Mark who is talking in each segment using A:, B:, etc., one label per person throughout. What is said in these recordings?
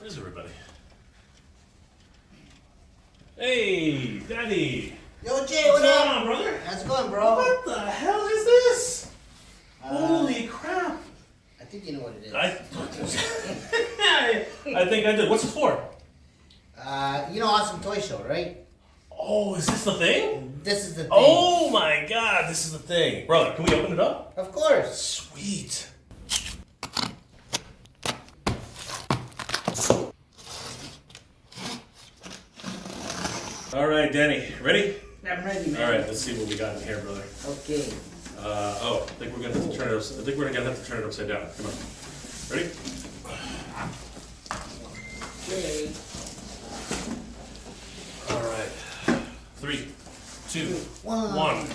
A: Where's everybody? Hey, Daddy.
B: Yo, Jay, what's
A: going
B: up?
A: on, brother?
B: How's it going, bro?
A: What the hell is this? Holy crap.
B: I think you know what it is.
A: I think I did. What's it for?
B: Awesome Toy Show, right?
A: Oh, is this the thing?
B: This is the thing.
A: Oh my god, this is the thing. Brother, can we open it up?
B: Of course.
A: Sweet. All right, Danny, ready?
B: I'm ready, man.
A: All right, let's see what we got in here, brother.
B: Okay.
A: I think we're gonna have to turn it. I think we're gonna have to turn it upside down. Come on. Ready?
B: Okay.
A: All right. 3, 2,
B: 1.
A: 1.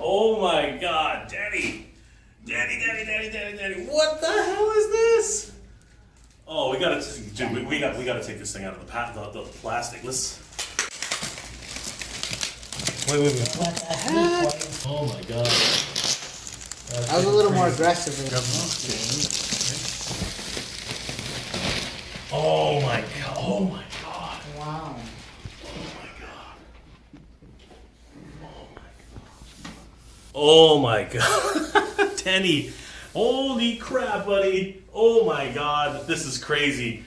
A: Oh my God, Daddy! What the hell is this? Oh, we gotta take this thing out of the plastic. Let's. Wait.
B: What the heck?
A: Oh my God.
B: I was a little more aggressive than
A: Oh my God. Oh my God.
B: Wow.
A: Oh my God. Tenny. Holy crap, buddy. Oh my God. This is crazy.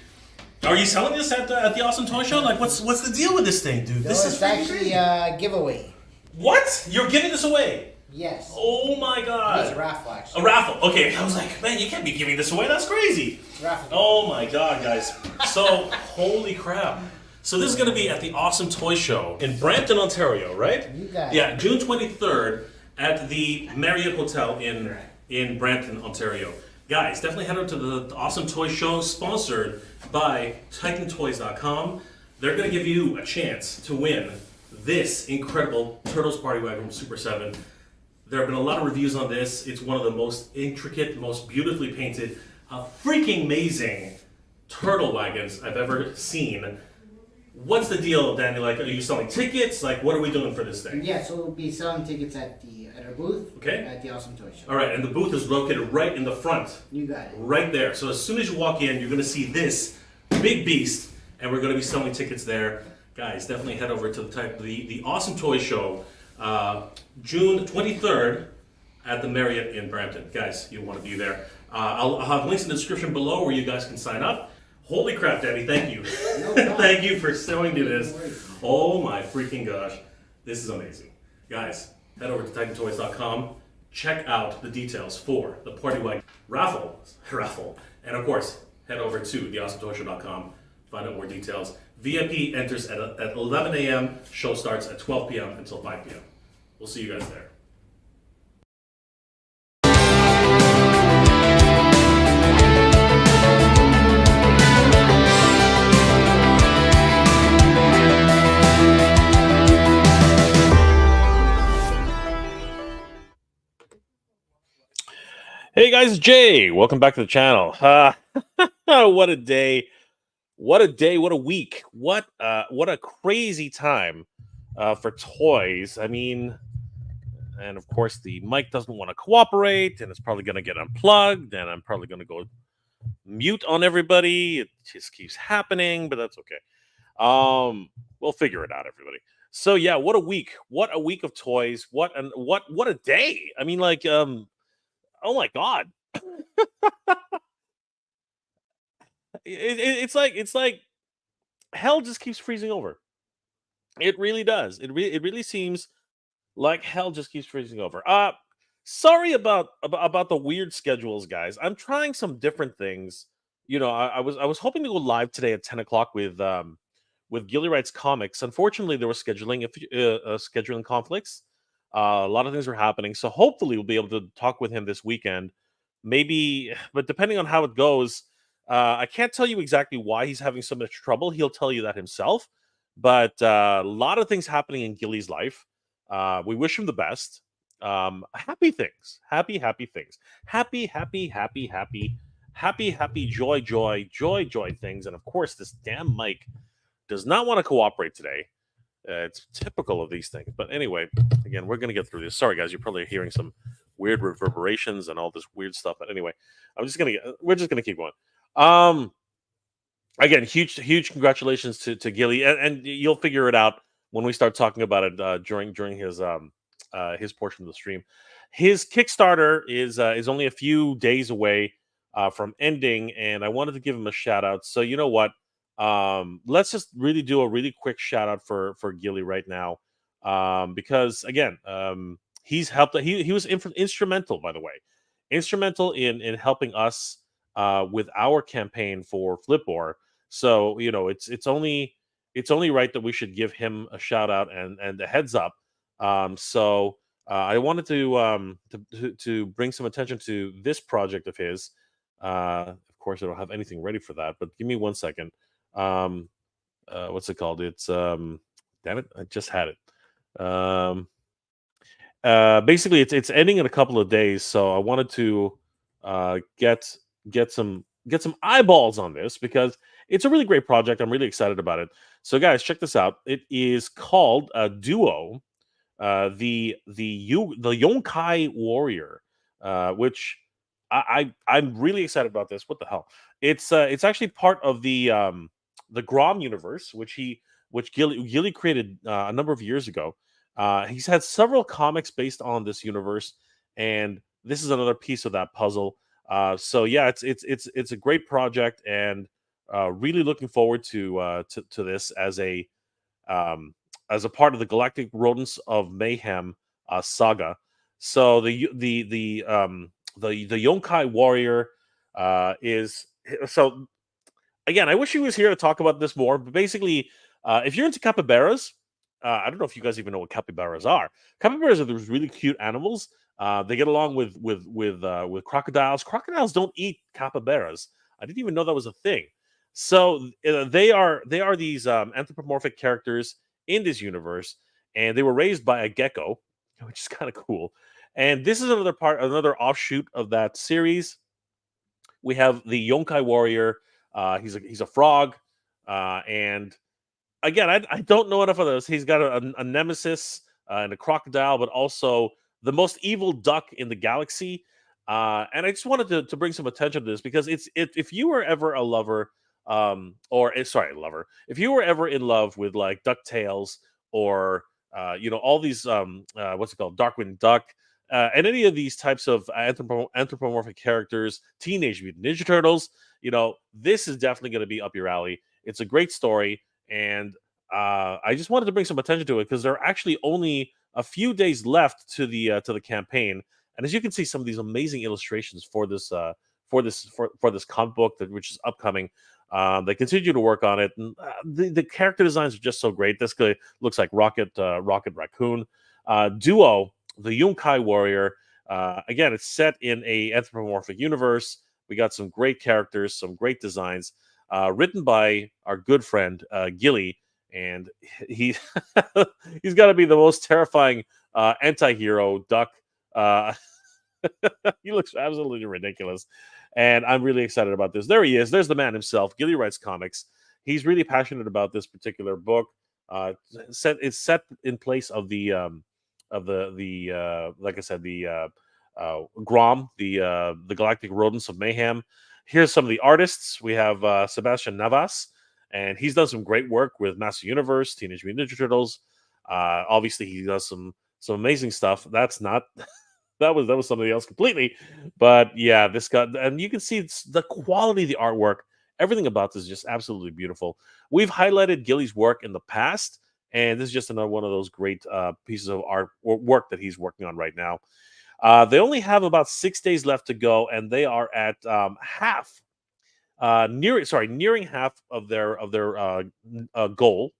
A: Are you selling this at the Awesome Toy Show? Like, what's the deal with this thing, dude? This is
B: actually a giveaway.
A: What? You're giving this away?
B: Yes.
A: Oh my God.
B: It's a raffle, actually.
A: A raffle. Okay, I was like, man, you can't be giving this away. That's crazy.
B: Raffle.
A: Oh my God, guys. So, holy crap. So this is going to be at the Awesome Toy Show in Brampton, Ontario, right?
B: You got it.
A: Yeah, June 23rd at the Marriott Hotel in Brampton, Ontario. Guys, definitely head over to the Awesome Toy Show, sponsored by TitanToys.com. They're going to give you a chance to win this incredible Turtles Party Wagon from Super 7. There have been a lot of reviews on this. It's one of the most intricate, most beautifully painted, freaking amazing turtle wagons I've ever seen. What's the deal, Danny? Like, are you selling tickets? Like, what are we doing for this thing?
B: Yeah, so we'll be selling tickets at our booth.
A: Okay.
B: At the Awesome Toy Show.
A: All right, and the booth is located right in the front.
B: You got it.
A: Right there. So as soon as you walk in, you're going to see this big beast, and we're going to be selling tickets there. Guys, definitely head over to the Awesome Toy Show, June 23rd at the Marriott in Brampton. Guys, you want to be there. I'll have links in the description below where you guys can sign up. Holy crap, Debbie, thank you.
B: No problem.
A: Thank you for showing me this. Oh my freaking gosh. This is amazing. Guys, head over to TitanToys.com. Check out the details for the Party Wagon raffle. And of course, head over to theawesometoyshow.com. Find out more details. VIP enters at 11 a.m. Show starts at 12 p.m. until 5 p.m. We'll see you guys there. Hey guys, it's Jay. Welcome back to the channel. What a day. What a day, what a week. What a crazy time for toys. I mean, and of course the mic doesn't want to cooperate, and it's probably going to get unplugged, and I'm probably going to go mute on everybody. It just keeps happening, but that's okay. We'll figure it out, everybody. So yeah, what a week. What a week of toys. What a day. I mean, like, oh my God. It's like hell just keeps freezing over. It really does. It really seems like hell just keeps freezing over. Sorry about the weird schedules, guys. I'm trying some different things. You know, I was hoping to go live today at 10 o'clock with Gilly Writes Comics. Unfortunately, there was scheduling conflicts. A lot of things were happening, so hopefully we'll be able to talk with him this weekend. Maybe, but depending on how it goes, I can't tell you exactly why he's having so much trouble. He'll tell you that himself. But a lot of things happening in Gilly's life. We wish him the best. Happy things. Happy things. Happy, joy things. And of course, this damn mic does not want to cooperate today. It's typical of these things. But anyway, again, we're going to get through this. Sorry, guys, you're probably hearing some weird reverberations and all this weird stuff. But anyway, we're just gonna keep going. Um, Again, huge congratulations to Gilly, and you'll figure it out when we start talking about it during his portion of the stream. His Kickstarter is only a few days away from ending, and I wanted to give him a shout out. So you know what? Let's just really do a really quick shout out for Gilly right now, because again, he's helped. He was instrumental, by the way, instrumental in helping us with our campaign for Flipboard. So it's only right that we should give him a shout out and a heads up. I wanted to bring some attention to this project of his. Of course, I don't have anything ready for that, but give me 1 second. Um, what's it called? It's damn it, I just had it. Basically, it's ending in a couple of days, so I wanted to get some eyeballs on this because it's a really great project. I'm really excited about it. So, guys, check this out. It is called Duo, the Yonkai Warrior, which I'm really excited about this. What the hell? It's actually part of the Grom universe, which Gilly created a number of years ago. He's had several comics based on this universe, and this is another piece of that puzzle. So yeah, it's a great project, and really looking forward to this um, as a part of the Galactic Rodents of Mayhem saga. So the Yonkai Warrior is so again. I wish he was here to talk about this more, but basically, if you're into capybaras, I don't know if you guys even know what capybaras are. Capybaras are those really cute animals. They get along with crocodiles. Crocodiles don't eat capybaras. I didn't even know that was a thing. So they are these anthropomorphic characters in this universe, and they were raised by a gecko, which is kind of cool. And this is another offshoot of that series. We have the Yonkai Warrior. He's a frog, and again, I don't know enough of those. He's got a nemesis and a crocodile, but also the most evil duck in the galaxy. And I just wanted to bring some attention to this because if you were ever a lover, sorry, lover, if you were ever in love with like Ducktales or all these what's it called, Darkwing Duck. And any of these types of anthropomorphic characters, Teenage Mutant Ninja Turtles, this is definitely going to be up your alley. It's a great story, and I just wanted to bring some attention to it because there are actually only a few days left to the campaign, and as you can see, some of these amazing illustrations for this comic book which is upcoming. They continue to work on it, and the character designs are just so great. This guy looks like Rocket Raccoon. Duo, the Yunkai Warrior. Again, it's set in a anthropomorphic universe. We got some great characters, some great designs, written by our good friend Gilly, and he he's got to be the most terrifying anti-hero duck. Uh, he looks absolutely ridiculous, and I'm really excited about this. There he is. There's the man himself. Gilly writes comics. He's really passionate about this particular book. It's set in place of the like I said, Grom, the Galactic Rodents of Mayhem. Here's some of the artists. We have Sebastian Navas, and he's done some great work with Master Universe, Teenage Mutant Ninja Turtles. Obviously, he does some amazing stuff. That's not that was somebody else completely, but yeah, this guy, and you can see the quality of the artwork. Everything about this is just absolutely beautiful. We've highlighted Gilly's work in the past, and this is just another one of those great pieces of art or work that he's working on right now. They only have about 6 days left to go, and they are at nearing half of their goal.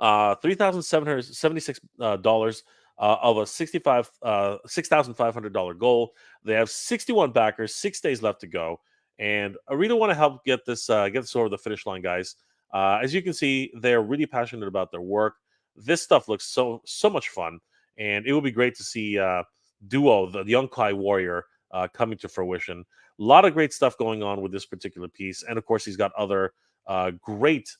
A: $3,776 of a $6,500 goal. They have 61 backers, 6 days left to go, and I really want to help get this over the finish line, guys. As you can see, they're really passionate about their work. This stuff looks so much fun, and it will be great to see Duo, the Yonkai Warrior, coming to fruition. A lot of great stuff going on with this particular piece, and of course, he's got other great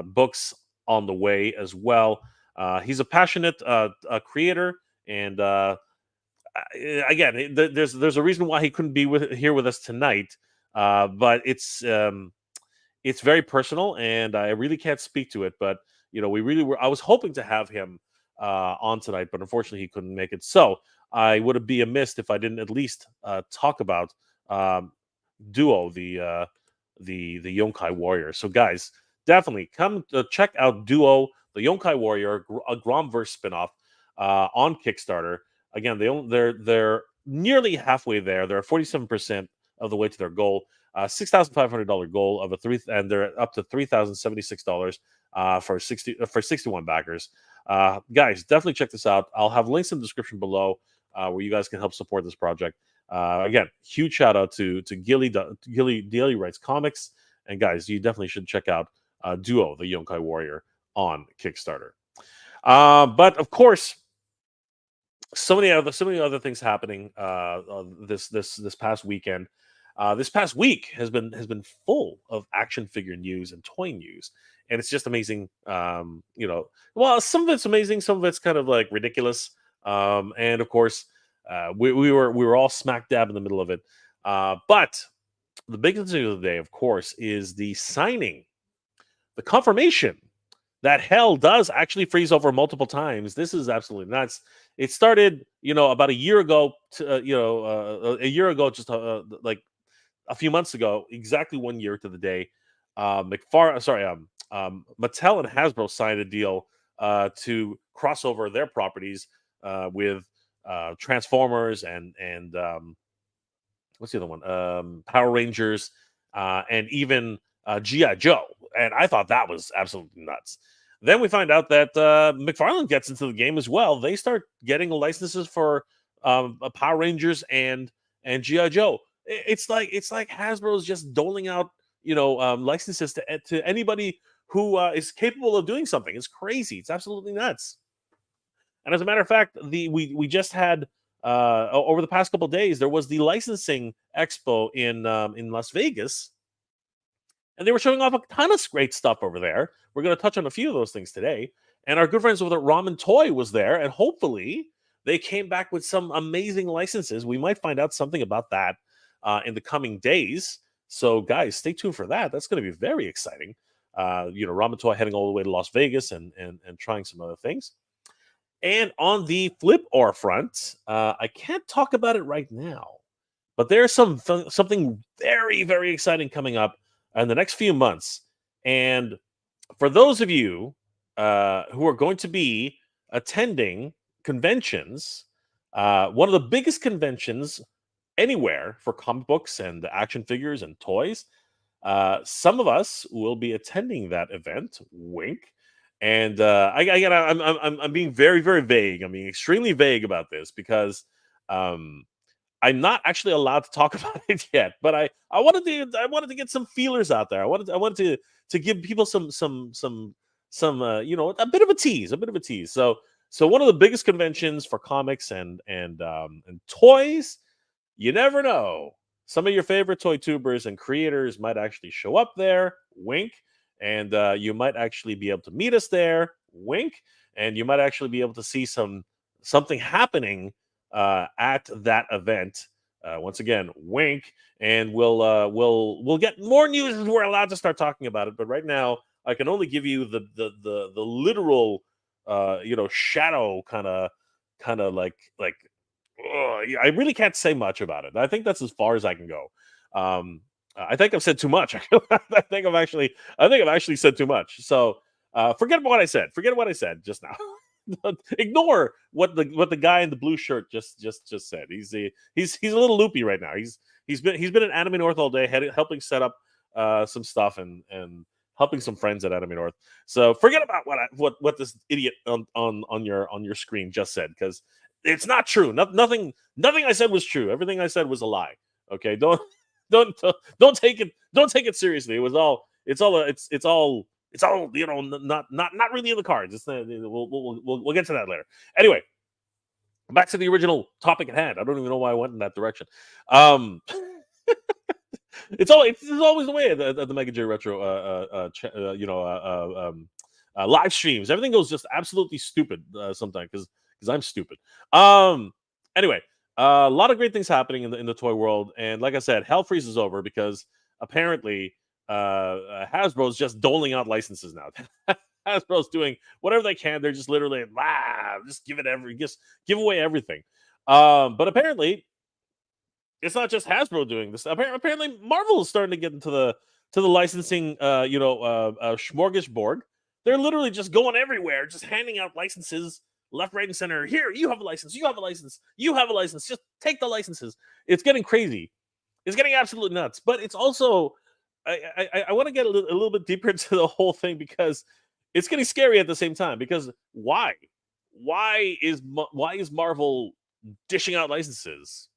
A: books on the way as well. He's a passionate creator, and again, there's a reason why he couldn't be here with us tonight. But it's very personal, and I really can't speak to it. But we really were. I was hoping to have him on tonight, but unfortunately, he couldn't make it. So I would be amiss if I didn't at least talk about um, Duo, the Yonkai Warrior. So guys, definitely come check out Duo, the Yonkai Warrior, a Gromverse spinoff on Kickstarter. Again, they're nearly halfway there. They're 47% of the way to their goal. $6,500 goal of and they're up to $3,076 for 61 backers. Guys, definitely check this out. I'll have links in the description below where you guys can help support this project. Again, huge shout out to Gilly Daily Writes Comics, and guys, you definitely should check out Duo, the Yonkai Warrior, on Kickstarter. But of course, so many other things happening this past weekend. This past week has been full of action figure news and toy news, and it's just amazing. Well, some of it's amazing, some of it's kind of like ridiculous, and of course, we were all smack dab in the middle of it. But the biggest news of the day, of course, is the signing, the confirmation that hell does actually freeze over multiple times. This is absolutely nuts. It started, about a year ago. A year ago, just like a few months ago, exactly 1 year to the day. Mattel and Hasbro signed a deal to cross over their properties with Transformers and what's the other one? Power Rangers and even G.I. Joe. And I thought that was absolutely nuts. Then we find out that McFarlane gets into the game as well. They start getting licenses for Power Rangers and G.I. Joe. It's like Hasbro's just doling out licenses to anybody who is capable of doing something. It's crazy. It's absolutely nuts. And as a matter of fact, we just had over the past couple of days, there was the licensing expo in Las Vegas, and they were showing off a ton of great stuff over there. We're going to touch on a few of those things today. And our good friends over at Ramen Toy was there, and hopefully they came back with some amazing licenses. We might find out something about that in the coming days. So, guys, stay tuned for that. That's going to be very exciting. Ramen Toy heading all the way to Las Vegas and trying some other things. And on the flip or front, I can't talk about it right now, but there's something very, very exciting coming up in the next few months. And for those of you who are going to be attending conventions, one of the biggest conventions anywhere for comic books and action figures and toys, some of us will be attending that event. Wink. And I'm being very, very vague. I'm being extremely vague about this because I'm not actually allowed to talk about it yet. But I wanted to get some feelers out there. I wanted to give people some a bit of a tease. So one of the biggest conventions for comics and toys. You never know. Some of your favorite toy tubers and creators might actually show up there. Wink. And you might actually be able to meet us there. Wink. And you might actually be able to see something happening at that event. Once again, wink. And we'll get more news as we're allowed to start talking about it. But right now, I can only give you the literal shadow kind of like I really can't say much about it. I think that's as far as I can go. I think I've said too much. I think I've actually said too much. So forget what I said. Forget what I said just now. Ignore what the guy in the blue shirt just said. He's a little loopy right now. He's been at Anime North all day, helping set up some stuff and helping some friends at Anime North. So forget about what this idiot on your screen just said, because it's not true. Nothing I said was true. Everything I said was a lie. Okay, don't take it seriously. It's all not really in the cards. We'll get to that later. Anyway, back to the original topic at hand. I don't even know why I went in that direction. It's always the way at the Mega J Retro live streams. Everything goes just absolutely stupid sometimes because I'm stupid. Anyway, A lot of great things happening in the toy world, and like I said, hell freezes over because apparently Hasbro's just doling out licenses now. Hasbro's doing whatever they can. They're just literally just give away everything. But apparently, it's not just Hasbro doing this. Apparently, Marvel is starting to get into the licensing, smorgasbord. They're literally just going everywhere, just handing out licenses left, right, and center. Here, you have a license. You have a license. You have a license. Just take the licenses. It's getting crazy. It's getting absolutely nuts. But it's also, I want to get a little bit deeper into the whole thing because it's getting scary at the same time. Because why? Why is Marvel dishing out licenses?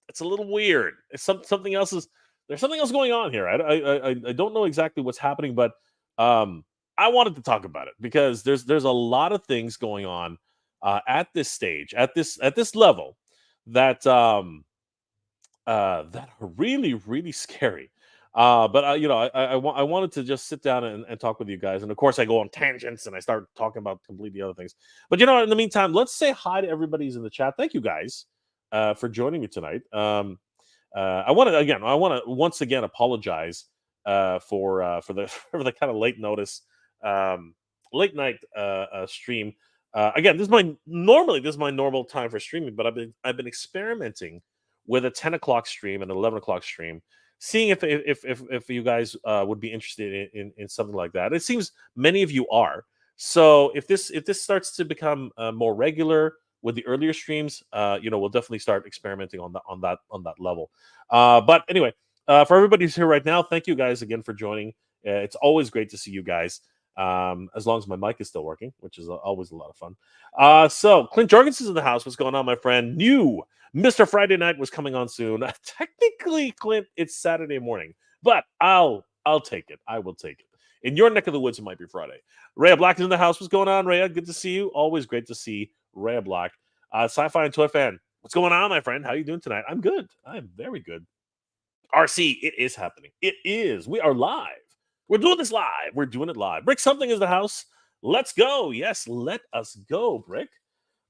A: It's a little weird. It's something else is there's something else going on here. I don't know exactly what's happening, but I wanted to talk about it because there's a lot of things going on at this stage, at this level that that are really scary. But I wanted to just sit down and talk with you guys, and of course I go on tangents and I start talking about completely other things. But in the meantime, let's say hi to everybody who's in the chat. Thank you guys for joining me tonight. I want to once again apologize for the for the kind of late notice late night stream. Again, this is my normal time for streaming, but I've been experimenting with a 10 o'clock stream and an 11 o'clock stream, seeing if you guys would be interested in something like that. It seems many of you are. So if this starts to become more regular with the earlier streams, we'll definitely start experimenting on that level. But anyway, for everybody who's here right now, thank you guys again for joining. It's always great to see you guys. As long as my mic is still working, which is always a lot of fun. So Clint Jorgensen's in the house. What's going on, my friend? New Mr. Friday Night was coming on soon. Technically, Clint, it's Saturday morning, but I'll take it. I will take it. In your neck of the woods, it might be Friday. Rhea Black is in the house. What's going on, Rhea? Good to see you. Always great to see Rhea Black. Sci-Fi and Toy Fan. What's going on, my friend? How you doing tonight? I'm good. I'm very good. RC, it is happening. It is. We are live. We're doing this live. We're doing it live. Brick Something is the house. Let's go. Yes, let us go, Brick.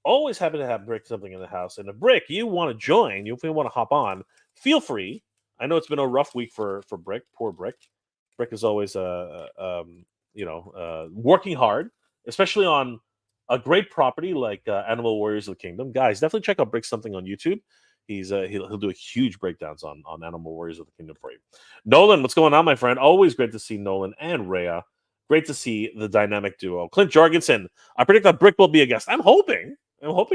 A: Always happy to have Brick Something in the house. And if Brick, you want to join, if you want to hop on, feel free. I know it's been a rough week for Brick. Poor Brick. Brick is always working hard, especially on a great property like Animal Warriors of the Kingdom. Guys, definitely check out Brick Something on YouTube. He'll do a huge breakdowns on Animal Warriors of the Kingdom for you. Nolan, what's going on, my friend? Always great to see Nolan and Rhea. Great to see the dynamic duo. Clint Jorgensen, I predict that Brick will be a guest. I'm hoping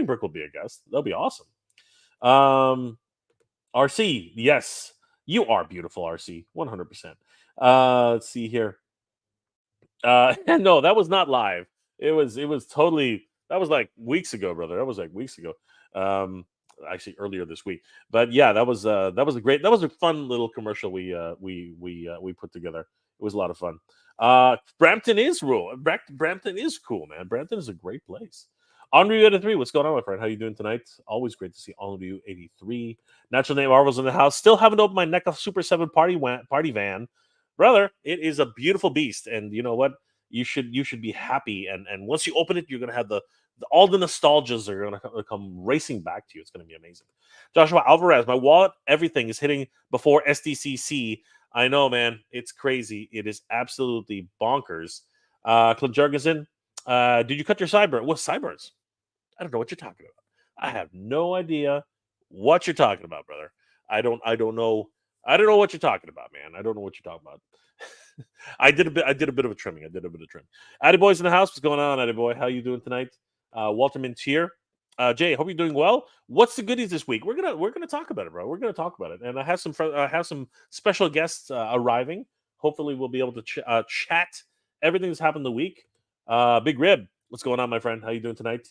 A: Brick will be a guest. That'll be awesome. RC, yes, you are beautiful, RC, 100%. Let's see here. No, that was not live. It was totally. That was like weeks ago, brother. That was like weeks ago. Actually earlier this week. But yeah, that was a fun little commercial we put together. It was a lot of fun. Brampton is Brampton is cool, man. Brampton is a great place. Henri 83, what's going on, my friend? How you doing tonight? Always great to see Henri 83. Natural Name Marvel's in the house. Still haven't opened my NECA Super 7 party van. Brother, it is a beautiful beast. And you know what? You should be happy. And once you open it, you're gonna have all the nostalgias are going to come racing back to you. It's going to be amazing. Joshua Alvarez, my wallet, everything is hitting before SDCC. I know, man. It's crazy. It is absolutely bonkers. Clint Jorgensen, did you cut your sideburn? What sideburns? I don't know what you're talking about. I have no idea what you're talking about, brother. I don't know. I don't know what you're talking about, man. I don't know what you're talking about. I did a bit of a trimming. Addy Boy's in the house. What's going on, Addy Boy? How you doing tonight? Walter Mintier. Jay, hope you're doing well. What's the goodies this week? We're gonna talk about it, bro. We're gonna talk about it, and I have some special guests arriving. Hopefully, we'll be able to chat everything that's happened the week. Big Rib, what's going on, my friend? How you doing tonight?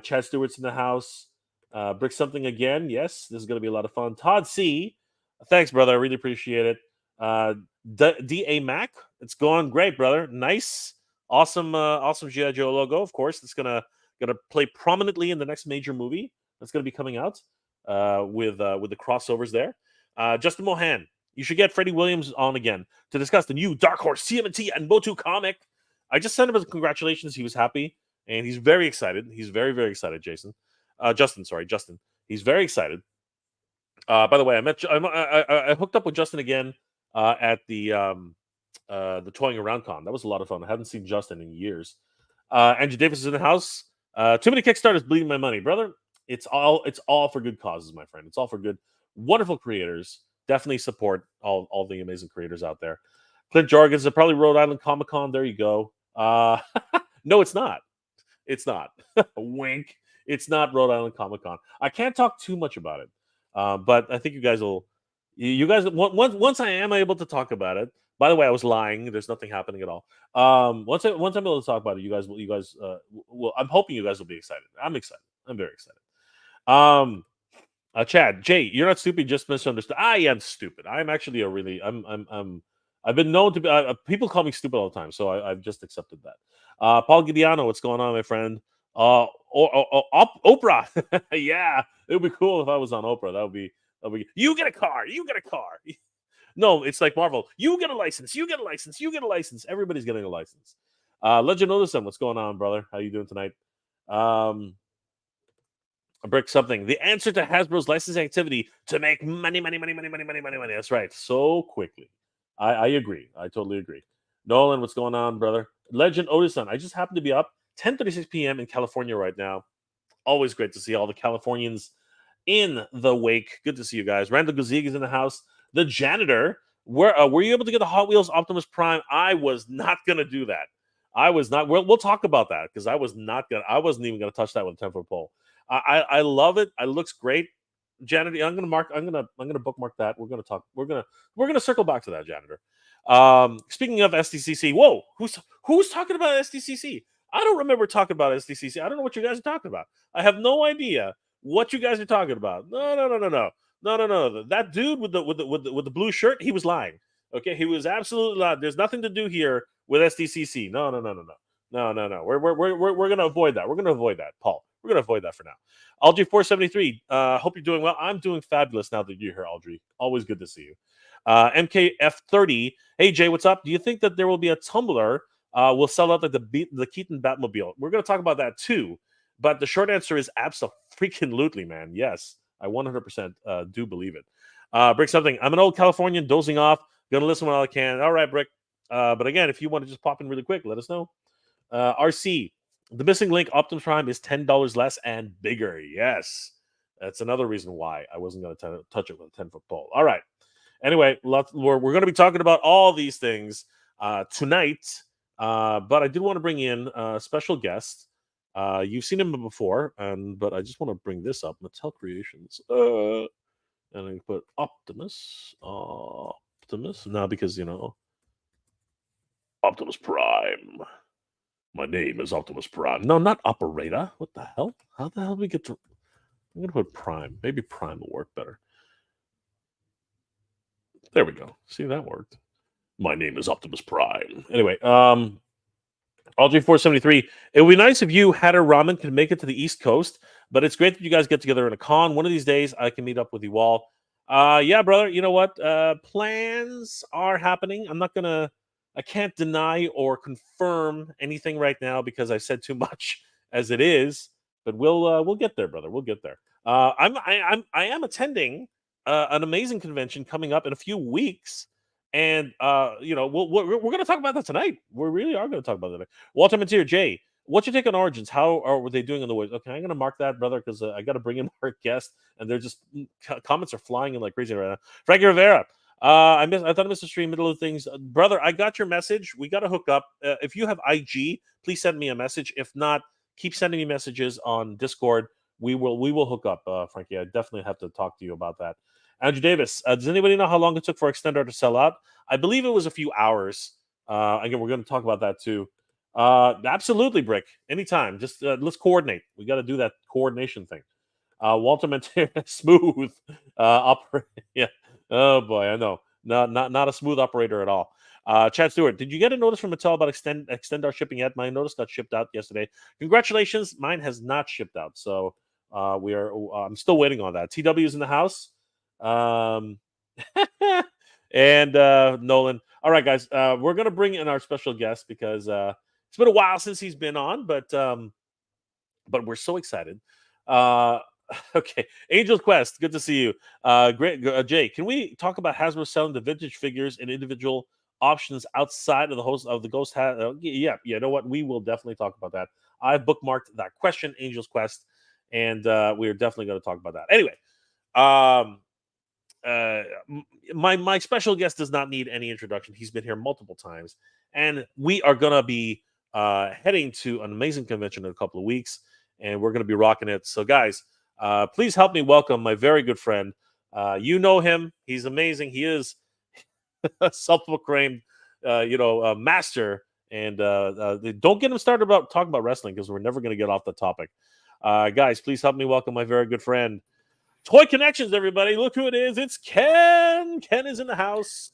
A: Chad Stewart's in the house. Brick Something again. Yes, this is gonna be a lot of fun. Todd C, thanks, brother. I really appreciate it. D.A. Mac, it's going great, brother. Nice, awesome G.I. Joe logo. Of course, it's gonna play prominently in the next major movie that's gonna be coming out with the crossovers there. Justin Mohan, you should get Freddie Williams on again to discuss the new Dark Horse TMNT and Motu comic. I just sent him a congratulations. He was happy and he's very excited. He's very, very excited. Justin. He's very excited. By the way, I hooked up with Justin again at the Toying Around Con. That was a lot of fun. I haven't seen Justin in years. Andrew Davis is in the house. Too many Kickstarters bleeding my money, brother. It's all for good causes, my friend. It's all for good, wonderful creators. Definitely support all the amazing creators out there. Clint Jorgens is probably Rhode Island Comic Con. There you go. No, it's not. It's not. Wink. It's not Rhode Island Comic Con. I can't talk too much about it, but I think you guys will. You guys, once I am able to talk about it. By the way, I was lying. There's nothing happening at all. Once I'm able to talk about it, you guys will. I'm hoping you guys will be excited. I'm excited. I'm very excited. Chad, Jay, you're not stupid. You just misunderstood. I am stupid. I'm actually a really. I've been known to be. People call me stupid all the time, so I've just accepted that. Paul Giuliano, what's going on, my friend? Oprah. Yeah, it would be cool if I was on Oprah. That would be. You get a car. You get a car. No, it's like Marvel. You get a license. You get a license. You get a license. Everybody's getting a license. Legend Odyssey, what's going on, brother? How you doing tonight? Brick something. The answer to Hasbro's licensing activity to make money. That's right. So quickly. I agree. I totally agree. Nolan, what's going on, brother? Legend Odison. I just happen to be up 10:36 p.m. in California right now. Always great to see all the Californians in the wake. Good to see you guys. Randall Guzig is in the house. The janitor. Were you able to get the Hot Wheels Optimus Prime? I was not gonna do that. I was not. We'll talk about that because I wasn't even gonna touch that with a 10-foot pole. I love it. It looks great. Janitor, I'm gonna bookmark that. We're gonna circle back to that, janitor. Speaking of SDCC, whoa, who's talking about SDCC? I don't remember talking about SDCC. I don't know what you guys are talking about. I have no idea what you guys are talking about. No. That dude with the blue shirt, he was lying. Okay, he was absolutely lying. There's nothing to do here with SDCC. No. We're gonna avoid that. We're gonna avoid that, Paul. We're gonna avoid that for now. Aldry 473. Hope you're doing well. I'm doing fabulous now that you're here, Aldry. Always good to see you. MKF30. Hey Jay, what's up? Do you think that there will be a Tumbler? Will sell out like the Keaton Batmobile? We're gonna talk about that too. But the short answer is absolutely, man. Yes, I 100% do believe it. Brick something. I'm an old Californian dozing off. Gonna listen when I can. All right, Brick. But again, if you want to just pop in really quick, let us know. RC. The missing link Optimus Prime is $10 less and bigger. Yes. That's another reason why I wasn't going to touch it with a 10-foot pole. All right. Anyway, we're going to be talking about all these things tonight. But I did want to bring in a special guest. You've seen him before, but I just want to bring this up. Mattel Creations. And I put Optimus. Now because, Optimus Prime. My name is Optimus Prime. No, not Operator. What the hell? How the hell do we get to... I'm going to put Prime. Maybe Prime will work better. There we go. See, that worked. My name is Optimus Prime. Anyway, RJ473. It would be nice if you, Hatter Ramen, could make it to the East Coast, but it's great that you guys get together in a con. One of these days, I can meet up with you all. Yeah, brother, you know what? Plans are happening. I can't deny or confirm anything right now because I said too much as it is, but we'll get there, brother. We'll get there. I am attending an amazing convention coming up in a few weeks, and we're going to talk about that tonight. We really are going to talk about that tonight. Walter Mateer, Jay, what's your take on Origins? How are they doing in the woods? Okay, I'm going to mark that, brother, because I got to bring in our guest, and they're just comments are flying in like crazy right now. Frankie Rivera. I thought I missed the stream, middle of things. Brother, I got your message. We got to hook up. If you have IG, please send me a message. If not, keep sending me messages on Discord. We will hook up, Frankie. I definitely have to talk to you about that. Andrew Davis, does anybody know how long it took for Extendar to sell out? I believe it was a few hours. Again, we're going to talk about that too. Absolutely, Brick. Anytime. Just let's coordinate. We got to do that coordination thing. Walter Montana, smooth operator. Yeah. Oh boy, I know. Not a smooth operator at all. Chad Stewart, did you get a notice from Mattel about extend our shipping yet? My notice got shipped out yesterday. Congratulations, mine has not shipped out. So I'm still waiting on that. TW is in the house. And Nolan. All right, guys. We're gonna bring in our special guest because it's been a while since he's been on, but we're so excited. Okay, Angel's Quest, good to see you. Great, Jay. Can we talk about Hasbro selling the vintage figures and individual options outside of the host of the Ghost hat? Yeah, you know what? We will definitely talk about that. I bookmarked that question, Angel's Quest, and we are definitely going to talk about that. Anyway, um, my special guest does not need any introduction. He's been here multiple times, and we are gonna be heading to an amazing convention in a couple of weeks, and we're gonna be rocking it. So, guys, please help me welcome my very good friend. You know him; he's amazing. He is a self-proclaimed, master. And don't get him started about talking about wrestling because we're never gonna get off the topic. Guys, please help me welcome my very good friend. Toy Connections, everybody. Look who it is. It's Ken. Ken is in the house.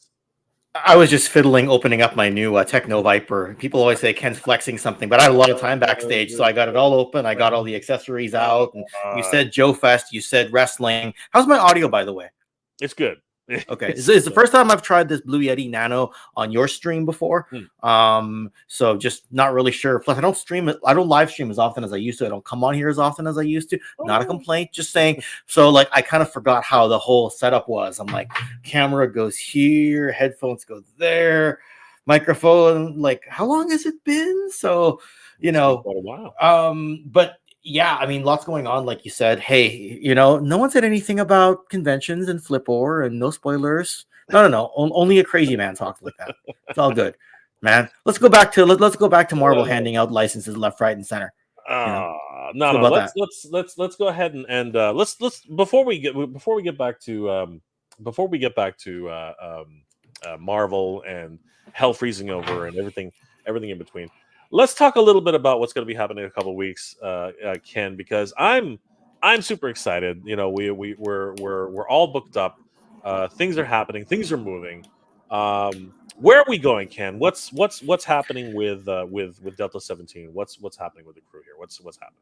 C: I was just fiddling, opening up my new Techno Viper. People always say Ken's flexing something, but I had a lot of time backstage, so I got it all open. I got all the accessories out. And you said Joe Fest, you said wrestling. How's my audio, by the way?
A: It's good.
C: Okay, it's the first time I've tried this Blue Yeti Nano on your stream before. So just not really sure. Plus, I don't stream it. I don't live stream as often as I used to. I don't come on here as often as I used to. Not a complaint, just saying. So like, I kind of forgot how the whole setup was. I'm like, camera goes here, headphones go there, microphone. Like, how long has it been? So, you know,
A: quite a while.
C: But yeah, I mean, lots going on, like you said. Hey, no one said anything about conventions and Flipor and no spoilers. No. Only a crazy man talks like that. It's all good, man. Let's go back to Marvel handing out licenses left, right, and center.
A: No. Let's go ahead and let's before we get back to Marvel and hell freezing over and everything in between. Let's talk a little bit about what's going to be happening in a couple of weeks, Ken, because I'm super excited. We're all booked up. Things are happening. Things are moving. Where are we going, Ken? What's happening with Delta 17? What's happening with the crew here? What's happening?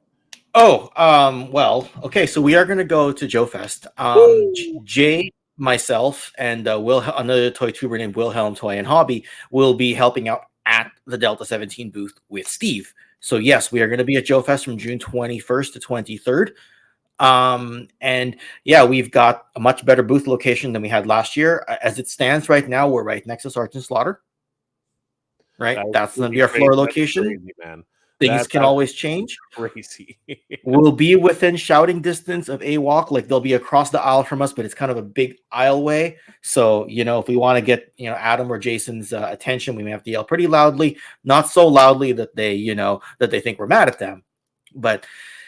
C: Well, okay. So we are going to go to Joe Fest. Jay, myself, and another toy tuber named Wilhelm Toy and Hobby will be helping out at the Delta 17 booth with Steve. So yes, we are going to be at Joe Fest from June 21st to 23rd. And yeah, we've got a much better booth location than we had last year. As it stands right now, we're right next to Sergeant Slaughter. Right, that's going to be our floor location.
A: Crazy, man.
C: Things can always change.
A: Crazy.
C: We'll be within shouting distance of a walk. Like they'll be across the aisle from us, but it's kind of a big aisleway. So, if we want to get, Adam or Jason's attention, we may have to yell pretty loudly, not so loudly that they, that they think we're mad at them. But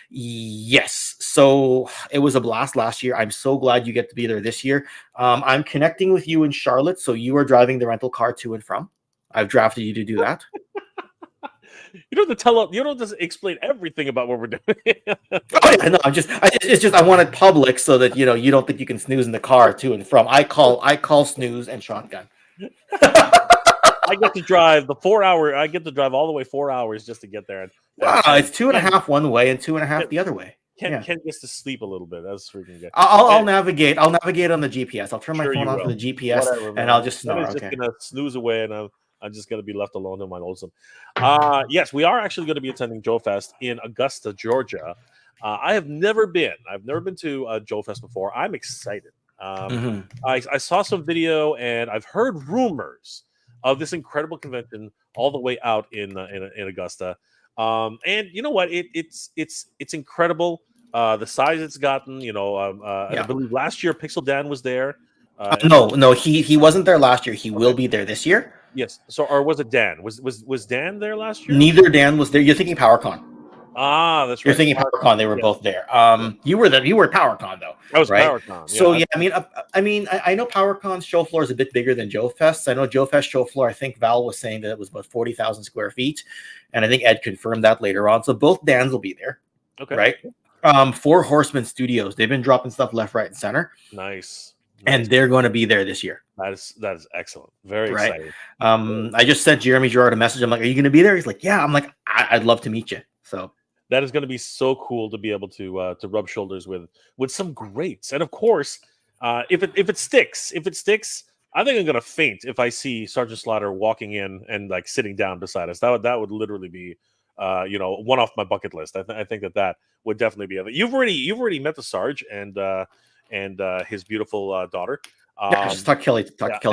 C: yes, so it was a blast last year. I'm so glad you get to be there this year. I'm connecting with you in Charlotte. So you are driving the rental car to and from. I've drafted you to do that.
A: You don't have to explain everything about what we're doing.
C: No, it's just I wanted public so that you don't think you can snooze in the car to and from. I call snooze and shotgun.
A: I get to drive the 4 hour. I get to drive all the way 4 hours just to get there.
C: It's 2.5 one way and 2.5 the other way.
A: Ken gets to sleep a little bit. That's freaking good.
C: I'll navigate. I'll navigate on the GPS. I'll turn my phone on for the GPS. Whatever, and I'll just snore.
A: Just gonna snooze away, and I'm just going to be left alone in my lonesome. Yes, we are actually going to be attending Joe Fest in Augusta, Georgia. I've never been to Joe Fest before. I'm excited. I saw some video and I've heard rumors of this incredible convention all the way out in Augusta. And you know what? It's incredible. The size it's gotten. I believe last year Pixel Dan was there.
C: No, he wasn't there last year. He will be there this year.
A: Yes. So, or was it Dan? Was Dan there last year?
C: Neither Dan was there. You're thinking PowerCon.
A: That's right.
C: You're thinking PowerCon. They were both there. You were there. You were at PowerCon though.
A: I was
C: right?
A: PowerCon. Yeah.
C: So I know PowerCon's show floor is a bit bigger than Joe Fest's. I know Joe Fest show floor. I think Val was saying that it was about 40,000 square feet, and I think Ed confirmed that later on. So both Dans will be there.
A: Okay.
C: Right. 4 Horsemen Studios. They've been dropping stuff left, right, and center.
A: Nice.
C: And they're going to be there this year.
A: That is excellent. Very exciting.
C: I just sent Jeremy Gerard a message. I'm like, "Are you going to be there?" He's like, "Yeah." I'm like, "I'd love to meet you." So
A: that is going to be so cool to be able to rub shoulders with some greats. And of course, if it sticks, I think I'm going to faint if I see Sergeant Slaughter walking in and like sitting down beside us. That would literally be one off my bucket list. I think that would definitely be. You've already met the Sarge and his beautiful daughter.
C: Yeah, I just talked to Kelly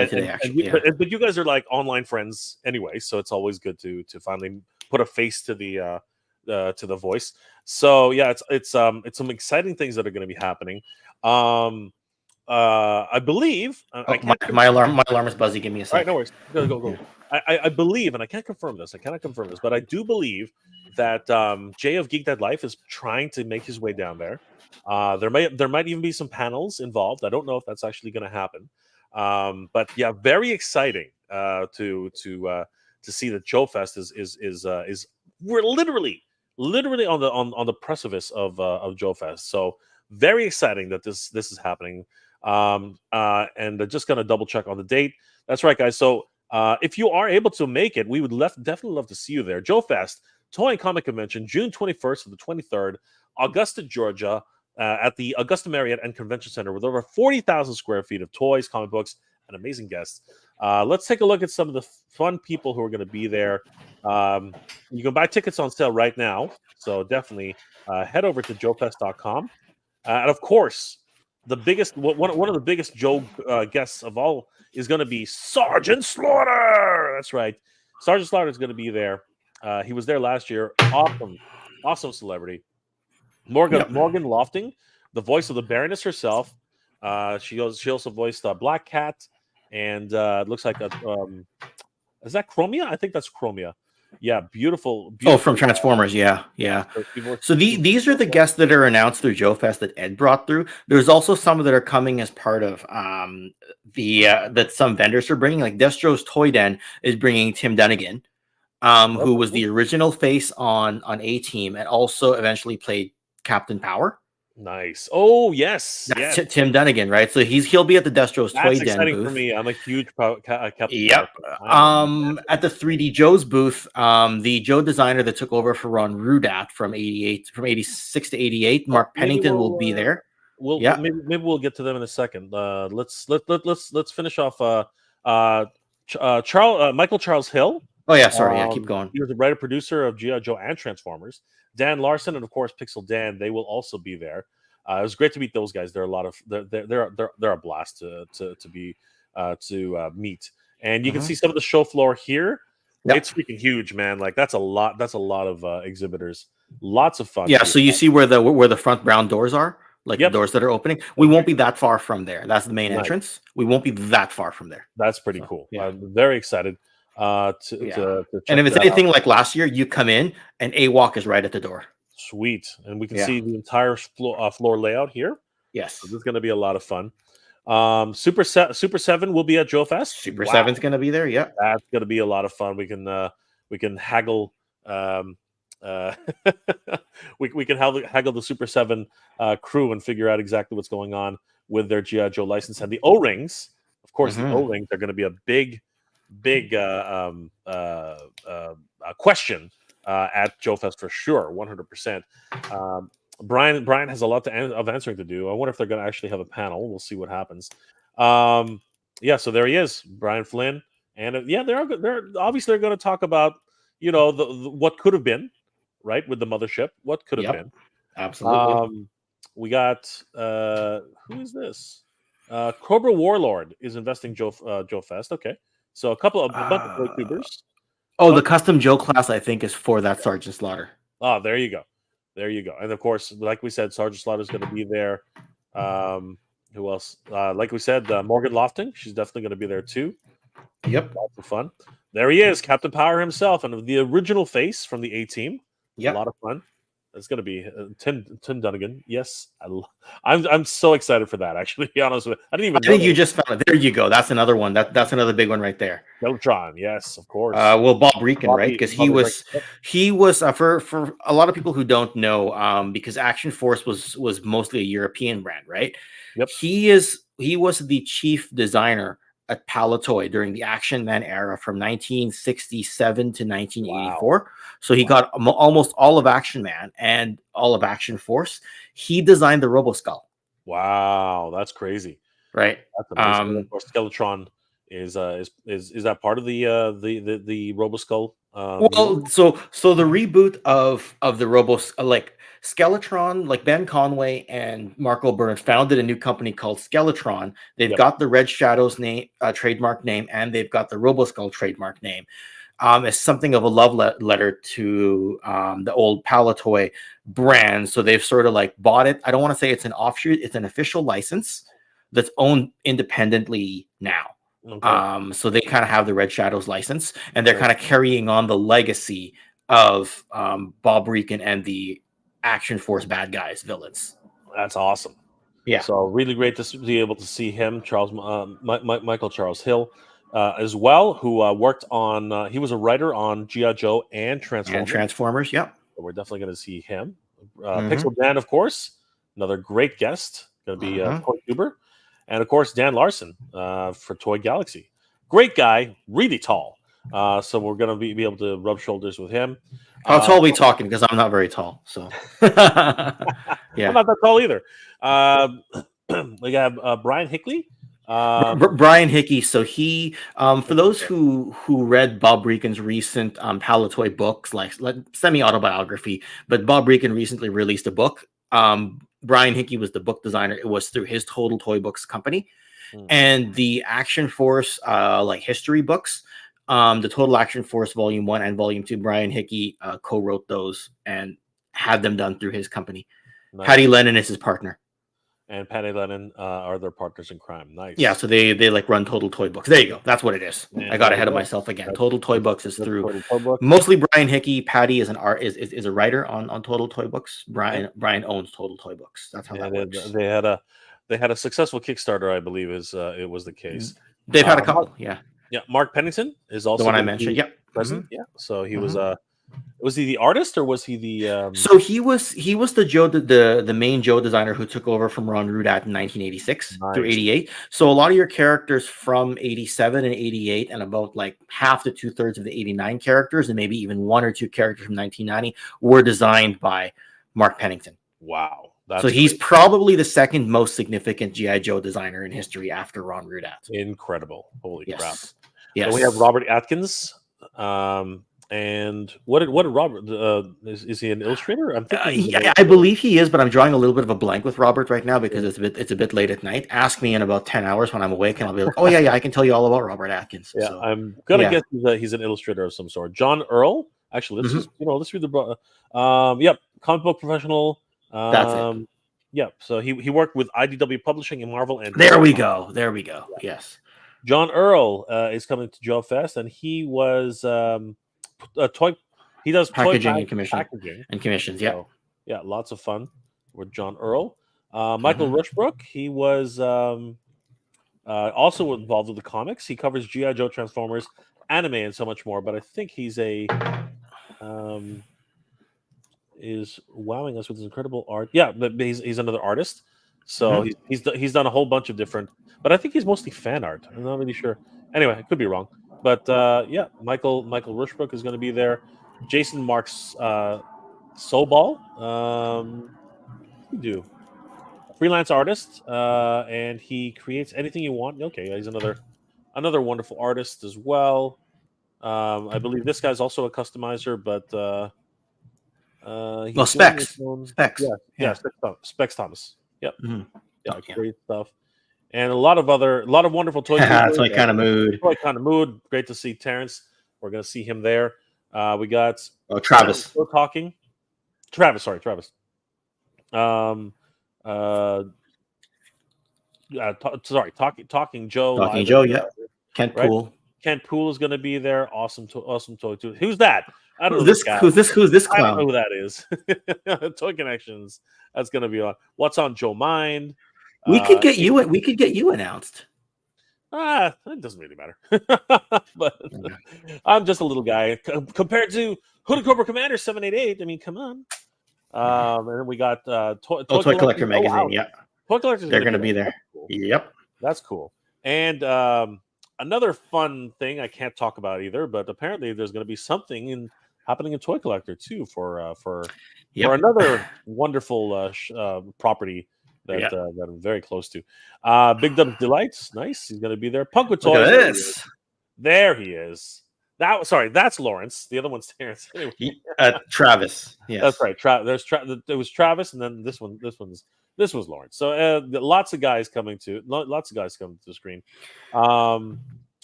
C: today,
A: and
C: actually.
A: you,
C: Yeah.
A: but you guys are like online friends anyway, so it's always good to finally put a face to the voice. So yeah, it's some exciting things that are going to be happening. I believe I
C: Oh,
A: can't.
C: my alarm is buzzing. Give me a
A: All right,
C: sec.
A: no worries. Go. I believe, and I can't confirm this. I cannot confirm this, but I do believe that Jay of Geek Dead Life is trying to make his way down there. There might even be some panels involved. I don't know if that's actually going to happen. But yeah, very exciting to see that Joe Fest is we're literally on the precipice of Joe Fest. So very exciting that this is happening. And just gonna double check on the date. That's right, guys. So if you are able to make it, we would definitely love to see you there. Joe Fest, Toy and Comic Convention, June 21st to the 23rd, Augusta, Georgia, at the Augusta Marriott and Convention Center with over 40,000 square feet of toys, comic books, and amazing guests. Let's take a look at some of the fun people who are going to be there. You can buy tickets on sale right now, so definitely head over to joefest.com. And of course, the biggest one of the biggest Joe guests of all is going to be Sergeant Slaughter. That's right, Sergeant Slaughter is going to be there. He was there last year. Awesome celebrity. Morgan Lofting, the voice of the Baroness herself. She also voiced Black Cat, and it looks like is that Chromia? I think that's Chromia. Yeah, beautiful.
C: Oh, from Transformers, yeah. So these are the guests that are announced through Joe Fest that Ed brought through. There's also some that are coming as part of that some vendors are bringing. Like Destro's Toy Den is bringing Tim Dunnigan, who was the original face on A-Team and also eventually played Captain Power.
A: Nice. Oh yes,
C: That's Tim Dunnigan, right? So he'll be at the Destro's Toy Den
A: exciting
C: booth.
A: for me. I'm a huge Captain.
C: Yep. At the 3D Joe's booth, the Joe designer that took over for Ron Rudat from 86 to 88, Mark Pennington will be there.
A: Maybe we'll get to them in a second. Let's finish off. Michael Charles Hill.
C: Oh yeah, sorry. Keep going.
A: He was the writer producer of G.I. Joe and Transformers. Dan Larson and of course Pixel Dan. They will also be there. It was great to meet those guys. They're a blast to meet. And you can see some of the show floor here. Yep. It's freaking huge, man. Like that's a lot of exhibitors. Lots of fun.
C: Yeah. So you see where the front brown doors are, like the doors that are opening. We won't be that far from there. That's the main entrance. We won't be that far from there.
A: That's pretty cool. Yeah. I'm very excited. To
C: and if it's anything like last year, you come in and A-Walk is right at the door.
A: Sweet, and we can see the entire floor layout here.
C: Yes,
A: so this is going to be a lot of fun. Super 7 will be at Joe Fest.
C: Super 7's going to be there. Yeah,
A: that's going to be a lot of fun. We can haggle. We can haggle the Super 7 crew and figure out exactly what's going on with their G.I. Joe license and the O-rings. Of course, the O-rings are going to be a big question at Joe Fest for sure, 100%. Brian has a lot of answering to do. I wonder if they're going to actually have a panel. We'll see what happens. Yeah, so there he is, Brian Flynn, and they're obviously going to talk about the what could have been, right, with the mothership. What could have been.
C: Absolutely.
A: We got who is this? Cobra Warlord is investing Joe Fest. Okay. So a bunch of YouTubers.
C: Oh, the custom Joe class, I think, is for that Sergeant Slaughter.
A: Oh, there you go. And of course, like we said, Sergeant Slaughter is going to be there. Who else? Like we said, Morgan Lofting. She's definitely going to be there too.
C: Yep.
A: Lots of fun. There he is, Captain Power himself, and the original face from the A-Team.
C: Yep.
A: A lot of fun. It's going to be Tim Dunnigan. Yes, I'm so excited for that. Actually, to be honest with you, I think
C: you just found it. There you go. That's another one. That's another big one right there.
A: Skeletron, yes, of course.
C: Well, Bob Reekin, right? Because he was for a lot of people who don't know, because Action Force was mostly a European brand, right?
A: Yep.
C: He was the chief designer at Palatoy during the Action Man era from 1967 to 1984. Wow. So he got almost all of Action Man and all of Action Force. He designed the Roboskull.
A: Wow, that's crazy,
C: right?
A: That's Skeletron is that part of the Roboskull
C: Well, so the reboot of the Robos, like Skeletron, like Ben Conway and Marco Byrne founded a new company called Skeletron. They've got the Red Shadows name, trademark name, and they've got the RoboSkull trademark name. It's something of a love letter to the old Palatoy brand. So they've sort of like bought it. I don't want to say it's an offshoot; it's an official license that's owned independently now.
A: Okay.
C: So they kind of have the Red Shadows license, and they're kind of carrying on the legacy of Bob Reekin and the Action Force bad guys, villains.
A: That's awesome.
C: Yeah.
A: So really great to be able to see him, Michael Charles Hill, as well, who worked on. He was a writer on G.I. Joe and Transformers.
C: Yep.
A: So we're definitely going to see him. Pixel Dan, of course, another great guest. Going to be Toy Tuber. And of course, Dan Larson for Toy Galaxy. Great guy, really tall. So we're going to be able to rub shoulders with him.
C: How tall are we talking? Because I'm not very tall. So
A: yeah, I'm not that tall either. We have Brian Hickley.
C: Brian Hickey. So he, for those who read Bob Reekin's recent Palatoy books, like semi-autobiography, but Bob Reekin recently released a book. Brian Hickey was the book designer. It was through his Total Toy Books company. And the Action Force like history books, the Total Action Force Volume 1 and Volume 2, Brian Hickey co-wrote those and had them done through his company. Nice. Patty Lennon is his partner.
A: And Patty Lennon are their partners in crime. Nice.
C: Yeah, so they like run Total Toy Books. There you go. That's what it is. And I got ahead of myself again. Total Toy Books is through mostly Brian Hickey. Patty is an is a writer on Total Toy Books. Brian owns Total Toy Books. That's how that works.
A: They had a successful Kickstarter, I believe, it was the case.
C: They've had a couple. Yeah.
A: Mark Pennington is also
C: the one I mentioned. Yep.
A: Present. Yeah. So he was he the artist or was he the?
C: So he was the main Joe designer who took over from Ron Rudat in 1986 through 88. So a lot of your characters from 87 and 88, and about like half to 2/3 of the 89 characters, and maybe even 1 or 2 characters from 1990 were designed by Mark Pennington.
A: Wow.
C: So he's probably the second most significant G.I. Joe designer in history after Ron Rudat.
A: Incredible. Holy crap.
C: Yes.
A: And we have Robert Atkins. And what did Robert? Is he an illustrator? I'm thinking.
C: I believe he is, but I'm drawing a little bit of a blank with Robert right now because it's a bit late at night. Ask me in about 10 hours when I'm awake, and I'll be like, oh yeah, I can tell you all about Robert Atkins.
A: Yeah, so, I'm gonna guess he's an illustrator of some sort. John Earl. Actually, let's read the. Comic book professional.
C: That's it.
A: Yep. So he worked with IDW Publishing and Marvel. And
C: there we go. Yeah. Yes.
A: John Earl is coming to Joe Fest, and he was a toy. He does
C: packaging
A: toy
C: and commissions. Yeah.
A: So, yeah, lots of fun with John Earl. Michael Rushbrook. He was also involved with the comics. He covers G.I. Joe, Transformers, anime, and so much more. But I think he's is wowing us with his incredible art. Yeah, but he's another artist. So he's done a whole bunch of different, but I think he's mostly fan art. I'm not really sure. Anyway, I could be wrong. But Michael Rushbrook is going to be there. Jason Marks Sobal. Do freelance artist, and he creates anything you want. Okay, he's another wonderful artist as well. I believe this guy's also a customizer, but
C: Specs.
A: Specs Thomas. Yep. Great stuff. And a lot of wonderful toys.
C: Toy Kind of
A: Mood. Great to see Terrence. We're going to see him there. We got
C: Travis.
A: Still talking. Travis. Talking Joe.
C: Talking Joe. Yeah. Kent Poole.
A: Kent Poole is going to be there. Awesome toy too. Who's that? I don't know
C: this guy. Who's this clown?
A: I don't know who that is. Toy Connections. That's going to be on. What's on Joe Mind?
C: We could get you. We could get you announced.
A: It doesn't really matter. But I'm just a little guy compared to Hooded Cobra Commander 788. I mean, come on. And then we got Toy
C: Collector Magazine.
A: Wow.
C: Yeah,
A: Toy Collector.
C: They're going to be there.
A: Cool.
C: Yep,
A: that's cool. And another fun thing I can't talk about either, but apparently there's going to be something happening in Toy Collector too for another wonderful property that I'm very close to. Big Dub's Delights, nice. He's going to be there. Punk with Toys.
C: Look at this.
A: There he is. That's Lawrence. The other one's Terrence. Anyway,
C: Travis. Yes.
A: that's right. There was Travis, and then this was Lawrence. So lots of guys coming to the screen.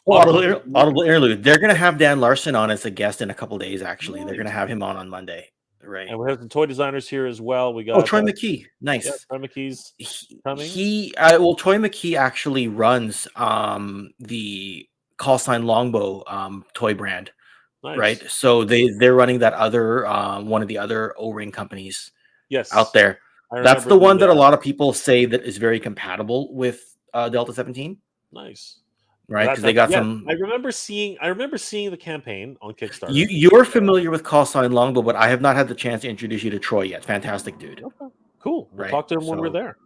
C: Audible interlude. They're gonna have Dan Larson on as a guest in a couple days. Actually, they're
A: Nice.
C: gonna have him on Monday. Right.
A: And we have some toy designers here as well. We got
C: Troy McKee. Nice.
A: Yeah, Troy McKee's coming.
C: Troy McKee actually runs the call sign Longbow toy brand.
A: Nice.
C: Right. So they're running that other one of the other O-ring companies out there. That's the one that a lot of people say that is very compatible with Delta 17.
A: Nice.
C: Right, because they got some.
A: I remember seeing the campaign on Kickstarter.
C: You're familiar with call sign Longbow, but I have not had the chance to introduce you to Troy yet. Fantastic dude.
A: Okay. Cool. We'll
C: Right,
A: talk to him when we're there.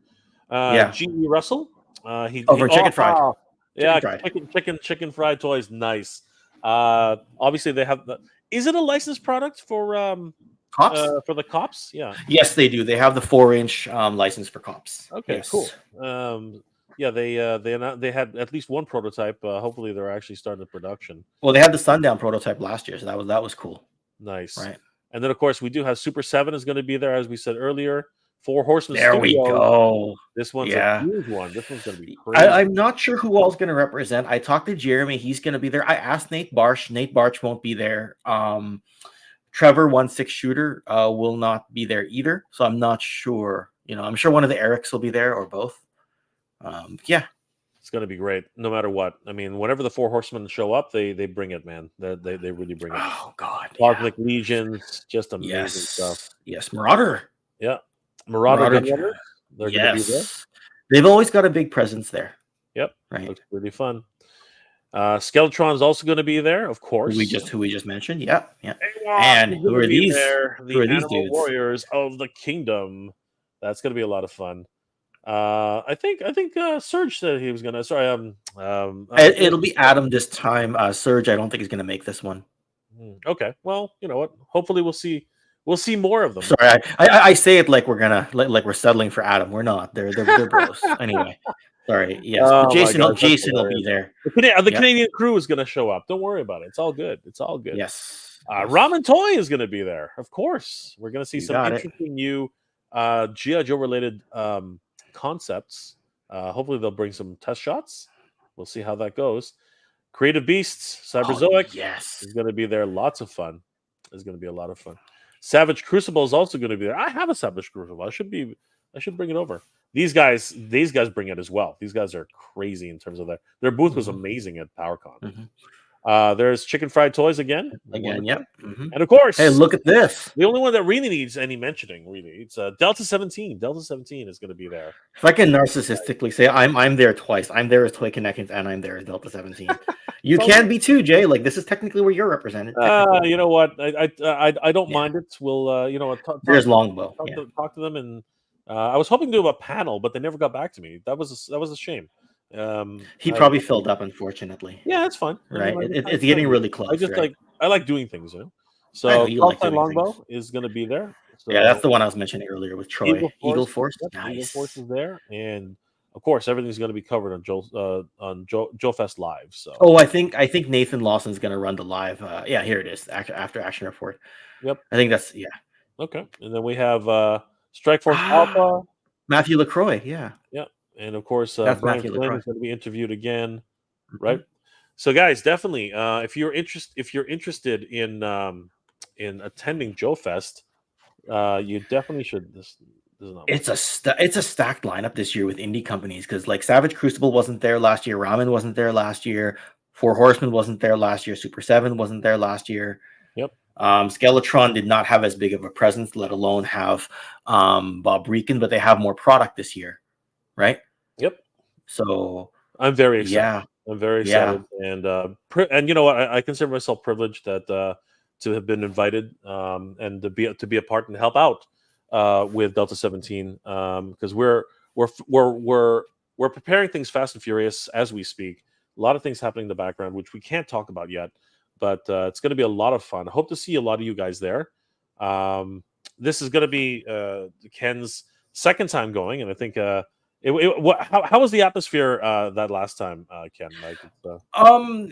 C: Yeah.
A: G.E. Russell.
C: Over Chicken Fried.
A: Wow.
C: Chicken Fried.
A: Chicken fried toys. Nice. Obviously they have the. Is it a licensed product for
C: Cops?
A: For the cops? Yeah.
C: Yes, they do. They have the 4-inch license for cops.
A: Okay.
C: Yes.
A: Cool. Yeah, they had at least one prototype. Hopefully, they're actually starting the production.
C: Well, they had the Sundown prototype last year, so that was cool.
A: Nice.
C: Right.
A: And then, of course, we do have Super 7 is going to be there, as we said earlier. 4 Horsemen.
C: There we go.
A: This one's
C: Yeah.
A: a huge one. This one's going to be crazy.
C: I'm not sure who all's going to represent. I talked to Jeremy. He's going to be there. I asked Nate Barsh. Nate Barsh won't be there. Trevor 1-6 shooter will not be there either. So I'm not sure. I'm sure one of the Erics will be there or both. Yeah,
A: it's going to be great no matter what. I mean, whenever the 4 Horsemen show up, they bring it, man. They really bring it.
C: Oh God,
A: Cosmic Legions, just amazing stuff.
C: Yes, Marauder.
A: Yeah, Marauder. They're
C: going
A: to be there.
C: They've always got a big presence there.
A: Yep,
C: right.
A: Looks really fun. Skeletron is also going to be there, of course.
C: Who we just mentioned. Yeah.
A: And
C: who are these?
A: Who are these dudes? Warriors of the Kingdom. That's going to be a lot of fun. I think Serge said he was gonna. Sorry,
C: it'll be Adam this time. Serge, I don't think he's gonna make this one.
A: Okay, well, you know what? Hopefully, we'll see more of them.
C: Sorry, I say it like we're gonna like we're settling for Adam. We're not. They're bros. Anyway, sorry. Yes, but Jason will be there.
A: The Canadian crew is gonna show up. Don't worry about it. It's all good.
C: Yes.
A: Ramen Toy is gonna be there. Of course, we're gonna see some interesting new G.I. Joe related concepts. Hopefully they'll bring some test shots. We'll see how that goes. Creative Beasts, Cyberzoic, is going to be there. Lots of fun. It's going to be a lot of fun. Savage Crucible is also going to be there. I have a Savage Crucible. I should bring it over. These guys bring it as well. These guys are crazy in terms of their booth was amazing at PowerCon.
C: Mm-hmm.
A: There's Chicken Fried Toys again.
C: Yep. Mm-hmm.
A: And of course,
C: hey, look at this.
A: The only one that really needs any mentioning, it's Delta 17. Delta 17 is going to be there.
C: If I can narcissistically say, I'm there twice. I'm there as Toy Connections, and I'm there as Delta 17. You can be too, Jay. Like, this is technically where you're represented.
A: You know what? I don't mind it. We'll
C: there's Longbow.
A: Talk to them, and I was hoping to do a panel, but they never got back to me. That was a shame.
C: He probably filled up, unfortunately.
A: Yeah, that's fine.
C: Right, it's getting really close.
A: I like doing things, So Longbow is going to be there. So,
C: yeah, that's the one I was mentioning earlier with Troy. Eagle Force,
A: nice. Eagle Force is there, and of course everything's going to be covered on Joe Fest Live. So
C: I think Nathan Lawson's going to run the live. Yeah, here it is. After Action Report.
A: Yep,
C: I think that's
A: Okay, and then we have Strike Force Alpha.
C: Matthew LaCroix. Yeah.
A: And of course,
C: Brian
A: Flynn is going to be interviewed again, right? So, guys, definitely, if you're interested in attending Joe Fest, you definitely should. This is not.
C: It's a stacked lineup this year with indie companies because like Savage Crucible wasn't there last year, Ramen wasn't there last year, 4 Horsemen wasn't there last year, Super 7 wasn't there last year.
A: Yep.
C: Skeletron did not have as big of a presence, let alone have Bob Reekin, but they have more product this year. Right.
A: Yep.
C: So
A: I'm very excited.
C: Yeah.
A: I'm very excited, and you know what? I consider myself privileged that to have been invited and to be a part and help out with Delta 17 because we're preparing things fast and furious as we speak. A lot of things happening in the background which we can't talk about yet, but it's going to be a lot of fun. I hope to see a lot of you guys there. This is going to be Ken's second time going, and I think How was the atmosphere that last time, Ken? Like,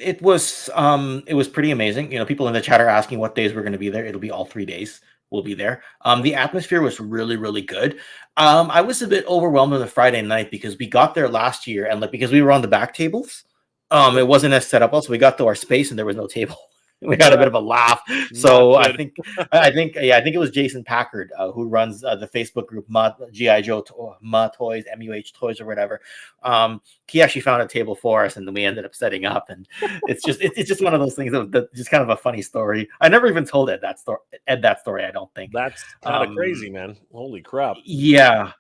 C: It was pretty amazing. People in the chat are asking what days we're going to be there. It'll be all 3 days. We'll be there. The atmosphere was really, really good. I was a bit overwhelmed on the Friday night because we got there last year and because we were on the back tables, it wasn't as set up. Also, we got to our space and there was no table. We had a bit of a laugh. So I think it was Jason Packard who runs the Facebook group GI Joe Toys, MUH Toys or whatever. He actually found a table for us, and then we ended up setting up. And it's just one of those things that just kind of a funny story. I never even told Ed that story. I don't think
A: that's kind of crazy, man. Holy crap!
C: Yeah.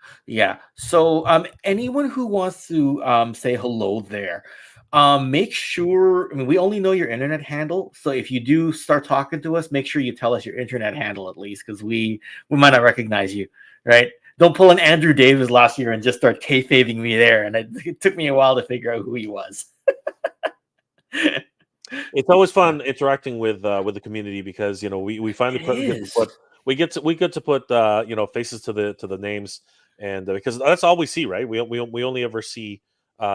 C: So anyone who wants to say hello there. Make sure, we only know your internet handle. So if you do start talking to us, make sure you tell us your internet handle at least, because we might not recognize you, right? Don't pull an Andrew Davis last year and just start kayfabing me there. And it took me a while to figure out who he was.
A: It's always fun interacting with the community because we find we get to put faces to the names, and because that's all we see, right? We only ever see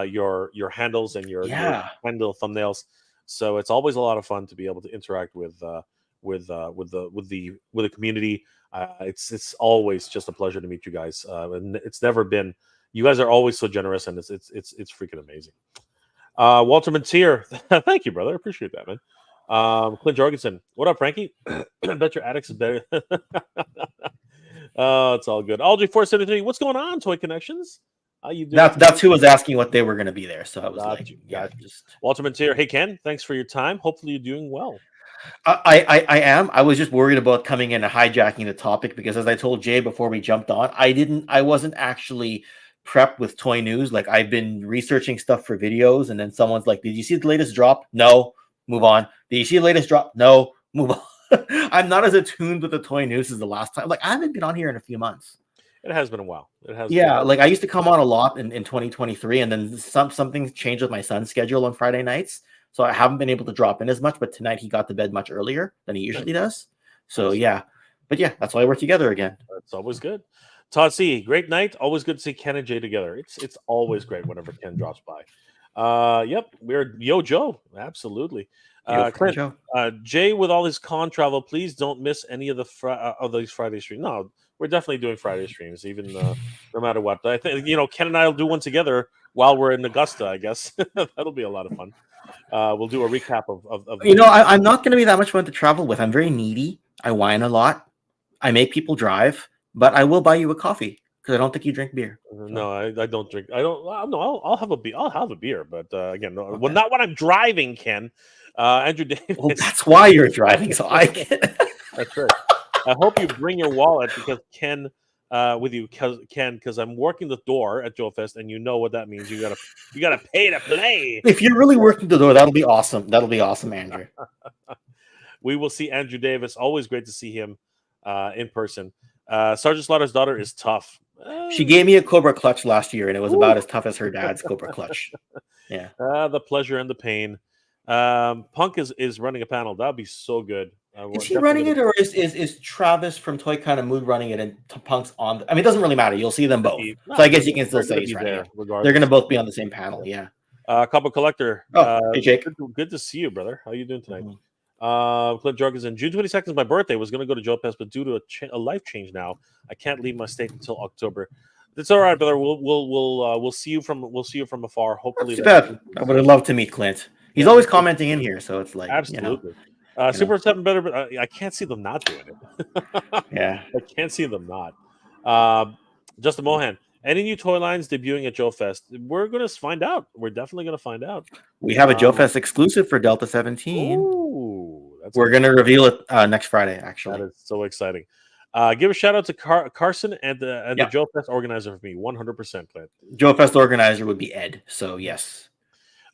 A: your handles and your handle thumbnails, so it's always a lot of fun to be able to interact with the community. It's always just a pleasure to meet you guys, and it's never been. You guys are always so generous, and it's freaking amazing. Walter Mantier, thank you, brother. I appreciate that, man. Clint Jorgensen, what up, Frankie? I bet your addicts is better. Oh, it's all good. Aldrey 473, what's going on, Toy Connections? How you doing?
C: That's who was asking what day we're going to be there. So I was
A: just Walter Mantier. Hey, Ken, thanks for your time. Hopefully, you're doing well.
C: I am. I was just worried about coming in and hijacking the topic because, as I told Jay before we jumped on, I wasn't actually prepped with toy news. Like, I've been researching stuff for videos, and then someone's like, "Did you see the latest drop?" No. Move on. Did you see the latest drop? No. Move on. I'm not as attuned with the toy news as the last time. Like, I haven't been on here in a few months.
A: It has been a while.
C: Like I used to come on a lot in 2023, and then something changed with my son's schedule on Friday nights, so I haven't been able to drop in as much. But tonight he got to bed much earlier than he usually does. So that's why we're together again.
A: It's always good. Todd C, great night. Always good to see Ken and Jay together. It's always great whenever Ken drops by. Yep, we're Joe. Absolutely. Clint, Jay, with all his con travel, please don't miss any of these Friday streams. No, we're definitely doing Friday streams, even no matter what. I think Ken and I will do one together while we're in Augusta. I guess that'll be a lot of fun. We'll do a recap of
C: I'm not going to be that much fun to travel with. I'm very needy. I whine a lot. I make people drive, but I will buy you a coffee because I don't think you drink beer.
A: No, I don't drink. I don't. No, I'll have a beer. I'll have a beer, but again, no, well, not when I'm driving, Ken. Andrew Davis.
C: Well, that's why you're driving, so I can.
A: That's right. I hope you bring your wallet because Ken with you, Ken, because I'm working the door at Joe Fest, and you know what that means. You gotta pay to play.
C: If you're really working the door, that'll be awesome. That'll be awesome, Andrew.
A: We will see Andrew Davis. Always great to see him in person. Sergeant Slaughter's daughter is tough.
C: She gave me a Cobra clutch last year, and it was about as tough as her dad's Cobra clutch. Yeah.
A: The pleasure and the pain. Punk is running a panel. That'd be so good.
C: Is he running it, or is Travis from Toy Kind of Mood running it, and Punk's on? It doesn't really matter. You'll see them both. So I guess you can still say he's running it. They're going to both be on the same panel. Yeah.
A: Couple Collector.
C: Hey, Jake.
A: Good to see you, brother. How you doing tonight? Clint Jorgensen. June 22nd is my birthday. Was going to go to Joe Pest, but due to a life change now, I can't leave my state until October. It's all right, brother. We'll see you from afar. Hopefully,
C: too bad. I would have loved to meet Clint. He's always commenting in here, so it's like
A: absolutely. Super 7 better, but I can't see them not doing it.
C: Yeah,
A: I can't see them not. Justin Mohan. Any new toy lines debuting at Joe Fest? We're going to find out. We're definitely going to find out.
C: We have a Joe Fest exclusive for Delta 17.
A: Ooh,
C: we're going to reveal it next Friday, actually.
A: That is so exciting. Give a shout out to Carson and the Joe Fest organizer for me, 100%, Clint.
C: Joe Fest organizer would be Ed, so yes.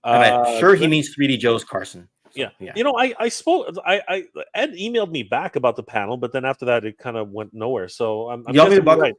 C: And I'm sure he means 3D Joe's Carson. So,
A: yeah. I spoke. Ed emailed me back about the panel, but then after that, it kind of went nowhere. So I'm
C: you want me to bug him?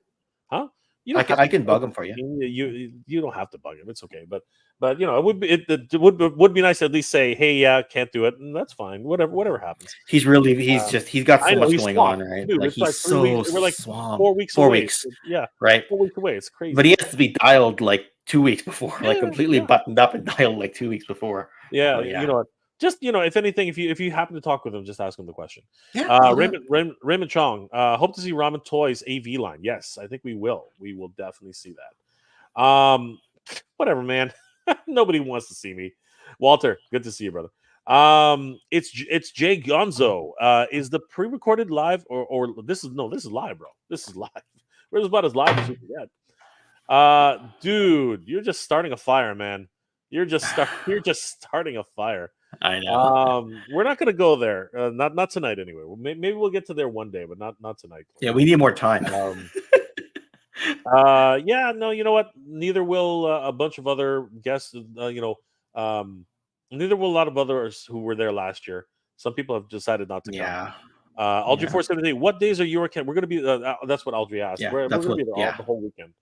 A: Huh? You don't
C: I can bug him for you.
A: You don't have to bug him. It's okay. But it would be it would be nice to at least say, hey, yeah, can't do it, and that's fine. Whatever happens.
C: He's got
A: I
C: so
A: know
C: much
A: he's
C: going
A: swamped,
C: on, right?
A: dude.
C: Like
A: It's like
C: he's
A: 3 weeks.
C: so
A: We're like
C: swamped.
A: 4 weeks
C: 4
A: away.
C: weeks,
A: Yeah,
C: right?
A: 4 weeks away. It's
C: But
A: crazy.
C: he has to be dialed like 2 weeks before, like
A: Yeah,
C: completely
A: yeah.
C: buttoned up and dialed like 2 weeks before.
A: Yeah,
C: So
A: you
C: yeah,
A: know what? Just if anything, if you happen to talk with him, just ask him the question.
C: yeah, I'll do it.
A: Raymond Chong. Hope to see Ramen Toys AV line. Yes, I think we will. We will definitely see that. Whatever, man. Nobody wants to see me. Walter, good to see you, brother. It's Jay Gonzo. Is the pre-recorded live or this is live, bro. This is live. We're about as live as you can get. Dude, you're just starting a fire, man. You're just starting a fire.
C: I know.
A: We're not gonna go there. Not tonight, anyway. Maybe we'll get to there one day, but not tonight.
C: Yeah, we need more time.
A: Yeah, no, you know what? Neither will a bunch of other guests. Neither will a lot of others who were there last year. Some people have decided not to come.
C: Yeah,
A: Aldry 478. What days are you or Ken? We're gonna be. That's what Aldry asked.
C: Yeah,
A: we're
C: that's
A: gonna be
C: what-
A: there
C: yeah.
A: the whole weekend.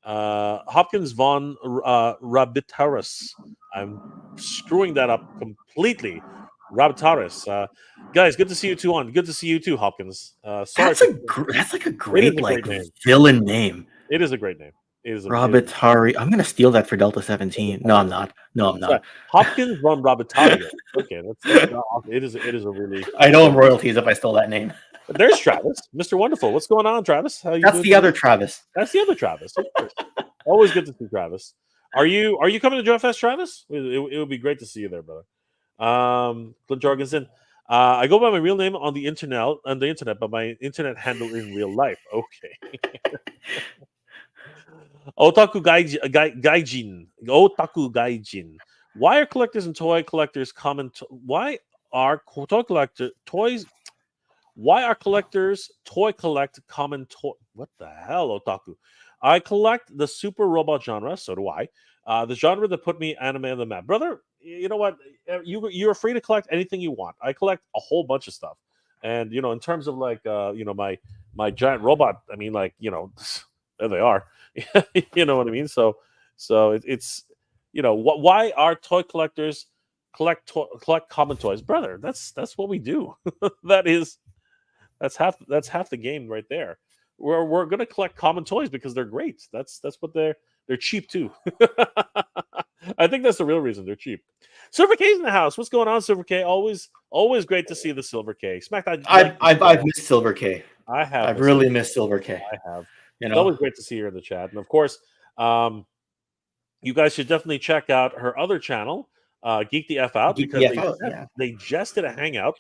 A: Hopkins von Rabitaris. I'm screwing that up completely. Rabitaris. Guys, good to see you two on. Good to see you too, Hopkins. Sorry,
C: That's like a great
A: great name.
C: villain name.
A: It is a great name. It is
C: Robitari. I'm gonna steal that for Delta 17. No, I'm not. No, I'm
A: Sorry,
C: not.
A: Hopkins von Rabitario. Okay, that's it is a really.
C: I know I'm royalties if I stole that name.
A: There's Travis, Mr. Wonderful. What's going on, Travis? How you
C: That's
A: doing
C: the
A: today?
C: other Travis.
A: That's the other Travis. Of course. Always good to see Travis. Are you coming to Joy Fest, Travis? It would be great to see you there, brother. Clint Jorgensen. I go by my real name on the internet, but my internet handle in real life. Okay. Otaku Gaijin. Otaku Gaijin. Why are collectors and toy collectors common? Why are toy collector toys? Why are collectors toy collect common toy? What the hell, Otaku? I collect the super robot genre. So do I. The genre that put me anime on the map, brother. You know what? You're free to collect anything you want. I collect a whole bunch of stuff, and in terms of like my giant robot. I mean, like there they are. You know what I mean? So it's why are toy collectors collect common toys, brother? That's what we do. That's half the game right there. We're gonna collect common toys because they're great. That's what they're cheap too. I think that's the real reason they're cheap. Silver K's in the house. What's going on, Silver K? Always great to see the Silver K. Smack that.
C: I've missed Silver K.
A: I have.
C: I've really missed Silver K.
A: I have.
C: You
A: It's
C: know,
A: always great to see her in the chat, and of course, you guys should definitely check out her other channel, Geek the F Out,
C: Geek
A: because
C: the F Out, yeah.
A: they just did a hangout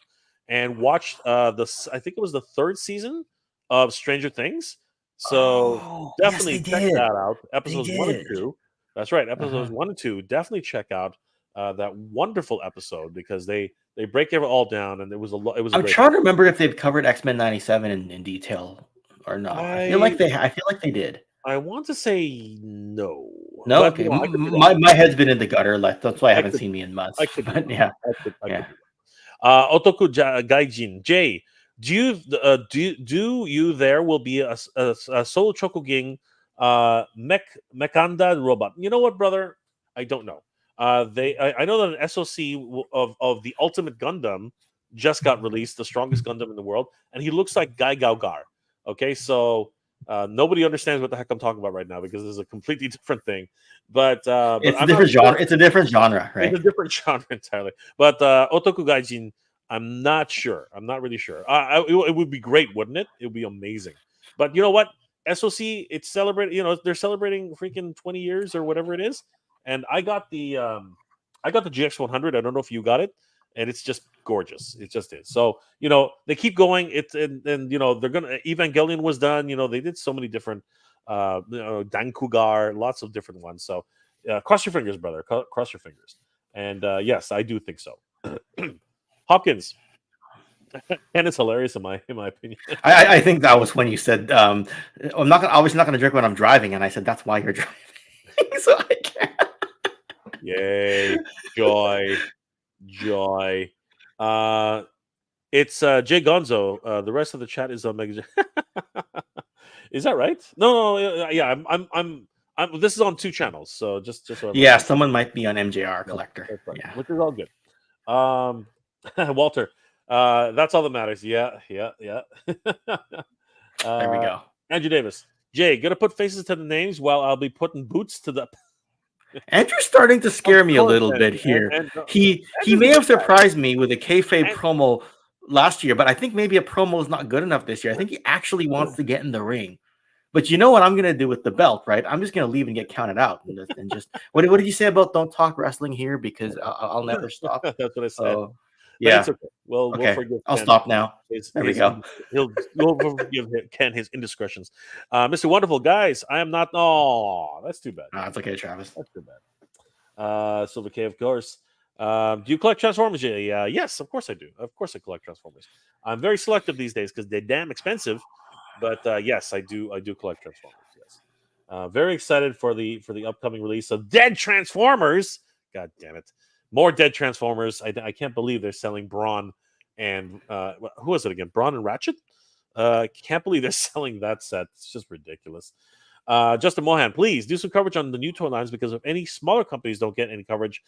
A: and watched I think it was the third season of Stranger Things. So definitely check that out. Episodes 1 and 2. That's right, episodes 1 and 2. Definitely check out that wonderful episode because they break it all down, and it was a lot. It was.
C: I'm trying to remember if they've covered X-Men 97 in detail or not. I feel like they did.
A: I want to say no.
C: No,
A: But,
C: okay.
A: I could be wrong.
C: My head's been in the gutter. Like that's why I haven't seen me in months. But yeah,
A: I could. Otoku Gaijin Jay, do you there will be a solo Chokuging Mechanda robot? You know what, brother? I don't know. I know that an SOC of the Ultimate Gundam just got released, the strongest Gundam in the world, and he looks like Gai Gaugar. Okay, so nobody understands what the heck I'm talking about right now because this is a completely different thing. But
C: it's a different genre. It's a different genre, right?
A: It's a different genre entirely. But Otoku Gaijin, I'm not sure. I'm not really sure. It would be great, wouldn't it? It would be amazing. But you know what? SOC, it's celebrating. They're celebrating freaking 20 years or whatever it is. And I got the GX100. I don't know if you got it, and it's just gorgeous. It just is. So they keep going. It's and they're gonna. Evangelion was done. They did so many different. Dankugar, lots of different ones. So cross your fingers, brother. Cross your fingers. And yes, I do think so. Hopkins. And it's hilarious in my opinion.
C: I think that was when you said I'm obviously not gonna drink when I'm driving, and I said that's why you're driving. So I can't.
A: Yay. Joy. It's Jay Gonzo. The rest of the chat is on Mega. Is that right? No, yeah. This is on 2 channels, so just so everyone
C: Yeah,
A: knows.
C: someone might be on MJR
A: Yeah,
C: Collector.
A: that's right,
C: Yeah.
A: which is all good. Walter, that's all that matters. Yeah.
C: There we
A: uh,
C: go.
A: Andrew Davis, Jay, gonna put faces to the names while I'll be putting boots to the.
C: Andrew's starting to
A: Of
C: scare me a
A: course,
C: little bit
A: Andrew,
C: here.
A: and
C: He
A: Andrew's a
C: may
A: good
C: have
A: guy.
C: surprised me with a kayfabe
A: And,
C: promo last year, but I think maybe a promo is not good enough this year. I think he actually wants to get in the ring. But you know what I'm gonna do with the belt, right? I'm just gonna leave and get counted out, and just what did you say about don't talk wrestling here because I'll never stop.
A: that's what I said.
C: So
A: But it's
C: yeah,
A: okay. We'll
C: okay,
A: forgive
C: I'll
A: Ken.
C: stop now. There we go.
A: We'll forgive Ken his indiscretions. Mr. Wonderful, guys, I am not. Oh, that's too bad.
C: It's okay, Travis.
A: That's too bad. Silver K, of course. Do you collect Transformers? Yes, of course I do. Of course I collect Transformers. I'm very selective these days because they're damn expensive. But yes, I do collect Transformers. Yes. Very excited for the upcoming release of Dead Transformers. God damn it. More Dead Transformers. I can't believe they're selling Brawn and who is it again? Brawn and Ratchet? Can't believe they're selling that set. It's just ridiculous. Justin Mohan, please do some coverage on the new toy lines because if any smaller companies don't get any coverage,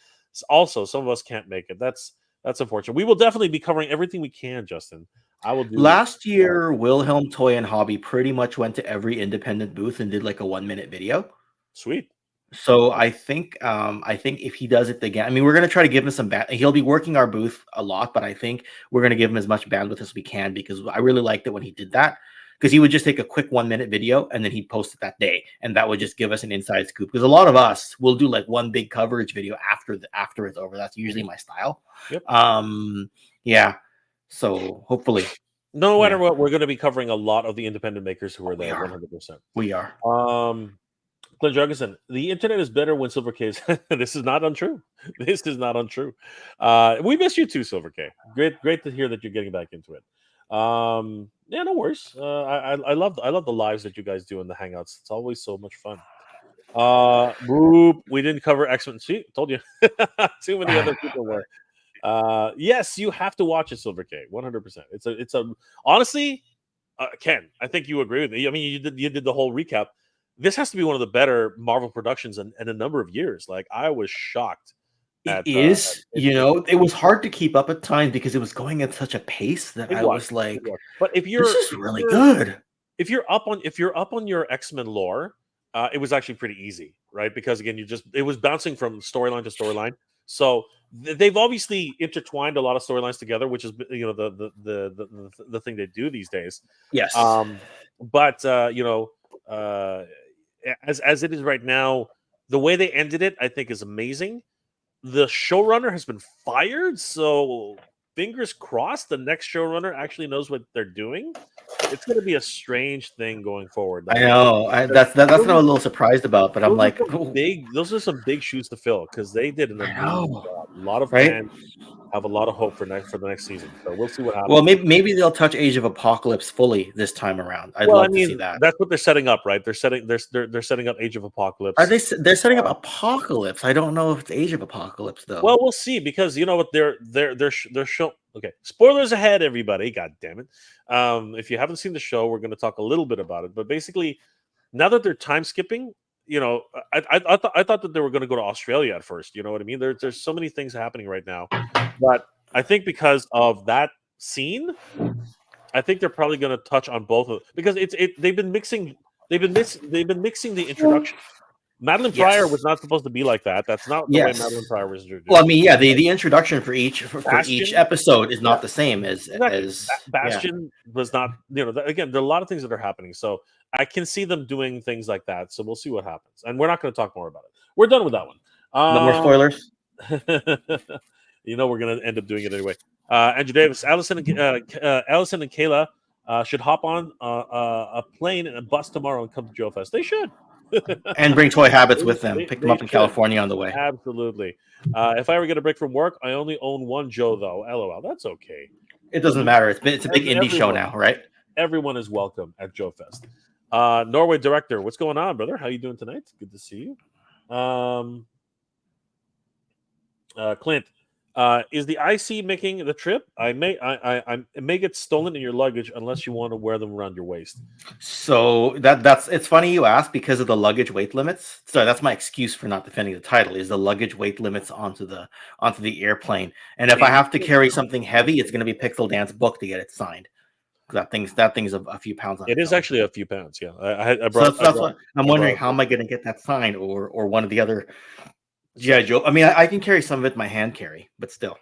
A: also some of us can't make it. That's unfortunate. We will definitely be covering everything we can, Justin. I will do.
C: Last year, Wilhelm Toy and Hobby pretty much went to every independent booth and did like a 1-minute video.
A: Sweet.
C: So I think if he does it again, I mean, we're gonna try to give him some he'll be working our booth a lot, but I think we're gonna give him as much bandwidth as we can because I really liked it when he did that. Because he would just take a quick 1-minute video and then he'd post it that day, and that would just give us an inside scoop. Because a lot of us will do like one big coverage video after it's over. That's usually my style.
A: Yep.
C: Yeah. So hopefully,
A: no matter what, we're going to be covering a lot of the independent makers who are there. 100%.
C: We are.
A: Glenn Jorgensen, the internet is better when Silver K is. This is not untrue. This is not untrue. We miss you too, Silver K. Great to hear that you're getting back into it. Yeah, no worries. I love the lives that you guys do in the hangouts. It's always so much fun. We didn't cover X-Men. See, told you. Too many other people were. Yes, you have to watch it, Silver K. 100%. It's a honestly, Ken, I think you agree with me. I mean, you did the whole recap. This has to be one of the better Marvel productions in a number of years. Like I was shocked.
C: It was hard to keep up at times because it was going at such a pace that I was like,
A: but if
C: this is really good.
A: If you're up on your X-Men lore, it was actually pretty easy, right? Because again, it was bouncing from storyline to storyline. So they've obviously intertwined a lot of storylines together, which is the thing they do these days.
C: Yes.
A: But as it is right now, the way they ended it, I think, is amazing. The showrunner has been fired, so fingers crossed the next showrunner actually knows what they're doing. It's going to be a strange thing going forward.
C: I know. That's what I'm a little surprised about, but I'm like,
A: those are some big shoes to fill because they did an amazing job. A lot of
C: fans
A: have a lot of hope for the next season. So we'll see what happens.
C: Well, maybe they'll touch Age of Apocalypse fully this time around. I'd love to see that.
A: That's what they're setting up, right? They're setting up Age of Apocalypse.
C: Are they? They're setting up Apocalypse. I don't know if it's Age of Apocalypse though.
A: Well, we'll see because you know what they're show. Okay, spoilers ahead, everybody. God damn it! If you haven't seen the show, we're going to talk a little bit about it. But basically, now that they're time skipping, I thought that they were going to go to Australia at first. You know what I mean? There's so many things happening right now, but I think because of that scene, I think they're probably going to touch on both of because they've been mixing the introduction. Madeline Pryor was not supposed to be like that. That's not the way Madeline Pryor was introduced.
C: Well, I mean, the introduction for each episode is not the same as
A: Bastion was not. Again, there are a lot of things that are happening. So I can see them doing things like that. So we'll see what happens. And we're not going to talk more about it. We're done with that one.
C: No more spoilers.
A: We're going to end up doing it anyway. Andrew Davis, Allison and Kayla should hop on a plane and a bus tomorrow and come to Joe Fest. They should.
C: And bring Toy Habits with them. Pick them up in California on the way.
A: Absolutely. If I ever get a break from work, I only own one Joe, though. LOL. That's okay.
C: It doesn't matter. It's a big indie show now, right?
A: Everyone is welcome at Joe Fest. Norway Director, what's going on, brother? How you doing tonight? Good to see you. Clint, Is the IC making the trip? I it may get stolen in your luggage unless you want to wear them around your waist.
C: So that's it's funny you ask because of the luggage weight limits. So that's my excuse for not defending the title is the luggage weight limits onto the airplane. And if I have to carry something heavy, it's going to be Pixel Dance book to get it signed. That thing's a few pounds on
A: It
C: its
A: is
C: own.
A: actually a few pounds. Yeah,
C: So that's what I'm wondering. How am I going to get that signed or one of the other GI Joe? I mean, I can carry some of it in my hand carry, but still.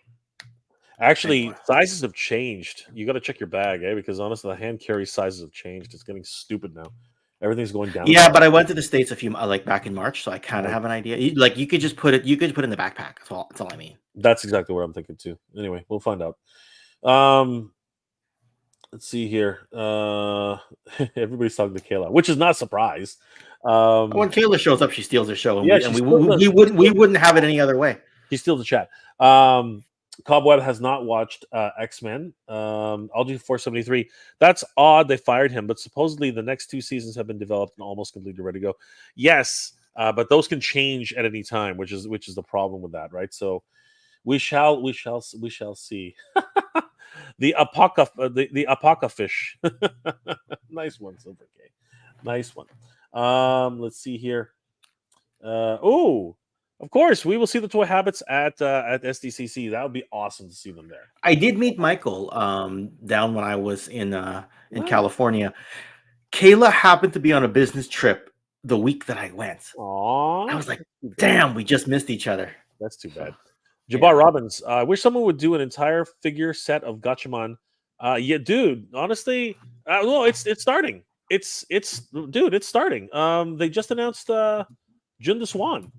A: Actually, sizes have changed. You got to check your bag, because honestly, the hand carry sizes have changed. It's getting stupid now. Everything's going down.
C: Yeah, but I went to the States back in March, so I kind of have an idea. You could just put it. You could put it in the backpack. That's all I mean.
A: That's exactly what I'm thinking too. Anyway, we'll find out. Let's see here. Everybody's talking to Kayla, which is not a surprise.
C: When Kayla shows up, she steals the show, and
A: Yeah,
C: we wouldn't have it any other way.
A: She steals the chat. Cobweb has not watched X-Men. I'll do 473. That's odd. They fired him, but supposedly the next 2 seasons have been developed and almost completely ready to go. Yes, but those can change at any time, which is the problem with that, right? So we shall see. The apoca fish. Nice one, Silver K. Nice one. Let's see here. Of course, we will see the Toy Habits at SDCC. That would be awesome to see them there.
C: I did meet Michael down when I was in California. Kayla happened to be on a business trip the week that I went.
A: Aww.
C: I was like, damn, we just missed each other.
A: That's too bad. Jabbar Robbins, I wish someone would do an entire figure set of Gatchaman. Yeah, dude, honestly, no, it's starting. It's starting. They just announced Jun the Swan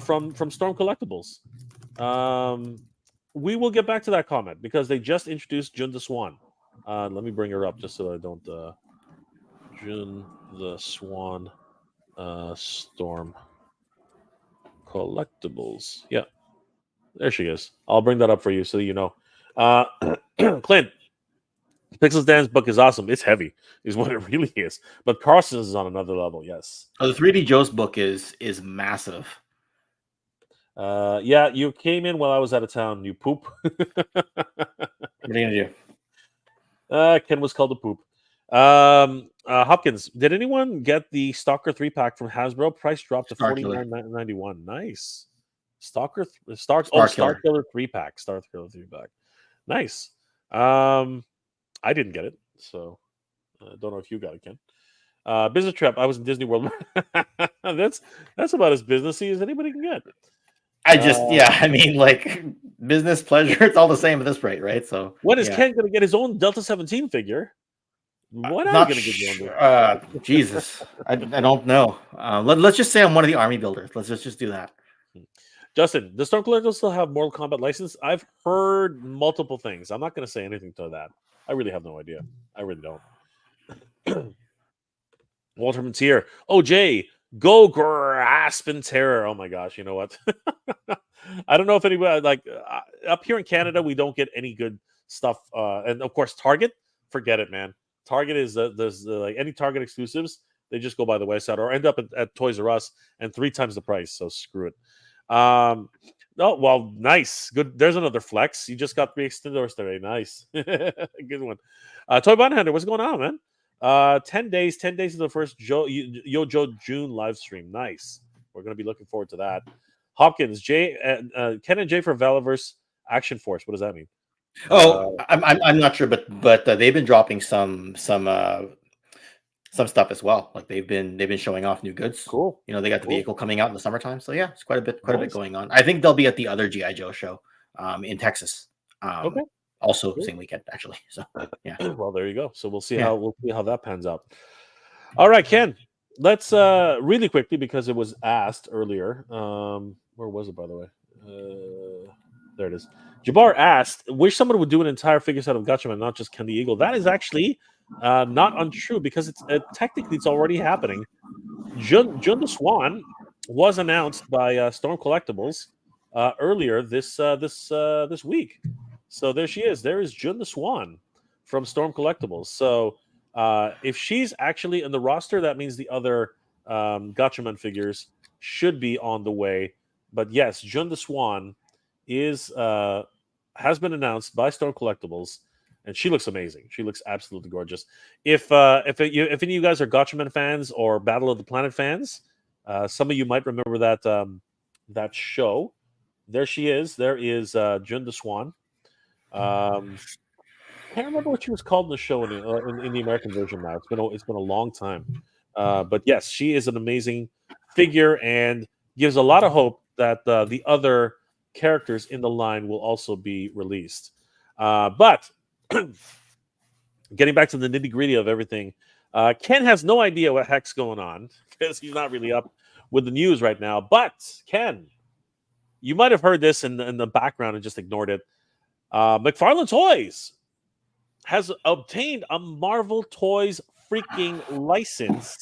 A: from Storm Collectibles. We will get back to that comment because they just introduced Jun the Swan. Let me bring her up just so I don't Jun the Swan Storm Collectibles. Yeah. There she is. I'll bring that up for you so you know. Clint, Pixels Dance book is awesome. It's heavy, is what it really is. But Carson's is on another level. Yes.
C: Oh, the 3D Joe's book is massive.
A: Yeah, you came in while I was out of town. You poop.
C: What are you gonna
A: do? Ken was called a poop. Hopkins, did anyone get the Stalker 3-pack from Hasbro? Price dropped to $49.91. Nice. Star Killer 3-pack. Star Killer 3-pack. Nice. I didn't get it, so I don't know if you got it, Ken. Business trip. I was in Disney World. That's about as businessy as anybody can get.
C: I mean, like business pleasure. It's all the same at this rate, right? So
A: when is Ken going to get his own Delta 17 figure? What are you going to get your own?
C: Jesus, I don't know. Let's just say I'm one of the army builders. Let's just do that.
A: Justin, does Storm Collectibles still have Mortal Kombat license? I've heard multiple things. I'm not going to say anything to that. I really have no idea. I really don't. Walter Montier. Oh, Jay, go grasp in terror. Oh my gosh, you know what? I don't know if anybody up here in Canada we don't get any good stuff. And of course, Target, forget it, man. Target is there's like any Target exclusives, they just go by the wayside or end up at Toys R Us and 3 times the price. So screw it. Oh well, nice, good. There's another flex. You just got 3 extenders today. Nice, good one. Toy Bondhunter, what's going on, man? 10 days of the first Joe June live stream. Nice. We're gonna be looking forward to that. Hopkins, Ken and Jay for Valaverse Action Force. What does that mean?
C: Oh, I'm not sure, but they've been dropping some stuff as well. Like they've been showing off new goods.
A: Cool.
C: You know, they got the vehicle coming out in the summertime. So yeah, it's quite a bit going on. I think they'll be at the other GI Joe show in Texas.
A: Okay.
C: Also same weekend actually. So yeah.
A: Well, there you go. So we'll see how that pans out. All right, Ken. Let's really quickly because it was asked earlier. Where was it, by the way? There it is. Jabbar asked, wish someone would do an entire figure set of Gatchaman, not just Ken the Eagle. That is actually not untrue because it's technically it's already happening. Jun the Swan was announced by Storm Collectibles earlier this week. So there she is. There is Jun the Swan from Storm Collectibles. So if she's actually in the roster, that means the other Gatchaman figures should be on the way. But yes, Jun the Swan is has been announced by Stone Collectibles, and she looks amazing. She looks absolutely gorgeous. If if any of you guys are Gotchaman fans or Battle of the Planet fans, some of you might remember that show. There she is. There is June the Swan. Can't remember what she was called in the show in the American version now. It's been a long time. But yes, she is an amazing figure and gives a lot of hope that the other characters in the line will also be released. But getting back to the nitty gritty of everything, Ken has no idea what heck's going on because he's not really up with the news right now. But Ken, you might have heard this in the background and just ignored it. McFarlane Toys has obtained a Marvel Toys freaking license.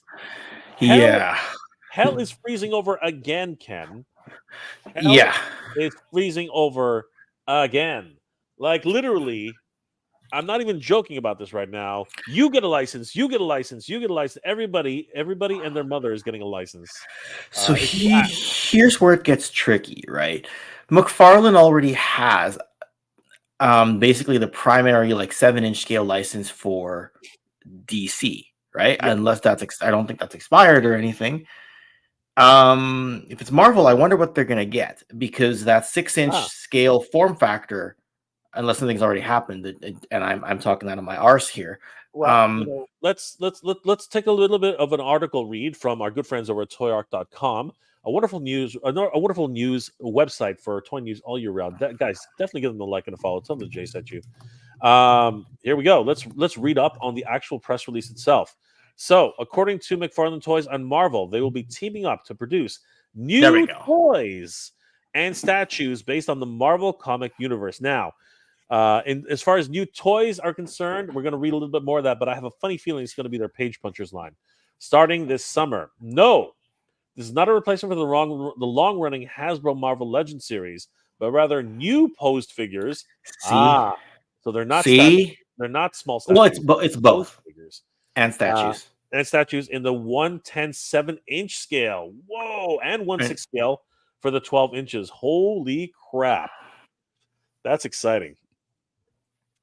A: Hell is freezing over again, Ken. Hell is freezing over again. Like literally, I'm not even joking about this right now. You get a license, you get a license, you get a license. Everybody and their mother is getting a license.
C: So here's where it gets tricky, right? McFarlane already has basically the primary like 7-inch scale license for DC, right?
A: Yep.
C: Unless I don't think that's expired or anything. If it's Marvel, I wonder what they're gonna get, because that 6-inch scale form factor, unless something's already happened, and I'm talking out of my arse here.
A: Well, let's take a little bit of an article read from our good friends over at toyark.com. A wonderful news website for toy news all year round. Guys, definitely give them a like and a follow. Tell them that Jay sent you. Here we go. Let's read up on the actual press release itself. So, according to McFarlane Toys and Marvel, they will be teaming up to produce new toys and statues based on the Marvel comic universe. Now, as far as new toys are concerned, we're going to read a little bit more of that, but I have a funny feeling it's going to be their Page Punchers line starting this summer. No, this is not a replacement for the long-running Hasbro Marvel Legends series, but rather new posed figures. So they're not statues. They're not small statues.
C: Well, it's both
A: figures
C: and statues.
A: And statues in the 1/10/7-inch scale. Whoa, and 1/6 scale for the 12 inches. Holy crap. That's exciting.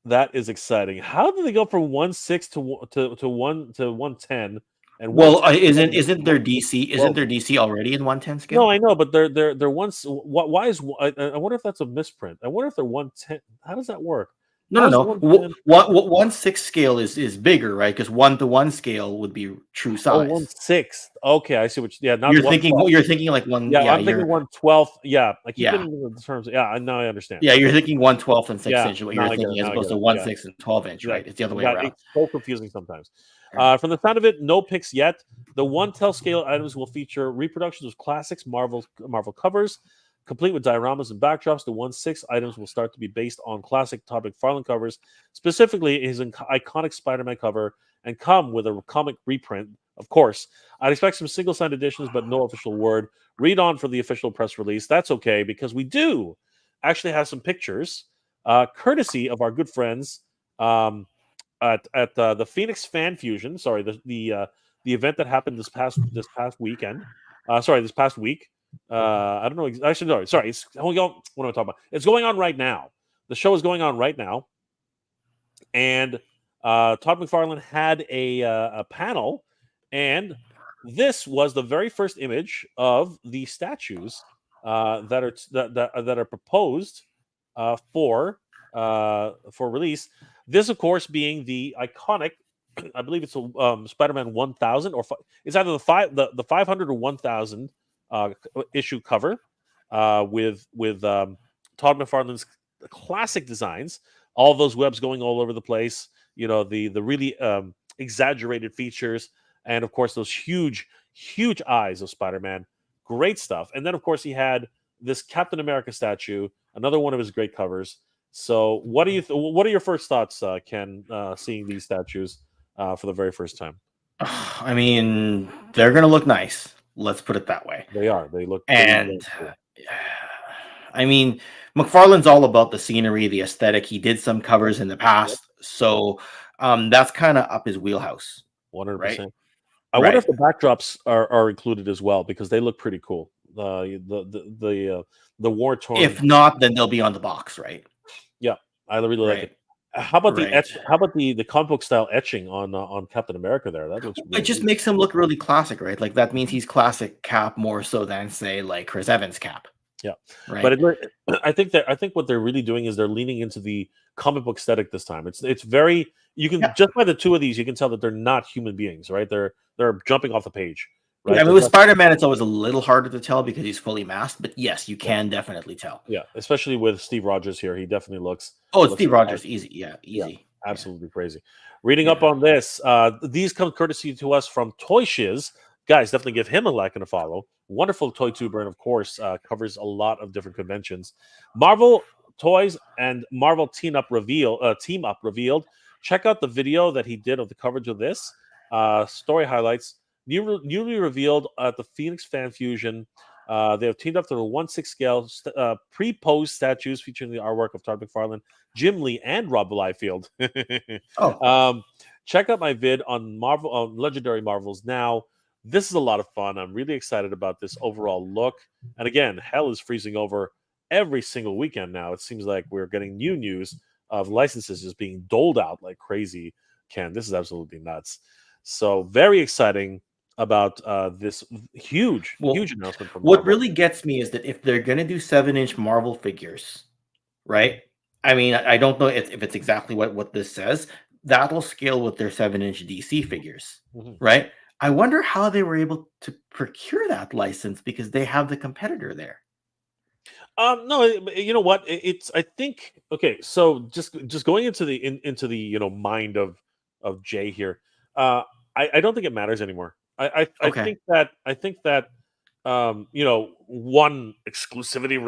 A: That is exciting. How did they go from 1/6 to 1/10? And
C: isn't their DC already in 1/10 scale?
A: No, I know, but they're once. Why is I wonder if that's a misprint. I wonder if they're 1/10. How does that work?
C: No. 1/6 scale is bigger, right? Because 1-to-1 scale would be true size.
A: 1/6. Okay, I see what. Not
C: you're thinking like one.
A: Yeah, I'm thinking 1/12. Yeah, I keep getting the terms. Yeah, now I understand.
C: Yeah, you're thinking 1/12 and 6-inch. What you're thinking as opposed to 1/6 and 12-inch, right? It's the other way around.
A: It's so confusing sometimes. From the sound of it, no picks yet. The 1/10 scale items will feature reproductions of classics Marvel covers, complete with dioramas and backdrops. The 1/6 items will start to be based on classic Todd McFarlane covers, specifically his iconic Spider-Man cover, and come with a comic reprint. Of course, I'd expect some single-signed editions, but no official word. Read on for the official press release. That's okay, because we do actually have some pictures, courtesy of our good friends at the Phoenix Fan Fusion. Sorry, the event that happened this past weekend. This past week. I don't know. Actually, sorry. It's going on. What am I talking about? It's going on right now. The show is going on right now, and Todd McFarlane had a panel, and this was the very first image of the statues that are proposed for release. This, of course, being the iconic. I believe it's Spider-Man 1000, or it's either the 500 or 1000. Issue cover with Todd McFarlane's classic designs, all those webs going all over the place, the really exaggerated features, and of course those huge eyes of Spider-Man. Great stuff. And then of course he had this Captain America statue, another one of his great covers. So what are your first thoughts, Ken, seeing these statues for the very first time?
C: I mean, they're gonna look nice. Let's put it that way.
A: They are. They look.
C: And I mean, McFarlane's all about the scenery, the aesthetic. He did some covers in the past, so that's kind of up his wheelhouse.
A: 100%. I wonder if the backdrops are included as well, because they look pretty cool. the war torn.
C: If not, then they'll be on the box, right?
A: Yeah, I really like
C: Right.
A: it. How about the
C: Right.
A: how about the comic book style etching on Captain America there? That looks
C: It just
A: really
C: makes him look really classic, right? Like that means he's classic Cap more so than say like Chris Evans Cap,
A: yeah.
C: right?
A: But I think what they're really doing is they're leaning into the comic book aesthetic this time. It's very you can
C: Yeah.
A: just by the two of these you can tell that they're not human beings, right? They're jumping off the page,
C: Yeah,
A: right?
C: I mean,
A: They're
C: with
A: not,
C: Spider-Man, it's always a little harder to tell because he's fully masked. But yes, you can definitely tell.
A: yeah, especially with Steve Rogers here, he definitely
C: Oh, it's
A: looks
C: Steve
A: alive.
C: Rogers, easy. Yeah,
A: Yeah,
C: easy. Yeah,
A: absolutely crazy. Reading up
C: yeah.
A: on this, these come courtesy to us from Toy Shiz. Guys, definitely give him a like and a follow. Wonderful toy tuber, and of course, covers a lot of different conventions. Marvel toys and Marvel team up revealed. Check out the video that he did of the coverage of this. Story highlights newly revealed at the Phoenix Fan Fusion. They have teamed up to the 1/6 scale pre-posed statues featuring the artwork of Todd McFarlane, Jim Lee, and Rob Liefeld.
C: Oh,
A: Check out my vid on Marvel on Legendary Marvels now. This is a lot of fun. I'm really excited about this overall look. And again, hell is freezing over every single weekend now. It seems like we're getting new news of licenses just being doled out like crazy. Ken, this is absolutely nuts. So very exciting about this huge
C: well,
A: announcement from
C: what
A: Marvel.
C: really gets me is that if they're gonna do 7-inch Marvel figures, right? I mean, I don't know if it's exactly what this says. That'll scale with their 7-inch DC figures,
A: Mhm.
C: right? I wonder how they were able to procure that license because they have the competitor there.
A: No, you know what? It's I think okay. So just going into into the mind of Jay here. Uh, I don't think it matters anymore.
C: Okay.
A: I think that one exclusivity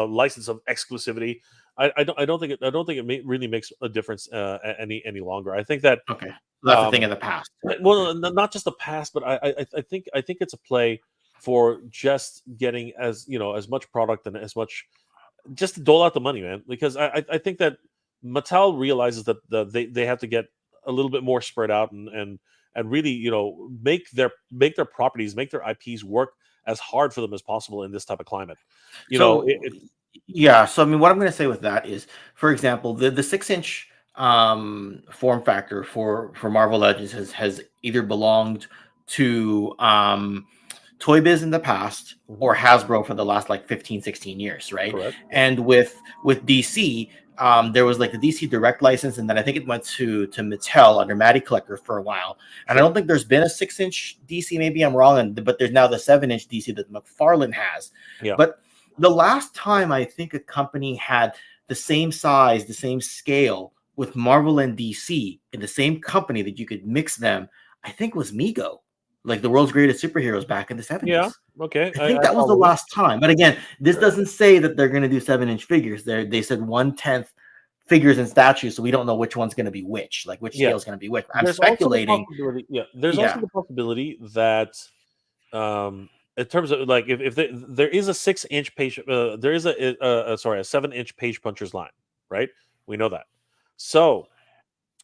A: license of exclusivity. I don't think really makes a difference any longer. I think that
C: Okay. So that's a thing
A: um
C: of the past.
A: well, not just the past, but I think it's a play for just getting as much product and as much just to dole out the money, man. Because I think that Mattel realizes that they have to get a little bit more spread out and really make their properties, make their IPs work as hard for them as possible in this type of climate. You know,
C: So yeah, so I mean, what I'm going to say with that is, for example, the 6-inch form factor for Marvel Legends has either belonged to Toy Biz in the past
A: Mhm,
C: or Hasbro for the last like 15, 16 years, right?
A: correct.
C: And with DC, there was like the DC Direct license, and then I think it went to Mattel under Matty Collector for a while. And I
A: Sure.
C: don't think there's been a 6-inch DC. Maybe I'm wrong, but there's now the 7-inch DC that McFarlane has.
A: Yeah.
C: But the last time I think a company had the same size, the same scale with Marvel and DC in the same company that you could mix them, I think was Mego, like the world's greatest superheroes back in the
A: Yeah.
C: 70s.
A: Okay.
C: I think
A: I
C: that was the
A: follow you.
C: last time. But again, this doesn't say that they're going to do 7-inch figures. They said 1/10 figures and statues, so we don't know which one's going to be which, like which
A: Yeah.
C: scale is going to be which. I'm
A: There's also the
C: speculating.
A: possibility. Yeah. There's also
C: Yeah.
A: the possibility that in terms of like if there is a 6-inch page there is a 7-inch page puncher's line, right? We know that. So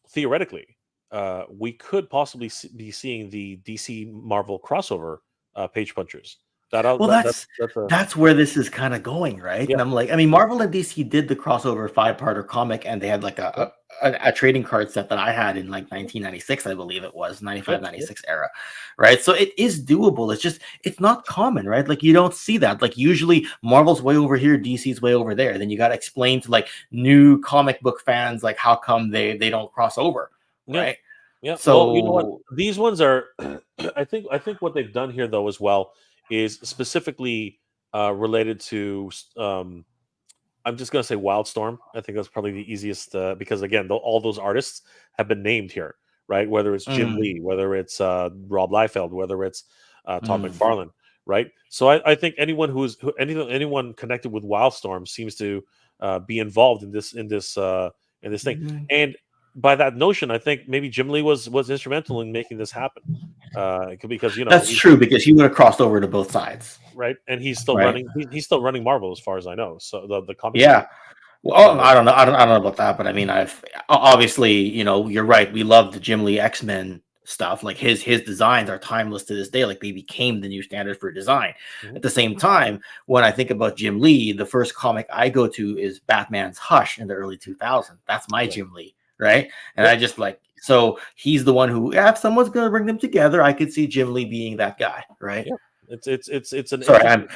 A: theoretically, we could possibly be seeing the DC Marvel crossover page punchers.
C: Well,
A: That's a
C: that's where this is kind of going, right?
A: yeah.
C: And I'm like, I mean, Marvel and DC did the crossover 5-parter comic, and they had like
A: Yep,
C: a trading card set that I had in like 1996, I believe it was
A: yep,
C: 95,
A: yep.
C: 96 era, right? So it is doable. It's just it's not common, right? Like you don't see that. Like usually Marvel's way over here, DC's way over there. Then you got to explain to like new comic book fans like how come they don't cross over,
A: Yeah.
C: right?
A: Yeah. Well, you know what?
C: So
A: These ones are I think what they've done here though as well is specifically related to I'm just gonna say Wildstorm. I think that's probably the easiest because again, all those artists have been named here, right? Whether it's Jim
C: mm,
A: Lee, whether it's Rob Liefeld, whether it's Todd
C: mm.
A: McFarlane, right? So I think anyone connected with Wildstorm seems to be involved in this thing.
C: Mm.
A: And by that notion, I think maybe Jim Lee was instrumental in making this happen because
C: That's true because he would have crossed over to both sides,
A: right, and he's still
C: right?
A: running. He's still running Marvel as far as I know. So the comic strip.
C: Yeah. Well,
A: So
C: I don't know. I don't know about that, but I mean, obviously, you're right. We loved the Jim Lee X-Men stuff. Like his designs are timeless to this day. Like they became the new standard for design.
A: Mhm.
C: At the same time, when I think about Jim Lee, the first comic I go to is Batman's Hush in the early 2000s. That's my
A: Yeah.
C: Jim Lee, right? And
A: Yep.
C: I just like, so he's the one who, if someone's going to bring them together, I could see Jim Lee being that guy, right?
A: Yeah. It's an
C: Sorry,
A: interesting time.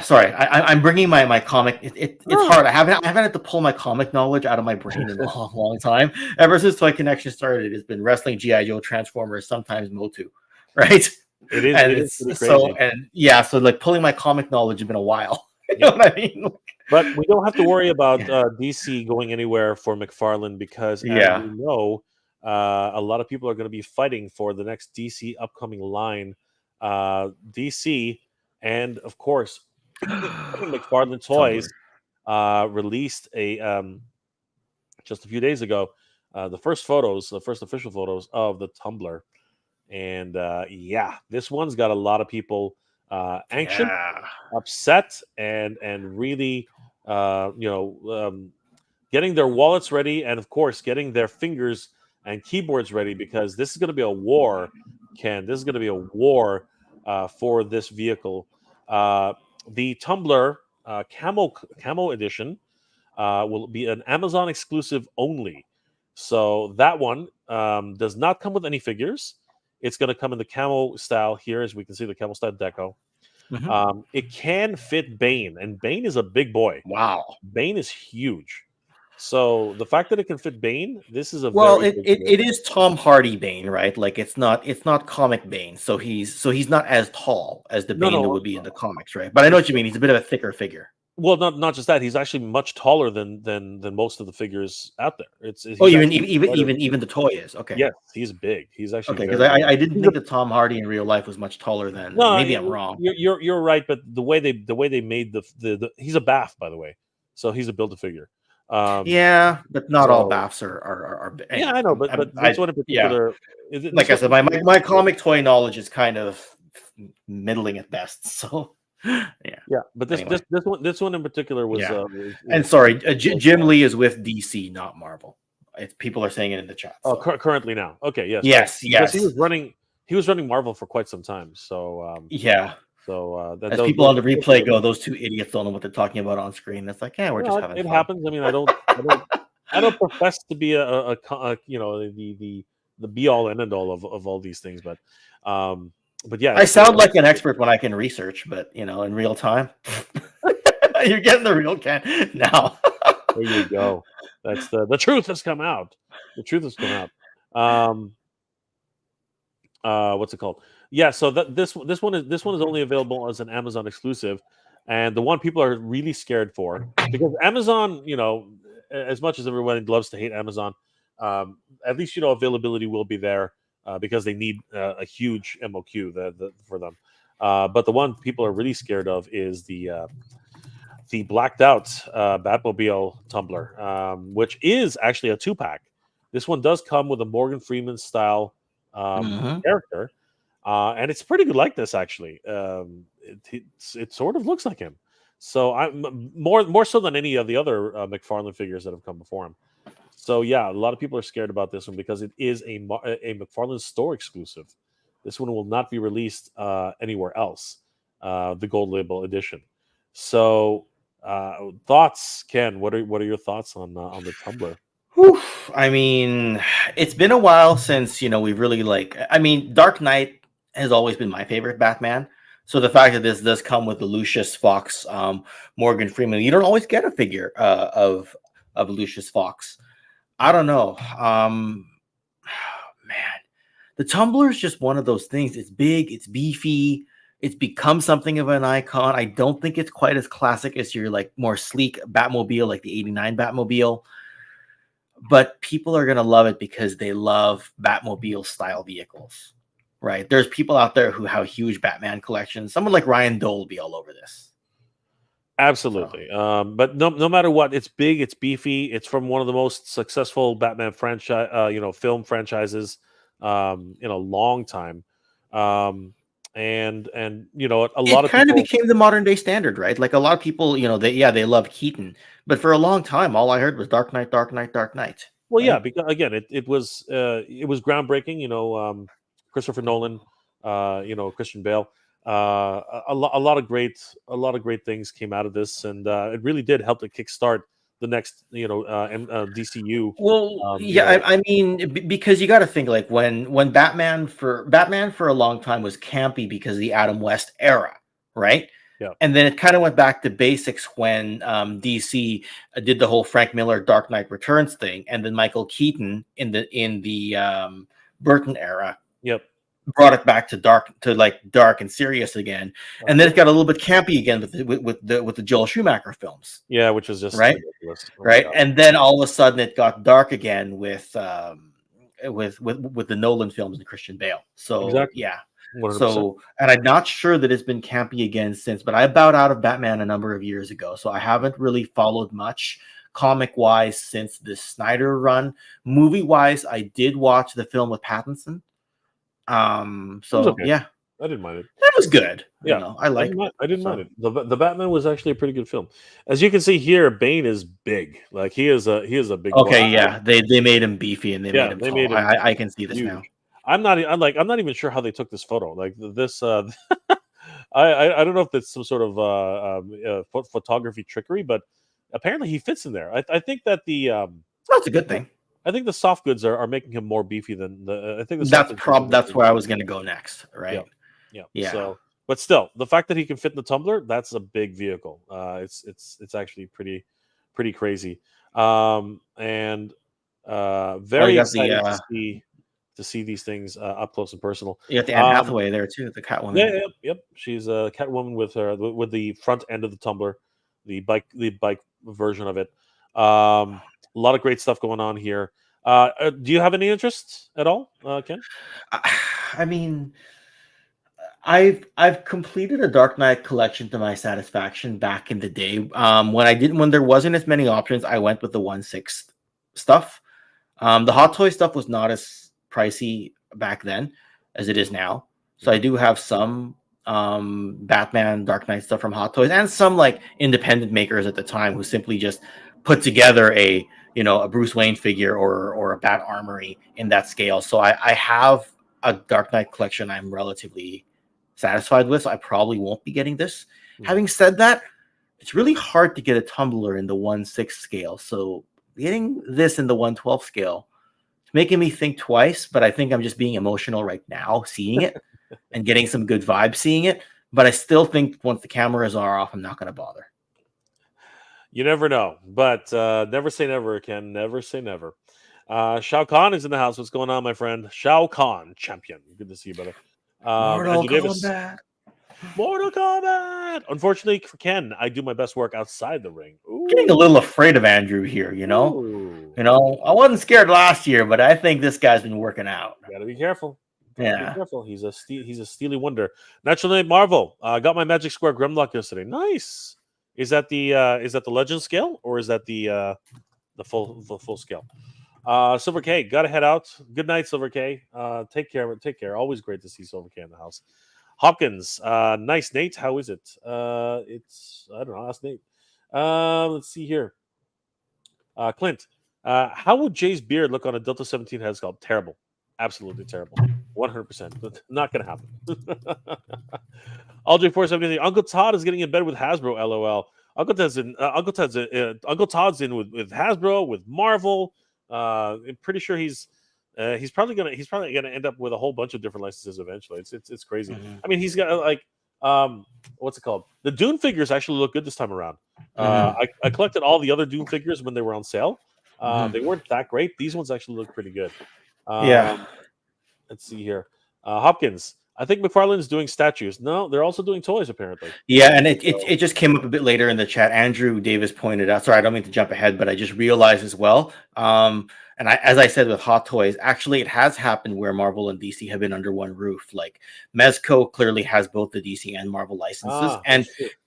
C: sorry. I'm bringing my comic. It's
A: No.
C: hard. I haven't had to pull my comic knowledge out of my brain in a long time. Ever since Toy Connection started, it's been wrestling, GI Joe, Transformers, sometimes Motu, right?
A: It is.
C: And
A: It is
C: it's
A: pretty
C: so
A: crazy.
C: and yeah, so like pulling my comic knowledge has been a while. You know
A: Yep.
C: what I mean?
A: But we don't have to worry about
C: Yeah.
A: DC going anywhere for McFarlane because, as
C: Yeah.
A: we know, a lot of people are going to be fighting for the next DC upcoming line. DC, and of course, McFarlane Toys released just a few days ago the first official photos of the Tumbler, and yeah, this one's got a lot of people anxious,
C: Yeah.
A: upset, and really getting their wallets ready, and of course getting their fingers and keyboards ready, because this is going to be a war, Ken. This is going to be a war for this vehicle. The Tumbler camo edition will be an Amazon exclusive only. So that one does not come with any figures. It's going to come in the camo style here, as we can see the camo style deco.
C: Mhm.
A: It can fit Bane, and Bane is a big boy.
C: Wow.
A: Bane is huge. So the fact that it can fit Bane, this is a
C: Well,
A: very big deal.
C: it is Tom Hardy Bane, right? Like it's not comic Bane, so he's not as tall as the
A: No,
C: Bane that
A: no.
C: would be in the comics, right? But I know what you mean. He's a bit of a thicker figure.
A: Well, not just that. He's actually much taller than most of the figures out there. He's
C: Oh, even
A: actually quite a-
C: even the toy is okay.
A: yes, he's big. He's actually
C: Okay, because
A: very big.
C: I didn't
A: He's
C: think that Tom Hardy in real life was much taller than.
A: No,
C: Maybe I'm wrong.
A: you're right, but the way they made the he's a bath, by the way, so he's a build a figure.
C: Yeah, but not all
A: so-
C: baths are
A: Yeah, I know, but this one in
C: yeah.
A: particular,
C: Like I said, my comic toy knowledge is kind of middling at best. So
A: yeah, but
C: Anyway.
A: this one in particular was.
C: Yeah.
A: Was
C: And sorry, Jim Lee is with DC, not Marvel. People are saying it in the chat.
A: oh,
C: So.
A: currently now, okay, yes,
C: Yes,
A: because
C: yes.
A: he was running Marvel for quite some time. So
C: Yeah.
A: that
C: As
A: those-
C: people on the
A: those-
C: replay go, those two idiots don't know what they're talking about on screen. It's like, yeah, we're just having
A: it
C: fun.
A: happens. I mean, I don't profess to be a the be all and end all of all these things, but yeah,
C: I sound like an expert when I can research, but in real time, you're getting the real can now.
A: there you go. That's the truth has come out. The truth has come out. What's it called? Yeah, so this one is only available as an Amazon exclusive, and the one people are really scared for, because Amazon, as much as everyone loves to hate Amazon, at least availability will be there because they need a huge MOQ for them. But the one people are really scared of is the blacked out Batmobile Tumbler, which is actually a 2-pack. This one does come with a Morgan Freeman style character, and it's pretty good likeness, actually. It sort of looks like him. So I'm more so than any of the other McFarlane figures that have come before him. So yeah, a lot of people are scared about this one because it is a McFarlane store exclusive. This one will not be released anywhere else. The gold label edition. So thoughts, Ken? What are your thoughts on the Tumbler?
C: Whew. I mean, it's been a while since we've really Dark Knight has always been my favorite Batman. So the fact that this does come with the Lucius Fox, Morgan Freeman, you don't always get a figure of Lucius Fox. I don't know. Man, the Tumbler is just one of those things. It's big, it's beefy, it's become something of an icon. I don't think it's quite as classic as your more sleek Batmobile, like the '89 Batmobile. But people are gonna love it because they love Batmobile style vehicles, right? There's people out there who have huge Batman collections. Someone like Ryan Dole will be all over this.
A: Absolutely. But no matter what, it's big, it's beefy, it's from one of the most successful Batman franchise, film franchises, in a long time. And a lot of
C: kind of
A: people
C: became the modern day standard, right? Like a lot of people, they love Keaton, but for a long time, all I heard was Dark Knight, Dark Knight, Dark Knight.
A: Well, yeah,
C: right?
A: because again, it was groundbreaking. Christopher Nolan, Christian Bale. A lot of great things came out of this, and it really did help to kickstart the next DCU.
C: Well,
A: Um, you
C: yeah,
A: know,
C: I mean, because you got to think like when Batman for a long time was campy because of the Adam West era, right?
A: yeah,
C: And then it kind of went back to basics when DC did the whole Frank Miller Dark Knight Returns thing, and then Michael Keaton in the Burton era
A: yep,
C: brought it back to dark and serious again, and then
A: uh-huh.
C: it got a little bit campy again with the Joel Schumacher films,
A: Yeah, which is just
C: right?
A: ridiculous. Oh my
C: Right,
A: god.
C: and then all of a sudden it got dark again with the Nolan films and Christian Bale. So
A: Exactly.
C: yeah,
A: 100%.
C: so and I'm not sure that it's been campy again since, but I bowed out of Batman a number of years ago, so I haven't really followed much comic wise since the Snyder run. Movie wise, I did watch the film with Pattinson.
A: It was
C: So
A: okay.
C: yeah,
A: I didn't mind it.
C: that was good.
A: Yeah,
C: I like
A: I didn't mind
C: so.
A: it. The Batman was actually a pretty good film. As you can see here, Bane is big. Like he is a big boy.
C: Okay, yeah, they made him beefy and they made
A: Yeah,
C: him
A: they
C: tall.
A: made him
C: I can see this now.
A: huge. I'm not even sure how they took this photo. Like this I don't know if it's some sort of photography trickery, but apparently he fits in there. I think that
C: That's a good thing.
A: I think the soft goods are making him more beefy than the I think the soft goods are
C: That's
A: making
C: where I
A: him
C: was going to go next,
A: yeah.
C: right?
A: Yeah.
C: Yeah.
A: So, but still, the fact that he can fit in the Tumbler, that's a big vehicle. It's actually pretty crazy. And
C: Oh, you
A: very
C: got the
A: excited to see these things up close and personal.
C: Anne
A: Um,
C: Hathaway there too, the
A: yeah,
C: Catwoman.
A: yep. She's a Catwoman with her with the front end of the Tumbler, the bike version of it. A lot of great stuff going on here. Do you have any interest at all, Ken?
C: I mean, I've completed a Dark Knight collection to my satisfaction back in the day. When there wasn't as many options, I went with the 1/6 stuff. The Hot Toy stuff was not as pricey back then as it is now. So I do have some Batman Dark Knight stuff from Hot Toys and some like independent makers at the time who simply just put together a Bruce Wayne figure or a Bat Armory in that scale. So I have a Dark Knight collection I'm relatively satisfied with. So I probably won't be getting this.
A: Hmm.
C: Having said that, it's really hard to get a Tumbler in the 1/6 scale. So getting this in the 1/12 scale, it's making me think twice, but I think I'm just being emotional right now seeing it and getting some good vibes seeing it. But I still think once the cameras are off, I'm not going to bother.
A: You never know, but never say never, Ken. Never say never. Shao Kahn is in the house. What's going on, my friend? Shao Kahn, champion. Good to see you, brother.
C: Mortal
A: Andrew Davis.
C: Kombat.
A: Mortal Kombat. Unfortunately for Ken, I do my best work outside the ring.
C: Getting a
A: Ooh.
C: little afraid of Andrew here, you know.
A: Ooh.
C: I wasn't scared last year, but I think this guy's been working out.
A: Gotta be careful. Gotta be
C: Yeah.
A: careful. He's a steely wonder. Natural name Marvel. Got my Magic Square Grimlock yesterday. Nice. Is that the legend scale or is that the full scale? Silver K, gotta head out. Good night, Silver K. Take care. Take care. Always great to see Silver K in the house. Hopkins, nice, Nate. How is it? It's I don't know. Ask Nate. Let's see here. Clint, how would Jay's beard look on a Delta 17 head sculpt? Terrible, absolutely terrible. 100%. Not gonna happen. Aldrey 473. Uncle Todd is getting in bed with Hasbro. LOL. Uncle Todd's in. Uncle Todd's in with Hasbro, with Marvel. I'm pretty sure he's probably gonna end up with a whole bunch of different licenses eventually. It's crazy.
C: Mhm.
A: I mean, he's got what's it called? The Dune figures actually look good this time around. I collected all the other Dune figures when they were on sale. They weren't that great. These ones actually look pretty good.
C: Yeah.
A: Let's see here. Hopkins. I think McFarlane is doing statues. No, they're also doing toys apparently.
C: Yeah, and it just came up a bit later in the chat. Andrew Davis pointed out. Sorry, I don't mean to jump ahead, but I just realized as well. And as I said with Hot Toys, actually, it has happened where Marvel and DC have been under one roof. Like Mezco clearly has both the DC and Marvel licenses,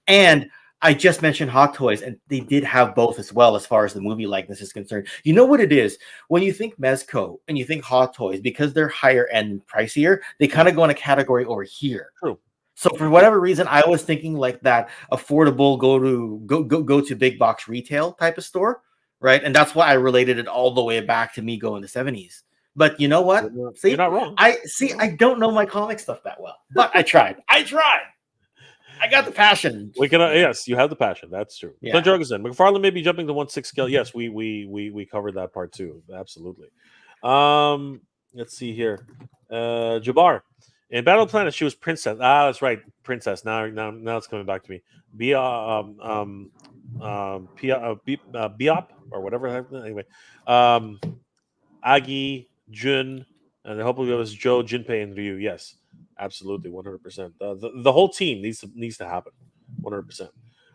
C: and I just mentioned Hot Toys, and they did have both as well as far as the movie likeness is concerned. You know what it is? When you think Mezco and you think Hot Toys, because they're higher end, pricier, they kind of go in a category over here.
A: True.
C: So for whatever reason, I was thinking like that affordable go to big box retail type of store, right? And that's why I related it all the way back to Mego in the 70s. But you know what?
A: You're not wrong.
C: I don't know my comic stuff that well, but I tried. I got the passion.
A: We can yes, you have the passion. That's true.
C: Yeah.
A: Clint Jorgensen, McFarlane may be jumping to 1/6 scale. Yes, we covered that part too. Absolutely. Let's see here. Jabbar. In Battle Planet, she was princess. Ah, that's right, princess. Now it's coming back to me. Biop or whatever. Anyway, Agi, Jun, and hopefully it was Joe, Jinpei, and Ryu. Yes, absolutely, 100%. The whole team needs to happen, 100%.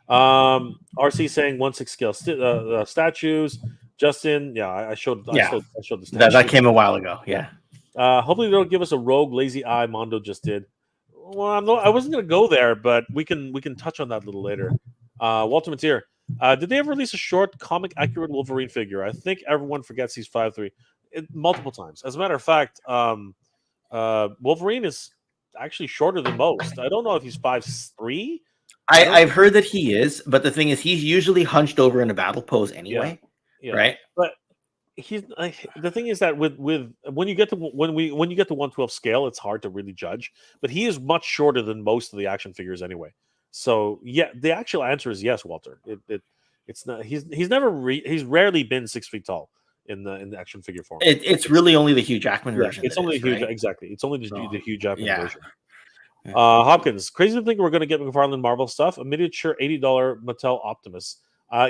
A: RC saying 1/6 scale statues. Justin, yeah, I showed the statues.
C: That came a while ago. Yeah.
A: Hopefully they'll give us a rogue lazy eye. Mondo just did. Well, I wasn't gonna go there, but we can touch on that a little later. Walter Mateer, did they ever release a short comic accurate Wolverine figure? I think everyone forgets he's 5'3", multiple times. As a matter of fact, Wolverine is actually shorter than most. I don't know if he's 5'3".
C: I've heard that he is, but the thing is, he's usually hunched over in a battle pose anyway.
A: Yeah.
C: Right.
A: But he's the thing is that with when you get to 112 scale, it's hard to really judge. But he is much shorter than most of the action figures anyway. So yeah, the actual answer is yes, Walter. It's not. He's rarely been 6 feet tall in the action figure form.
C: It's really only the Hugh Jackman version.
A: It's only
C: right?
A: exactly. It's only the Hugh Jackman version.
C: Yeah.
A: Hopkins, crazy to think we're going to get McFarlane Marvel stuff. A miniature $80 Mattel Optimus.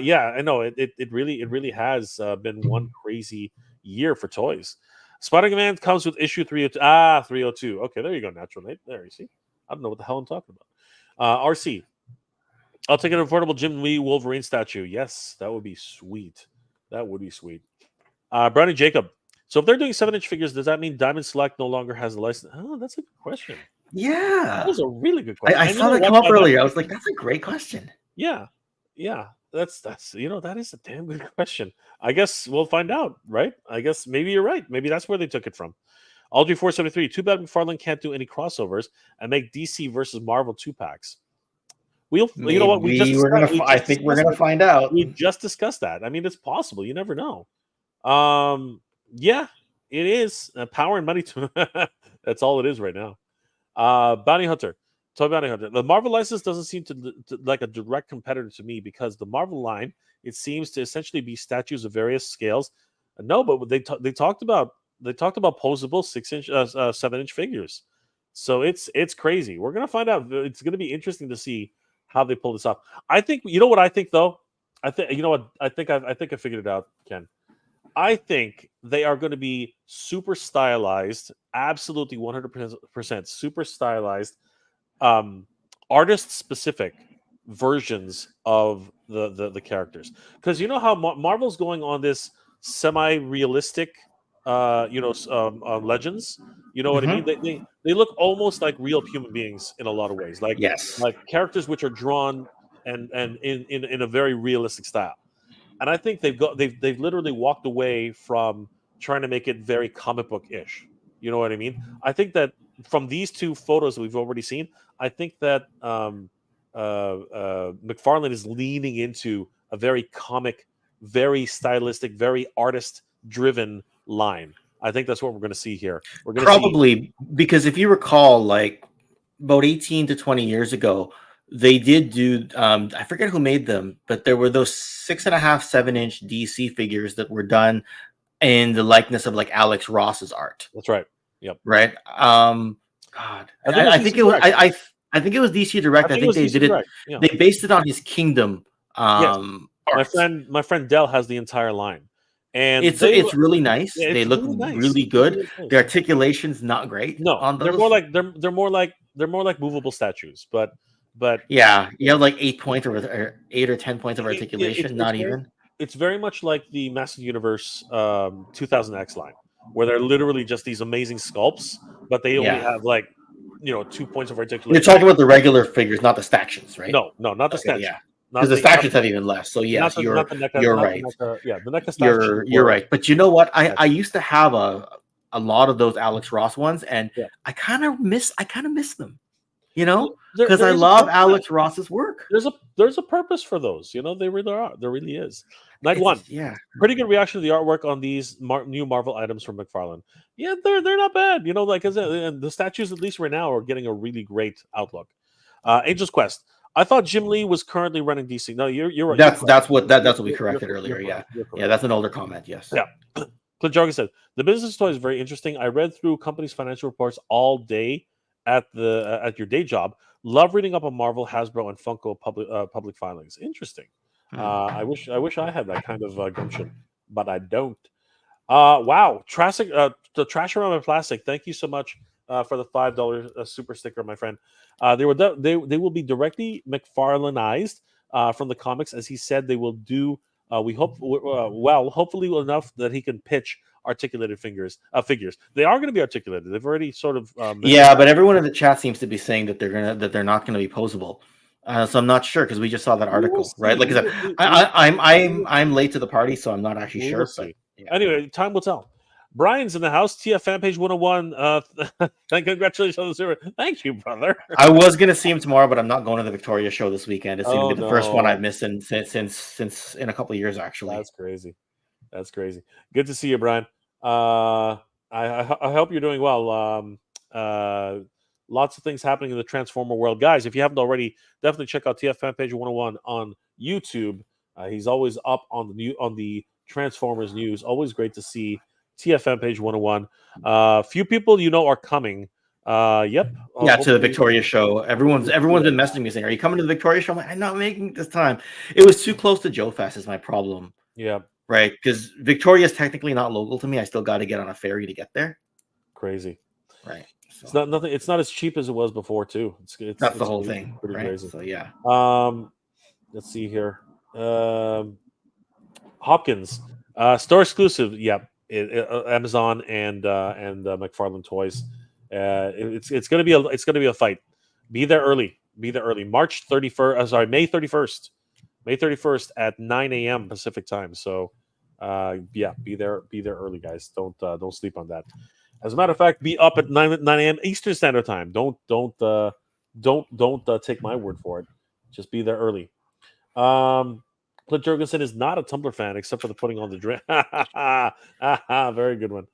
A: Yeah, I know it really has been one crazy year for toys. Spider-Man comes with issue 302. 302. Okay, there you go, Natural Nate. There you see. I don't know what the hell I'm talking about. RC. I'll take an affordable Jim Lee Wolverine statue. Yes, that would be sweet. That would be sweet. Brownie Jacob. So if they're doing 7-inch figures, does that mean Diamond Select no longer has the license? Oh, that's a good question.
C: Yeah,
A: that was a really good question.
C: I saw that come up earlier. I was like, that's a great question.
A: Yeah. That's that is a damn good question. I guess we'll find out, right? I guess maybe you're right. Maybe that's where they took it from. Aldry 473. Too bad McFarlane can't do any crossovers and make DC versus Marvel 2-packs. You know what?
C: I think we're gonna find out.
A: We just discussed that. I mean, it's possible. You never know. Yeah, it is power and money. That's all it is right now. Bounty Hunter. Toy Bounty Hunter. The Marvel license doesn't seem to like a direct competitor to me because the Marvel line, it seems to essentially be statues of various scales. No, but they talked about posable 6-inch, 7-inch figures. So it's crazy. We're gonna find out. It's gonna be interesting to see how they pull this off. I think you know what I think though. I think I figured it out, Ken. I think they are going to be super stylized, absolutely 100% super stylized, artist-specific versions of the characters. Because you know how Marvel's going on this semi-realistic, legends. You know what I mean? They look almost like real human beings in a lot of ways, like characters which are drawn and in a very realistic style. And I think they've literally walked away from trying to make it very comic book-ish. You know what I mean? I think that from these two photos that we've already seen, I think that McFarlane is leaning into a very comic, very stylistic, very artist-driven line. I think that's what we're going to see here. We're going
C: probably because if you recall, like about 18 to 20 years ago, they did do I forget who made them, but there were those 6.5, 7-inch DC figures that were done in the likeness of like Alex Ross's art.
A: That's right. Yep.
C: Right. God, I think it was DC Direct. I think they did it. Yeah. They based it on his Kingdom.
A: Yes. My friend Dell has the entire line, and
C: it's really nice. They look really good. Really nice. The articulation's not great.
A: No, on they're more like movable statues, but
C: yeah, you have like 8 points or 8 or 10 points of articulation. Not even.
A: It's very much like the Master Universe 2000X line, where they're literally just these amazing sculpts, but they only have 2 points of articulation.
C: You're talking about the regular figures, not the stactions, right?
A: No, not the statue.
C: Yeah, because the stactions have even less. So yes, you're right.
A: The NECA statue.
C: You're right. But you know what? I used to have a lot of those Alex Ross ones, and I kind of miss them. You know,
A: There,
C: because
A: there
C: I
A: is a
C: love
A: purpose.
C: Alex Ross's work.
A: There's a purpose for those. There really are. There really is. Night one.
C: Yeah.
A: Pretty good reaction to the artwork on these new Marvel items from McFarlane. Yeah, they're not bad. Like I said, and the statues, at least right now, are getting a really great outlook. Angel's Quest. I thought Jim Lee was currently running DC. No, you're right.
C: That's what we
A: You're
C: corrected
A: correct.
C: earlier. Yeah.
A: You're
C: Yeah,
A: correct.
C: that's an older comment. Yes.
A: Yeah. Clint Jargon said the business toy is very interesting. I read through companies' financial reports all day at your day job. Love reading up on Marvel, Hasbro, and Funko public filings. Interesting. I wish I had that kind of gumption, but I don't. Wow, the trash around my plastic. Thank you so much for the $5 super sticker, my friend. They will be directly McFarlaneized from the comics, as he said they will do. We hope hopefully enough that he can pitch articulated figures. They are going to be articulated. They've already sort of
C: yeah, but everyone in the chat seems to be saying that they're not gonna be posable. So I'm not sure because we just saw that article, right? Like I said, I'm late to the party, so I'm not actually
A: we
C: sure.
A: will
C: But
A: see. Anyway, time will tell. Brian's in the house. TF fan page 101. Congratulations on the server. Thank you, brother.
C: I was gonna see him tomorrow, but I'm not going to the Victoria show this weekend. It's gonna be the first one I've missed since in a couple of years, actually.
A: That's crazy. That's crazy. Good to see you, Brian. I hope you're doing well. Lots of things happening in the Transformer world, guys. If you haven't already, definitely check out TF fan page 101 on YouTube. He's always up on the Transformers news. Always great to see TF fan page 101. Few people are coming. Yep.
C: Yeah, to the Victoria show. Everyone's been messaging me saying, "Are you coming to the Victoria show?" I'm like, "I'm not making it this time." It was too close to Joe Fest is my problem.
A: Yeah.
C: Right, because Victoria is technically not local to me. I still got to get on a ferry to get there.
A: Crazy.
C: Right.
A: So. It's not nothing. It's not as cheap as it was before, too.
C: That's the whole thing.
A: Pretty
C: right?
A: crazy.
C: So yeah.
A: Let's see here. Hopkins, store exclusive. Yep. Amazon and McFarlane Toys. It's gonna be a fight. Be there early. March 31st. May 31st. May 31st at 9 a.m. Pacific time. So, yeah, be there early, guys. Don't sleep on that. As a matter of fact, be up at 9 a.m. Eastern Standard Time. Don't take my word for it. Just be there early. Clint Jurgensen is not a Tumbler fan except for the putting on the drink. Very good one.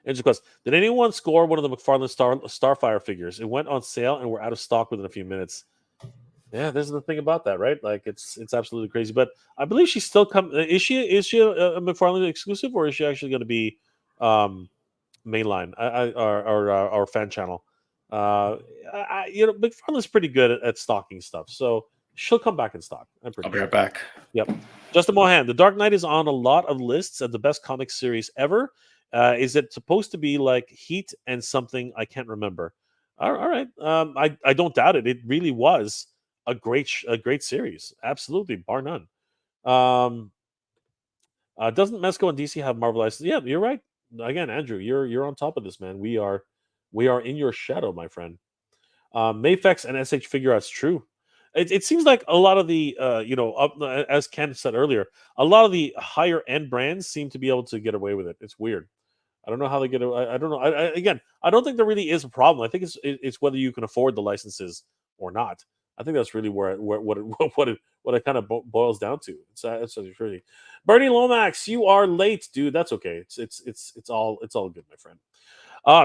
A: Interesting question. Did anyone score one of the McFarlane Starfire figures? It went on sale and we're out of stock within a few minutes. Yeah, there's the thing about that, right? Like it's absolutely crazy. But I believe she's still coming. Is she a McFarlane exclusive, or is she actually going to be mainline or fan channel? McFarlane's pretty good at stocking stuff, so she'll come back in stock.
C: I'll be right back.
A: Yep. Justin Mohan, The Dark Knight is on a lot of lists of the best comic series ever. Is it supposed to be like Heat and something I can't remember? All right. I don't doubt it. It really was a great series. Absolutely, bar none. Doesn't Mezco and DC have Marvel licenses? Yeah, you're right. Again, Andrew, you're on top of this, man. We are in your shadow, my friend. Mayfex and SH Figuarts, true. It seems like a lot of the as Ken said earlier, a lot of the higher end brands seem to be able to get away with it. It's weird. I don't know how they get. I don't know. I don't think there really is a problem. I think it's whether you can afford the licenses or not. I think that's really what it kind of boils down to. It's really Bernie Lomax. You are late, dude. That's okay. It's all good, my friend.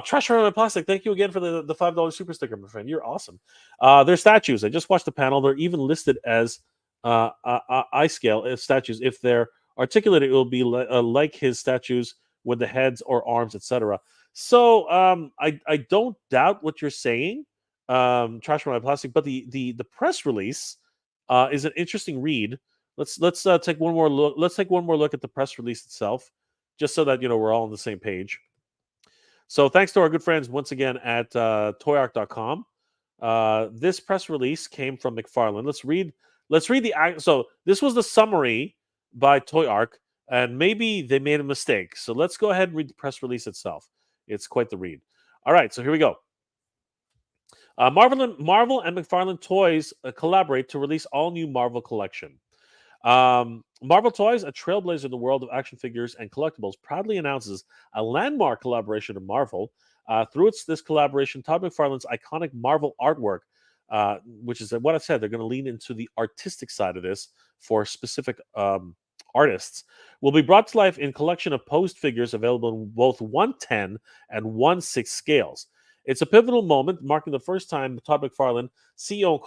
A: Trash around my plastic. Thank you again for the $5 super sticker, my friend. You're awesome. They're statues. I just watched the panel. They're even listed as eye scale statues. If they're articulated, it will be like his statues with the heads or arms, etc. So I don't doubt what you're saying, trash around my plastic. But the press release is an interesting read. Let's take one more look. Let's take one more look at the press release itself, just so that we're all on the same page. So thanks to our good friends once again at toyark.com. This press release came from McFarlane. Let's read the so this was the summary by Toyark, and maybe they made a mistake. So let's go ahead and read the press release itself. It's quite the read. All right, so here we go. Marvel and McFarlane Toys collaborate to release all new Marvel collection. Marvel Toys, a trailblazer in the world of action figures and collectibles, proudly announces a landmark collaboration of Marvel Through this collaboration, Todd McFarlane's iconic Marvel artwork, which is what I said, they're going to lean into the artistic side of this for specific artists, will be brought to life in collection of posed figures available in both 110 and 1/6 scales. It's a pivotal moment, marking the first time Todd McFarlane, CEO and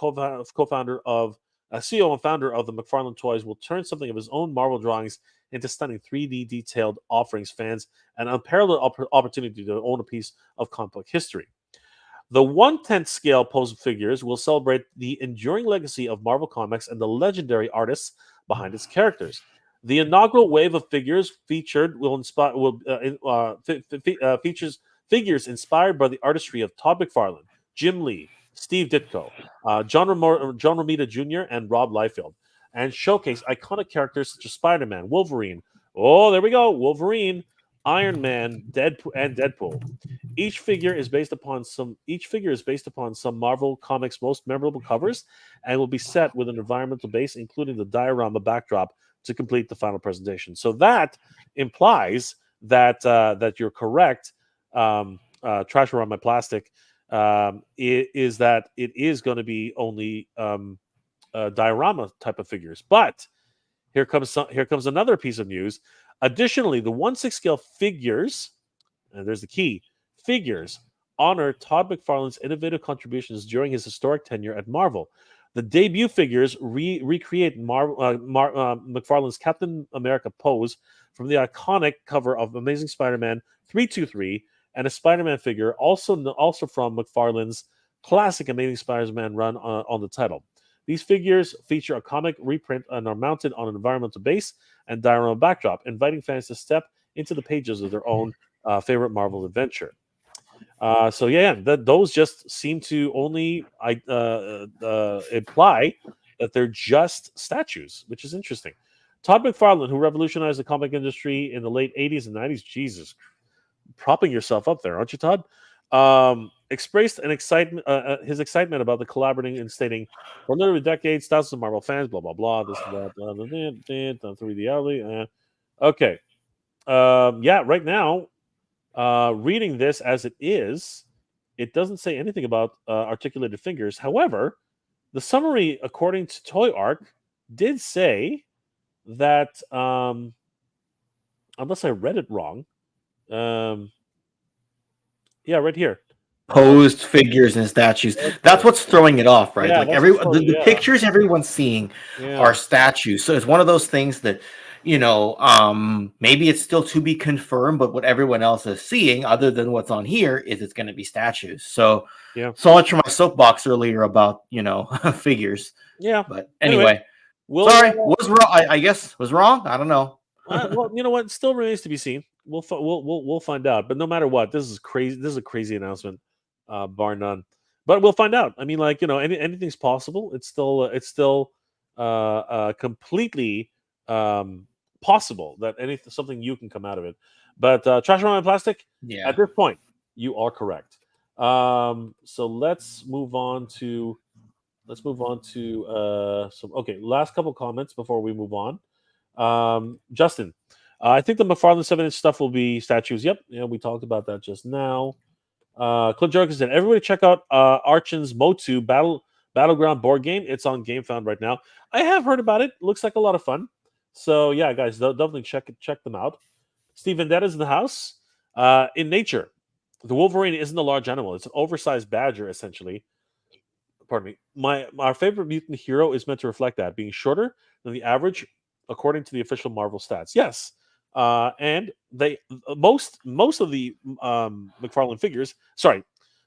A: co-founder of CEO and founder of the McFarlane Toys, will turn something of his own Marvel drawings into stunning 3D detailed offerings fans an unparalleled opportunity to own a piece of comic book history. The 1/10 scale posed figures will celebrate the enduring legacy of Marvel Comics and the legendary artists behind its characters. The inaugural wave of figures featured features figures inspired by the artistry of Todd McFarlane, Jim Lee, Steve Ditko, John Romita Jr., and Rob Liefeld, and showcase iconic characters such as Spider-Man, Wolverine. Oh, there we go, Wolverine, Iron Man, Deadpool. Each figure is based upon some Marvel Comics' most memorable covers, and will be set with an environmental base, including the diorama backdrop, to complete the final presentation. So that implies that that you're correct. Trash around my plastic. Is that it is going to be only diorama type of figures, but here comes another piece of news. Additionally, the 1/6 scale figures, and there's the key, figures honor Todd McFarlane's innovative contributions during his historic tenure at Marvel. The debut figures recreate McFarlane's Captain America pose from the iconic cover of Amazing Spider-Man 323, and a Spider-Man figure also from McFarlane's classic Amazing Spider-Man run on the title. These figures feature a comic reprint and are mounted on an environmental base and diorama backdrop, inviting fans to step into the pages of their own favorite Marvel adventure. So those just seem to only imply that they're just statues, which is interesting. Todd McFarlane, who revolutionized the comic industry in the late 80s and 90s, Jesus, propping yourself up there, aren't you, Todd? Expressed his excitement about the collaborating and stating, "For literally decades, thousands of Marvel fans, blah blah blah, this and that, 3D alley." Okay, right now, reading this as it is, it doesn't say anything about articulated fingers. However, the summary, according to Toy Arc, did say that, unless I read it wrong, right here.
C: Posed figures and statues. That's what's throwing it off, right?
A: Yeah,
C: Like
A: that's
C: the pictures everyone's seeing are statues. So it's one of those things that, maybe it's still to be confirmed, but what everyone else is seeing, other than what's on here, is it's going to be statues. So much for my soapbox earlier about figures.
A: Yeah.
C: But anyway, sorry, was wrong. I guess was wrong. I don't know.
A: Well, you know what? It still remains to be seen. We'll find out. But no matter what, this is crazy. This is a crazy announcement, bar none. But we'll find out. I mean, anything's possible. It's still completely possible that something new can come out of it. But trash around my plastic.
C: Yeah.
A: At this point, you are correct. So let's move on to some. Okay, last couple comments before we move on. Justin, I think the McFarlane 7-inch stuff will be statues. Yep, we talked about that just now. Clint Jorgensen, everybody check out Archon's Motu Battleground board game. It's on GameFound right now. I have heard about it. Looks like a lot of fun. So yeah, guys, definitely check them out. Steve Vendetta's in the house. In nature, the Wolverine isn't a large animal. It's an oversized badger, essentially. Pardon me. Our favorite mutant hero is meant to reflect that, being shorter than the average, according to the official Marvel stats. Yes, and they most of the McFarlane figures,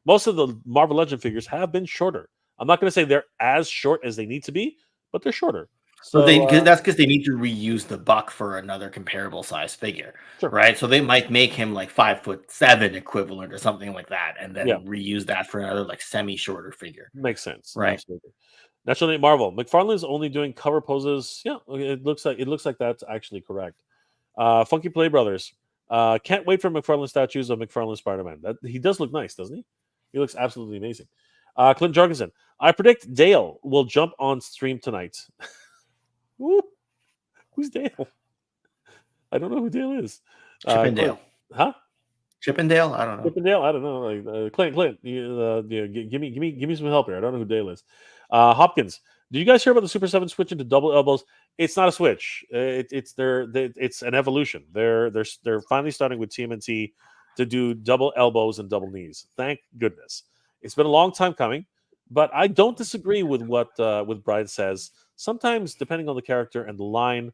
A: most of the Marvel Legend figures have been shorter. I'm not going to say they're as short as they need to be, but they're shorter. So
C: that's because they need to reuse the buck for another comparable size figure, right? So they might make him like 5'7" equivalent or something like that, and then reuse that for another like semi-shorter figure.
A: Makes sense,
C: right?
A: Absolutely. Natural Name Marvel. McFarlane is only doing cover poses. Yeah, it looks like that's actually correct. Funky Play Brothers. Can't wait for McFarlane statues of McFarlane Spider-Man. He does look nice, doesn't he? He looks absolutely amazing. Clint Jorgensen. I predict Dale will jump on stream tonight. Who's Dale? I don't know who Dale is.
C: Chip and Dale.
A: Huh?
C: Chippendale? I don't know.
A: Chippendale? I don't know. Like Clint, give me some help here. I don't know who Dale is. Hopkins, do you guys hear about the Super 7 switching to double elbows? It's not a switch. It's an evolution. They're finally starting with TMNT to do double elbows and double knees. Thank goodness. It's been a long time coming, but I don't disagree with what Brian says. Sometimes, depending on the character and the line,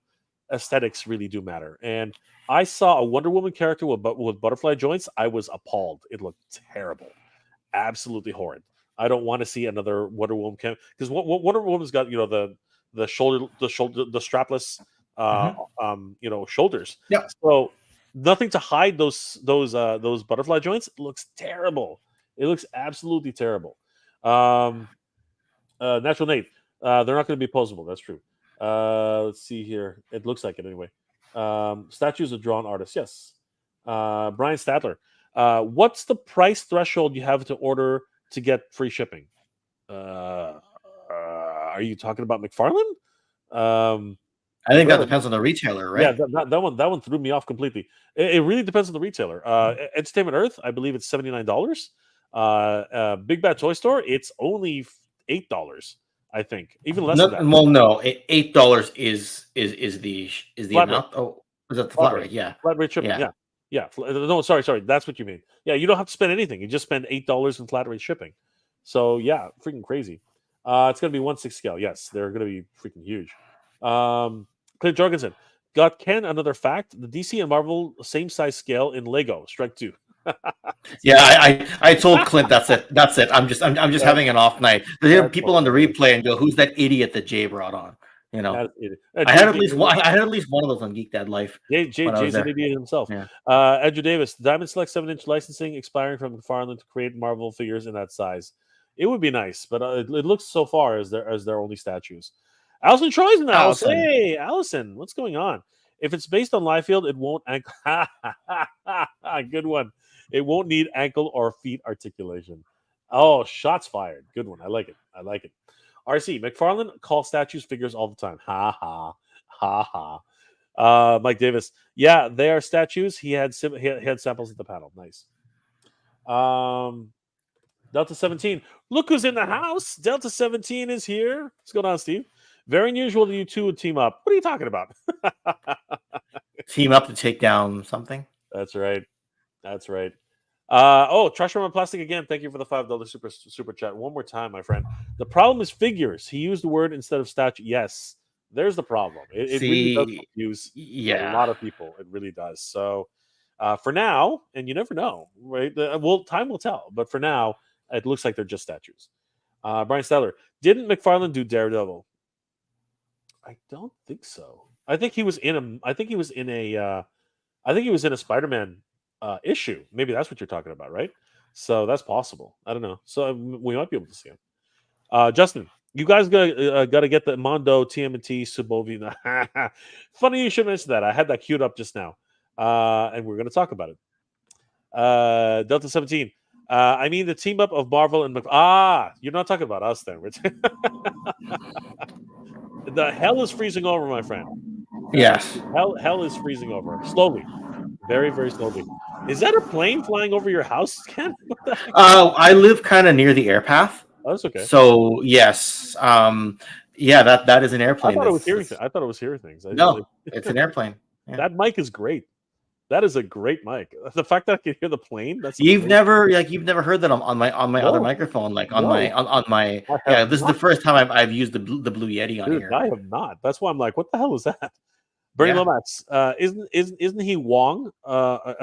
A: aesthetics really do matter. And I saw a Wonder Woman character with butterfly joints. I was appalled. It looked terrible, absolutely horrid. I don't want to see another Wonder Woman because Wonder Woman's got the strapless shoulders.
C: Yeah.
A: So nothing to hide those butterfly joints. It looks terrible. It looks absolutely terrible. Natural Nate, they're not going to be posable. That's true. Let's see here. It looks like it anyway. Statues of drawn artists. Yes. Brian Stadler. What's the price threshold you have to order to get free shipping? Are you talking about McFarlane?
C: I think that depends on the retailer, right?
A: Yeah, that one threw me off completely. It really depends on the retailer. Entertainment Earth, I believe it's $79. Big Bad Toy Store, it's only $8. I think even less than that.
C: Well, no, $8 is the
A: Flat
C: amount. Oh, is that the flat rate? Yeah,
A: flat rate shipping. Yeah. No, sorry, that's what you mean. Yeah, you don't have to spend anything. You just spend $8 in flat rate shipping. So yeah, freaking crazy. It's gonna be 1/6 scale. Yes, they're gonna be freaking huge. Clint Jorgensen got Ken another fact: the DC and Marvel same size scale in Lego. Strike 2.
C: Yeah, I told Clint that's it. I'm just having an off night. There are people on the replay and go, "Who's that idiot that Jay brought on?" You know, I had at least one of those on Geek Dad Life.
A: Jay's an idiot himself.
C: Yeah.
A: Andrew Davis, Diamond Select 7-inch licensing expiring from McFarlane to create Marvel figures in that size. It would be nice, but it looks so far as their only statues. Allison Troy's in the house. Hey, Allison, what's going on? If it's based on Liefeld, it won't ankle. Good one. It won't need ankle or feet articulation. Oh, shots fired. Good one. I like it. RC, McFarlane calls statues figures all the time. Ha ha. Ha ha. Mike Davis. Yeah, they are statues. He had samples at the panel. Nice. Delta 17. Look who's in the house. Delta 17 is here. What's going on, Steve? Very unusual that you two would team up. What are you talking about?
C: Team up to take down something?
A: That's right. Trash Roman Plastic again. Thank you for the $5 super chat. One more time, my friend. The problem is figures. He used the word instead of statue. Yes, there's the problem. It really does confuse a lot of people. It really does. So for now, and you never know, right? Time will tell. But for now, it looks like they're just statues. Brian Steller, didn't McFarlane do Daredevil? I don't think so. I think he was in a Spider-Man issue. Maybe that's what you're talking about, right? So that's possible. I don't know. So we might be able to see him. Justin, you guys got to get the Mondo TMNT Subovina. Funny you should mention that. I had that queued up just now, and we're going to talk about it. Delta 17. I mean the team up of Marvel and you're not talking about us then. The hell is freezing over, my friend.
C: Yes.
A: Hell is freezing over slowly, very very slowly. Is that a plane flying over your house, Ken?
C: I live kind of near the air path.
A: Oh, that's okay.
C: So yes, that is an airplane.
A: I thought it was hearing things.
C: No, it's an airplane. Yeah.
A: That mic is great. That is a great mic. The fact that I can hear the plane.
C: You've never heard that on my other microphone, on my. Yeah, this is the first time I've used the Blue Yeti on here.
A: I have not. That's why I'm like, what the hell is that? Bernie Lomax, isn't he Wong?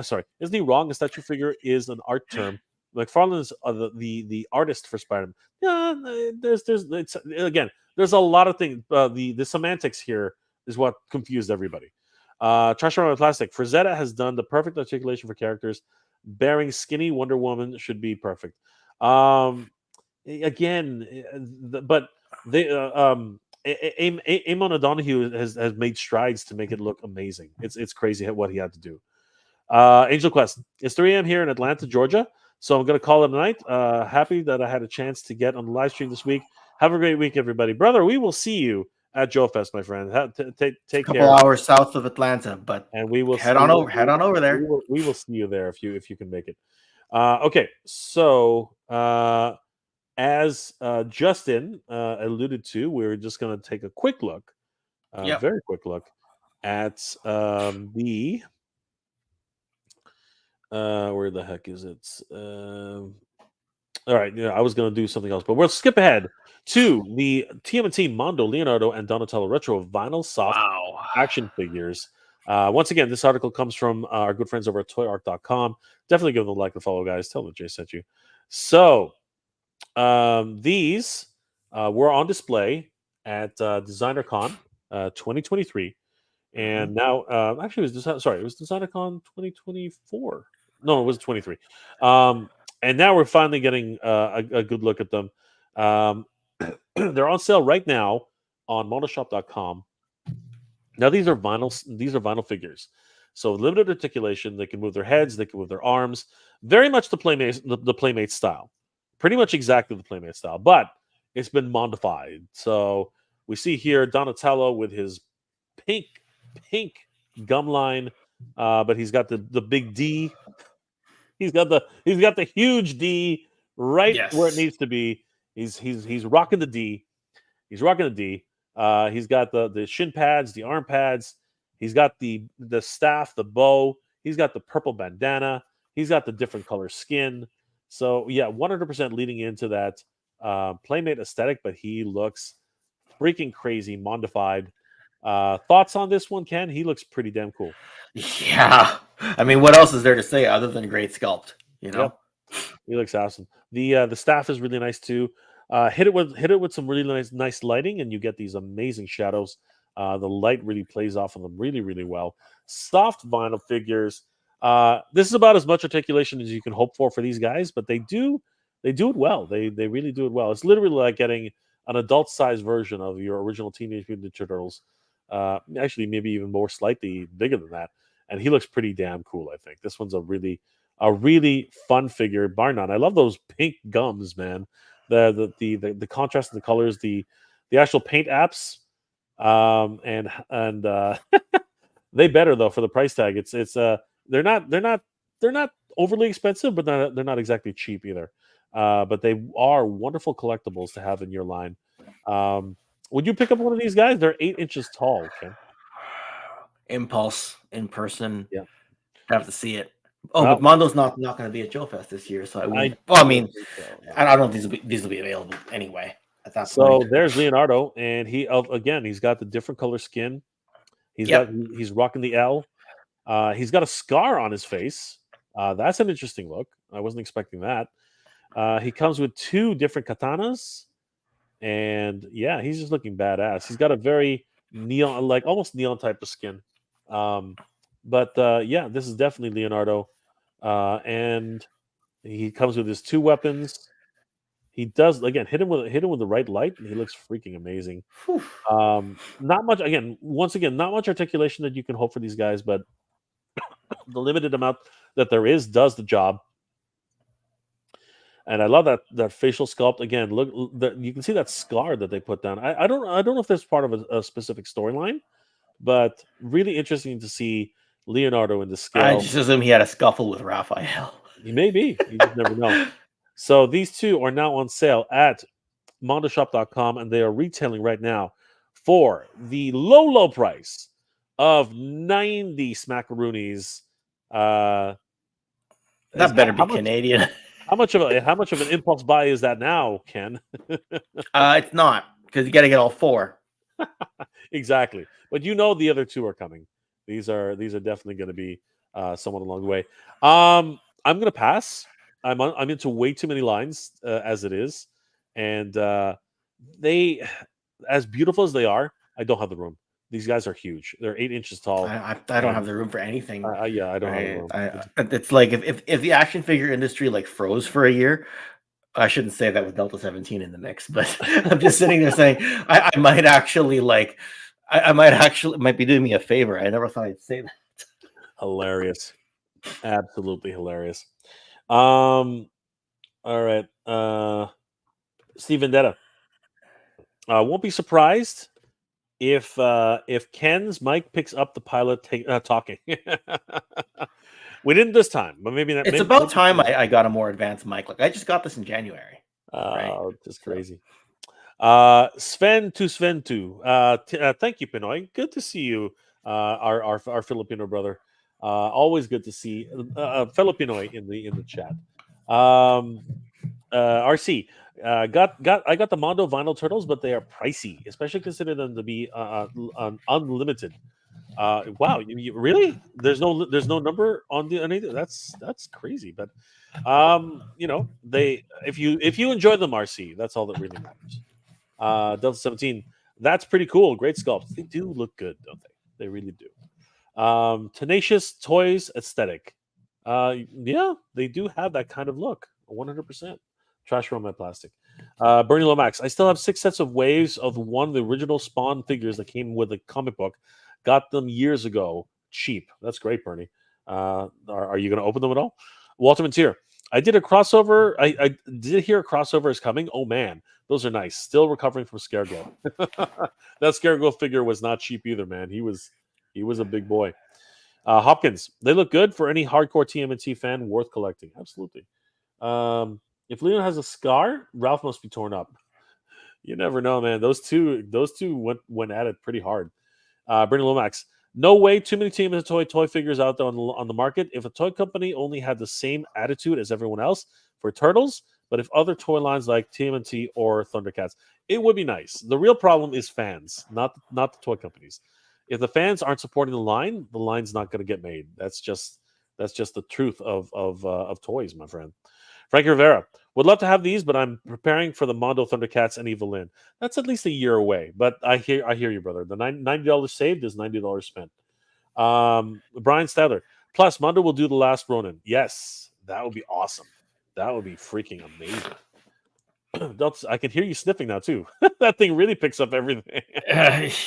A: Sorry, isn't he wrong? A statue figure is an art term. McFarlane is the artist for Spider-Man. Yeah, there's a lot of things. The semantics here is what confused everybody. Trash Around Plastic. Frazetta has done the perfect articulation for characters. Bearing skinny Wonder Woman should be perfect. But they Eamon O'Donoghue has made strides to make it look amazing. It's crazy what he had to do. Angel Quest. It's 3 a.m. here in Atlanta, Georgia. So I'm going to call it a night. Happy that I had a chance to get on the live stream this week. Have a great week, everybody. Brother, we will see you at Joe Fest, my friend. Take
C: A couple
A: care,
C: hours south of Atlanta, but
A: and we will
C: head on over there.
A: We will see you there if you can make it. Okay, so as Justin alluded to, we're just going to take a quick look,
C: Yep.
A: very quick look at the where the heck is it? All right, yeah, I was going to do something else, but we'll skip ahead to the TMNT Mondo, Leonardo, and Donatello Retro Vinyl Soft
C: Wow.
A: action figures. Once again, this article comes from our good friends over at toyarc.com. Definitely give them a like and follow, guys. Tell them Jay sent you. So, these were on display at DesignerCon 2023. And now, actually, it was DesignerCon 2024. No, it was 23. And now we're finally getting a good look at them. They're on sale right now on monoshop.com. Now these are vinyl figures. So limited articulation, they can move their heads, they can move their arms, very much the Playmate style. Pretty much exactly the Playmate style, but it's been modified. So we see here Donatello with his pink gum line, but he's got the big D. He's got the huge D right where it
C: Yes.
A: needs to be. He's rocking the D. He's rocking the D. He's got the shin pads, the arm pads. He's got the staff, the bow. He's got the purple bandana. He's got the different color skin. So yeah, 100% leading into that Playmate aesthetic, but he looks freaking crazy, mondified. Thoughts on this one, Ken? He looks pretty damn cool.
C: Yeah. I mean, what else is there to say other than great sculpt? You know?
A: Yep. He looks awesome. The staff is really nice too. Hit it with some really nice lighting, and you get these amazing shadows. The light really plays off of them really well. Soft vinyl figures. This is about as much articulation as you can hope for these guys, but they do it well. They really do it well. It's literally like getting an adult size version of your original Teenage Mutant Ninja Turtles. Actually, maybe even more slightly bigger than that. And he looks pretty damn cool. I think this one's a really fun figure, bar none. I love those pink gums, man. The contrast in the colors, the actual paint apps, and they better though for the price tag. It's they're not overly expensive, but they're not exactly cheap either. But they are wonderful collectibles to have in your line. Would you pick up one of these guys? They're 8 inches tall, Ken.
C: Impulse in person.
A: Yeah.
C: Have to see it. Oh,
A: Well,
C: but Mondo's not going to be at Joe Fest this year, so I won't.
A: I
C: mean,
A: don't think so, no.
C: I don't think these will be available anyway at that
A: So
C: point.
A: there's Leonardo, and he's got the different color skin. He's rocking the L. He's got a scar on his face. That's an interesting look. I wasn't expecting that. He comes with 2 different katanas, and yeah, he's just looking badass. He's got a very neon, like almost neon type of skin. But yeah, this is definitely Leonardo, and he comes with his 2 weapons. He does again hit him with the right light, and he looks freaking amazing.
C: Whew.
A: Not much not much articulation that you can hope for these guys, but the limited amount that there is does the job. And I love that facial sculpt. Again, look, you can see that scar that they put down. I don't know if that's part of a specific storyline, but really interesting to see Leonardo in the scale.
C: I just assume he had a scuffle with Raphael.
A: He may be. You just never know. So these 2 are now on sale at mondoshop.com, and they are retailing right now for the low price of 90 smackaroonies.
C: That better be Canadian.
A: How much of an impulse buy is that now, Ken?
C: It's not, because you got to get all 4.
A: Exactly, but the other 2 are coming. These are definitely going to be somewhat along the way. I'm going to pass. I'm into way too many lines as it is, and they, as beautiful as they are, I don't have the room. These guys are huge. They're 8 inches tall.
C: I don't have the room for anything.
A: Yeah, I don't have the room.
C: It's like if the action figure industry like froze for a year. I shouldn't say that with Delta 17 in the mix, but I'm just sitting there saying I might actually might be doing me a favor. I never thought I'd say that.
A: Hilarious, absolutely hilarious. All right, Steve Vendetta. Won't be surprised if Ken's mic picks up the pilot talking. We didn't this time, but maybe that.
C: It's about time I got a more advanced mic. Like I just got this in January. Right.
A: Just
C: So-
A: crazy. Sven to thank you, Pinoy. Good to see you, our Filipino brother. Always good to see fellow Pinoy in the chat. RC I got the Mondo vinyl turtles, but they are pricey, especially consider them to be unlimited. Wow, really? There's no number on the anything. That's crazy. But they if you enjoy them, RC, that's all that really matters. Delta 17, that's pretty cool. Great sculpts. They do look good, don't they? They really do. Tenacious Toys aesthetic. Yeah, they do have that kind of look. 100%. Trash from my plastic. Bernie Lomax. I still have 6 sets of waves of one of the original Spawn figures that came with the comic book. Got them years ago. Cheap. That's great, Bernie. Are you going to open them at all? Walter Mantier. I did a crossover. I did hear a crossover is coming. Oh man, those are nice. Still recovering from Scareglow. That Scareglow figure was not cheap either, man. He was a big boy. Hopkins, they look good for any hardcore TMNT fan worth collecting. Absolutely. If Leon has a scar, Ralph must be torn up. You never know, man. Those two went at it pretty hard. Brandon Lomax, no way too many TMNT toy figures out there on the market. If a toy company only had the same attitude as everyone else for Turtles, but if other toy lines like TMNT or Thundercats, it would be nice. The real problem is fans, not the toy companies. If the fans aren't supporting the line's not going to get made. That's just the truth of toys, my friend. Frankie Rivera would love to have these, but I'm preparing for the Mondo Thundercats and Evil Lynn. That's at least a year away, but I hear you, brother. The $90 saved is $90 spent. Brian Stadler. Plus, Mondo will do the last Ronin. Yes, that would be awesome. That would be freaking amazing. I can hear you sniffing now too. That thing really picks up everything.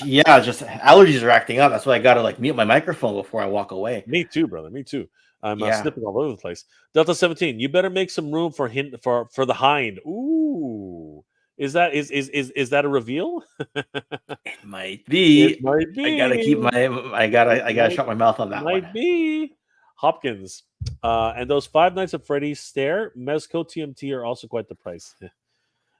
C: Yeah, just allergies are acting up. That's why I got to mute my microphone before I walk away.
A: Me too, brother. Me too. I'm sniffing all over the place. Delta 17. You better make some room for the hind. Ooh, is that a reveal?
C: It might be.
A: It might be.
C: I gotta keep my. I gotta shut my mouth on that one.
A: Might be. Hopkins, and those Five Nights at Freddy's stare Mezco TMT are also quite the price.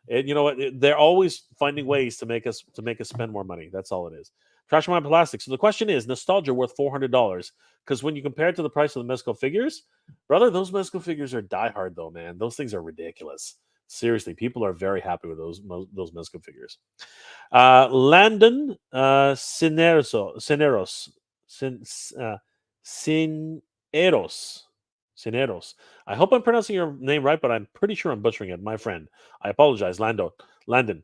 A: And you know what? They're always finding ways to make us spend more money. That's all it is. Trash my plastic. So the question is, nostalgia worth $400? Because when you compare it to the price of the Mezco figures, brother, those Mezco figures are diehard though, man. Those things are ridiculous. Seriously, people are very happy with those Mezco figures. Landon Cineros. I hope I'm pronouncing your name right, but I'm pretty sure I'm butchering it, my friend. I apologize, Landon.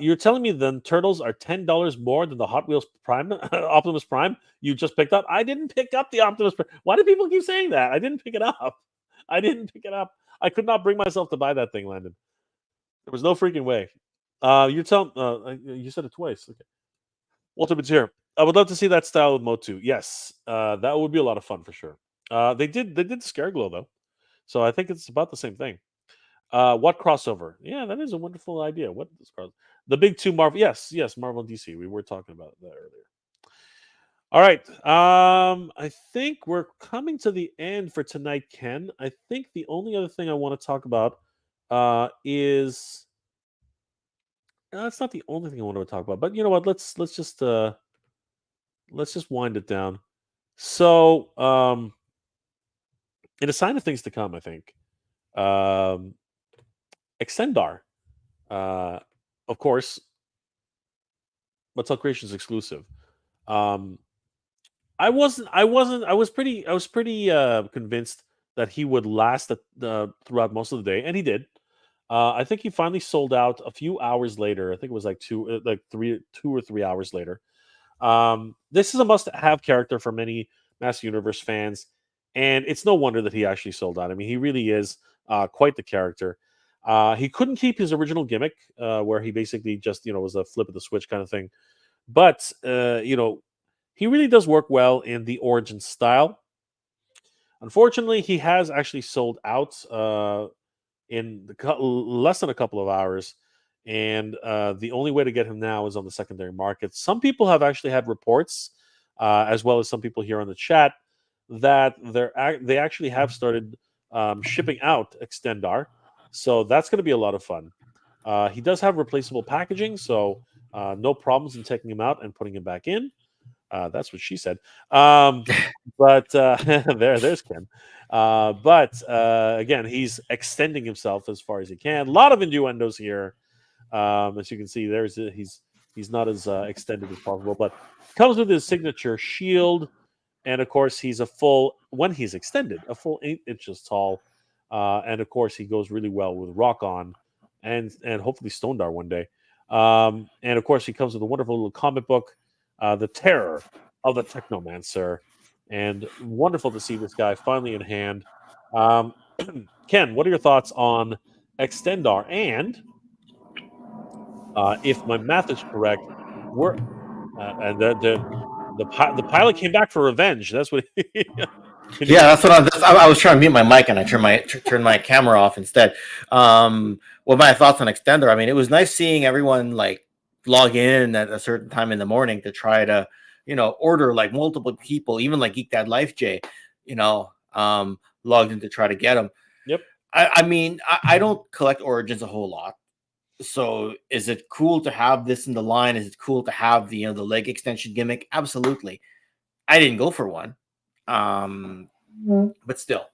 A: You're telling me then turtles are $10 more than the Hot Wheels Prime Optimus Prime you just picked up? I didn't pick up the Optimus Prime. Why do people keep saying that? I didn't pick it up. I could not bring myself to buy that thing, Landon. There was no freaking way. You said it twice. Okay. Walter here. I would love to see that style with Motu. Yes, that would be a lot of fun for sure. They did the Scareglow though, so I think it's about the same thing. What crossover? Yeah, that is a wonderful idea. What is the big two Marvel? Yes, Marvel and DC. We were talking about that earlier. All right. I think we're coming to the end for tonight, Ken. I think the only other thing I want to talk about is that's not the only thing I want to talk about. But you know what? Let's just wind it down. So, in a sign of things to come, I think. Extendar, of course, Mattel Creations exclusive. I was pretty convinced that he would last throughout most of the day, and he did. I think he finally sold out a few hours later. I think it was like 2 or 3 hours later. This is a must-have character for many Master Universe fans, and it's no wonder that he actually sold out. I mean, he really is quite the character. He couldn't keep his original gimmick, where he basically just was a flip of the switch kind of thing, but he really does work well in the origin style. Unfortunately, he has actually sold out in less than a couple of hours, and the only way to get him now is on the secondary market. Some people have actually had reports, as well as some people here on the chat, that they actually have started shipping out Extendar, so that's going to be a lot of fun. He does have replaceable packaging, so no problems in taking him out and putting him back in. That's what she said. But there's Ken. But again, he's extending himself as far as he can. A lot of innuendos here. As you can see, he's not as extended as possible, but comes with his signature shield, and of course he's when he's extended, a full 8 inches tall, and of course he goes really well with Rock On, and hopefully Stondar one day. And of course he comes with a wonderful little comic book, The Terror of the Technomancer, and wonderful to see this guy finally in hand. Ken, what are your thoughts on Extendar? And if my math is correct, we're and the pilot came back for revenge. That's what.
C: Yeah, that's what I was trying to mute my mic and I turned my camera off instead. What my thoughts on Extender? I mean, it was nice seeing everyone like log in at a certain time in the morning to try to, order like multiple people, even like Geek Dad Life J, logged in to try to get them.
A: Yep.
C: I mean, I don't collect Origins a whole lot. So is it cool to have this in the line? Is it cool to have the the leg extension gimmick? Absolutely. I didn't go for one. But still,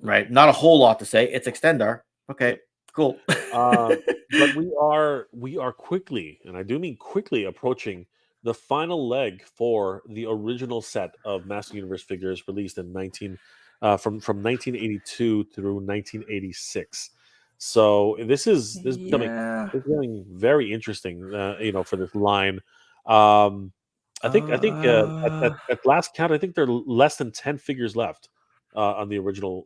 C: right? Not a whole lot to say. It's Extendar. Okay, cool.
A: But we are quickly, and I do mean quickly, approaching the final leg for the original set of Master Universe figures released in from 1982 through 1986. So this is becoming very interesting, for this line. I think at last count, I think there are less than 10 figures left on the original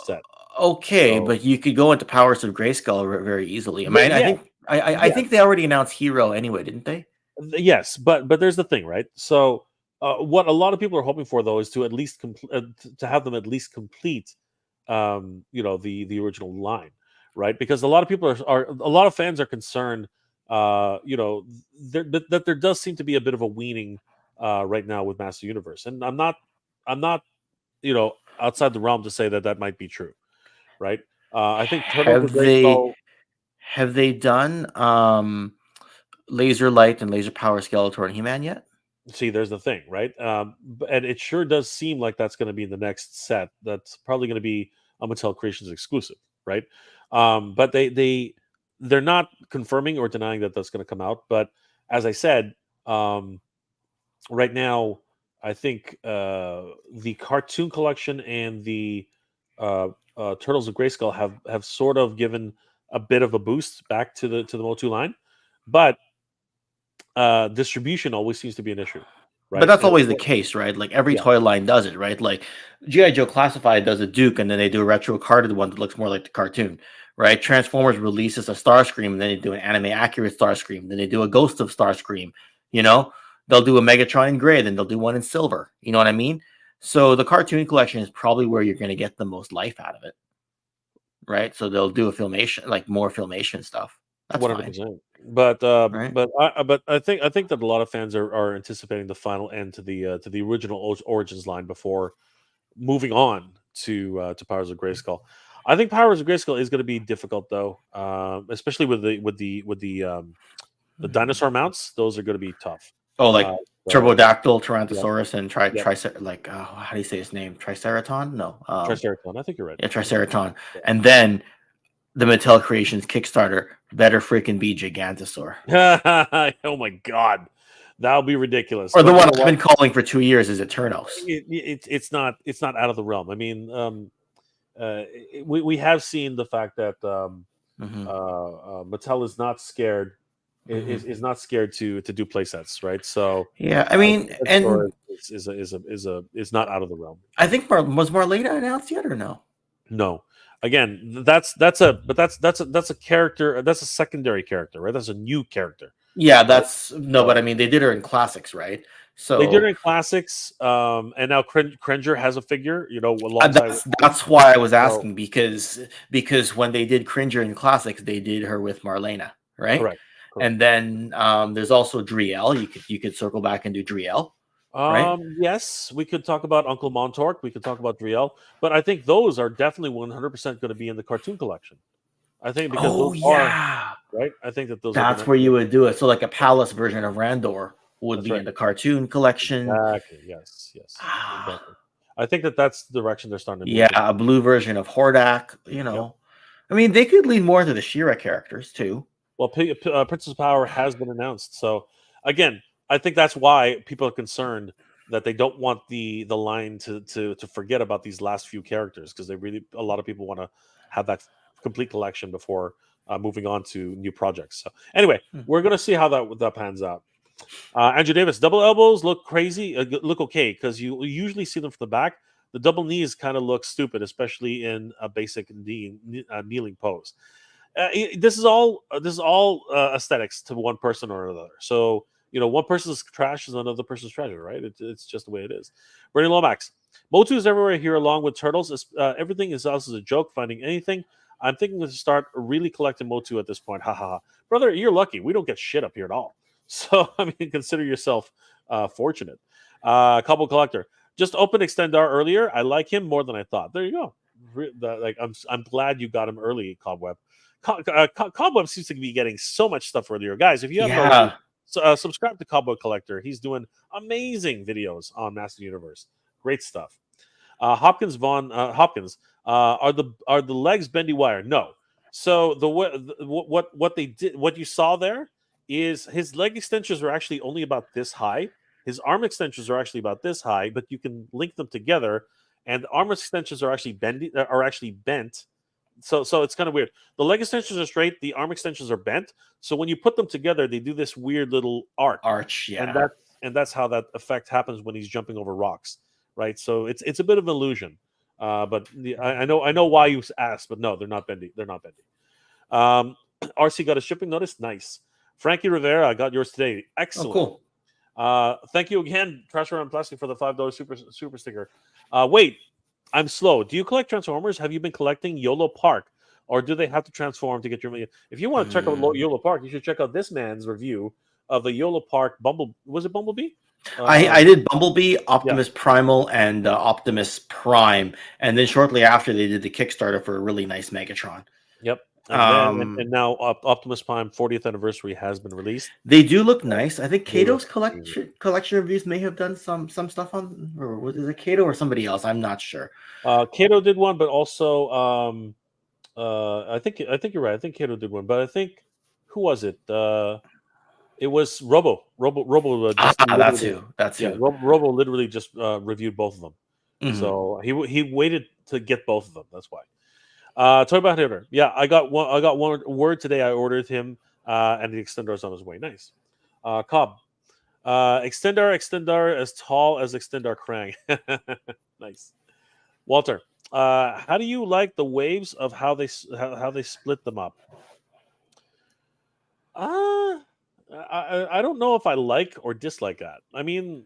A: set.
C: Okay, so, but you could go into Powers of Grayskull very easily. I mean,
A: yeah.
C: I think they already announced Hero anyway, didn't they?
A: Yes, but there's the thing, right? So what a lot of people are hoping for, though, is to at least to have them at least complete, the original line, right? Because a lot of people are a lot of fans are concerned, that there does seem to be a bit of a weaning right now with Master Universe, and I'm not, outside the realm to say that might be true, right? I think
C: have they done Laser Light and Laser Power Skeletor and He-Man yet?
A: See, there's the thing, right? And it sure does seem like that's going to be in the next set. That's probably going to be a Mattel Creations exclusive, right? But they're not confirming or denying that that's going to come out. But as I said, right now, I think the cartoon collection and the Turtles of Grayskull have sort of given a bit of a boost back to the Motu line, but distribution always seems to be an issue, right?
C: But that's always the case, right? Like every toy line does it, right? Like G.I. Joe Classified does a Duke, and then they do a retro carded one that looks more like the cartoon, right? Transformers releases a Starscream, and then they do an anime accurate Starscream, then they do a Ghost of Starscream, They'll do a Megatron in gray, then they'll do one in silver. You know what I mean? So the cartoon collection is probably where you're going to get the most life out of it, right? So they'll do a Filmation, like more Filmation stuff. That's 100%.
A: Fine. But I think that a lot of fans are anticipating the final end to the original Origins line before moving on to Powers of Grayskull. I think Powers of Grayskull is going to be difficult though, especially with the dinosaur mounts. Those are going to be tough.
C: Oh, like Turbodactyl, Tyrannosaurus, and how do you say his name? Triceraton? No,
A: Triceraton. I think you're right.
C: Yeah, Triceraton. Yeah. And then the Mattel Creations Kickstarter better freaking be Gigantosaur.
A: Oh my god, that'll be ridiculous.
C: Or the one I've been calling for 2 years is Eternos.
A: It's not out of the realm. I mean, we have seen the fact that Mattel is not scared. Is not scared to do play sets, right? So
C: yeah, I mean, and
A: is not out of the realm.
C: I think was Marlena announced yet or no?
A: No. Again, that's a character. That's a secondary character, right? That's a new character.
C: Yeah, but I mean, they did her in classics, right? So
A: they did her in classics, and now Cringer has a figure.
C: That's why I was asking because when they did Cringer in classics, they did her with Marlena, right?
A: Correct.
C: And then there's also Driel. You could circle back and do Driel, right?
A: Yes, we could talk about Uncle Montork. We could talk about Driel, but I think those are definitely 100% going to be in the cartoon collection. I think because those
C: Oh
A: are
C: yeah,
A: right. I think that those are
C: that's
A: going
C: where
A: to.
C: you would do it. So like a palace version of Randor would
A: That's
C: be
A: right.
C: in the cartoon collection.
A: Exactly. Yes. Yes.
C: Ah,
A: Exactly. I think that that's the direction they're starting to
C: yeah,
A: move in.
C: a blue version of Hordak.
A: Yep.
C: I mean, they could lean more into the Shira characters too.
A: Well, Princess Power has been announced. So again, I think that's why people are concerned that they don't want the line to forget about these last few characters because a lot of people want to have that complete collection before moving on to new projects. So anyway,
C: Hmm.
A: we're gonna see how that pans out. Andrew Davis, double elbows look crazy, look okay because you usually see them from the back. The double knees kind of look stupid, especially in a basic kneeling pose. This is all aesthetics to one person or another. So one person's trash is another person's treasure, right? It's just the way it is. Bernie Lomax, Motu is everywhere here along with turtles. Everything is also a joke. Finding anything, I'm thinking to start really collecting Motu at this point. Ha ha ha, brother, you're lucky. We don't get shit up here at all. So I mean, consider yourself fortunate. Couple collector just opened Extendar earlier. I like him more than I thought. There you go. I'm glad you got him early, Cobweb. Cobweb seems to be getting so much stuff earlier, guys. If you haven't already, subscribe to Cobweb Collector. He's doing amazing videos on Master Universe. Great stuff. Hopkins are the legs bendy wire? No. So what they did, what you saw there is his leg extensions are actually only about this high. His arm extensions are actually about this high, but you can link them together, and the arm extensions are actually bent. So it's kind of weird. The leg extensions are straight, the arm extensions are bent. So when you put them together, they do this weird little
C: arch,
A: yeah. And that's how that effect happens when he's jumping over rocks, right? So it's a bit of an illusion. But I know why you asked, but no, they're not bendy. They're not bendy. RC got a shipping notice. Nice. Frankie Rivera, I got yours today. Excellent.
C: Oh, cool.
A: Thank you again, Trash Around Plastic, for the $5 super sticker. Wait, I'm slow. Do you collect Transformers? Have you been collecting YOLO Park? Or do they have to transform to get your money? If you want to check out YOLO Park, you should check out this man's review of the YOLO Park Was it Bumblebee?
C: I did Bumblebee, Optimus Primal, and Optimus Prime. And then shortly after, they did the Kickstarter for a really nice Megatron.
A: Yep. And now Optimus Prime 40th anniversary has been released.
C: They do look nice. I think Kato's collection reviews may have done some stuff on, or was it Kato or somebody else? I'm not sure.
A: Kato did one, but also I think you're right. I think Kato did one, but I think who was it? It was Robo. Robo.
C: That's who.
A: Robo literally just reviewed both of them.
C: Mm-hmm.
A: So he waited to get both of them. That's why. Toy About Hitter. Yeah, I got one word today. I ordered him, and the Extendar is on his way. Nice. Cobb. Extendar as tall as Extendar Krang. Nice. Walter. How do you like the waves of how they split them up? I don't know if I like or dislike that. I mean,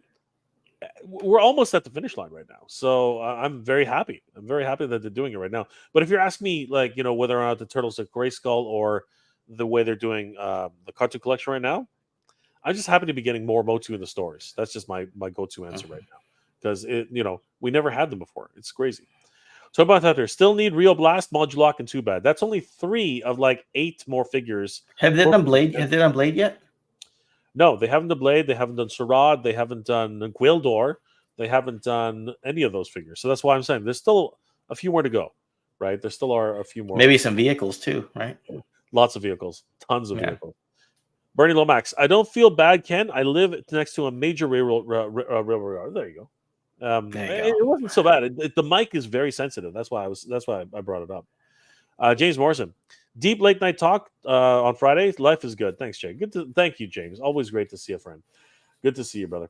A: we're almost at the finish line right now, so I'm very happy. I'm very happy that they're doing it right now. But if you're asking me, like, whether or not the Turtles are Grayskull or the way they're doing the cartoon collection right now, I'm just happy to be getting more Motu in the stores. That's just my go-to answer right now, because we never had them before. It's crazy. So about that, there still need Rio Blast, Modulok, and Too Bad. That's only 3 of like 8 more figures.
C: Have they done Blade? Have they done Blade yet?
A: No, they haven't done Blade. They haven't done Sarad. They haven't done Gwildor. They haven't done any of those figures. So that's why I'm saying there's still a few more to go, right? There still are a few more.
C: Maybe some vehicles too, right?
A: Lots of vehicles. Tons of vehicles. Bernie Lomax. I don't feel bad, Ken. I live next to a major railroad. There you go. It wasn't so bad. The mic is very sensitive. That's why I brought it up. James Morrison. Deep late night talk on Friday. Life is good. Thanks, Jay. Thank you, James. Always great to see a friend. Good to see you, brother.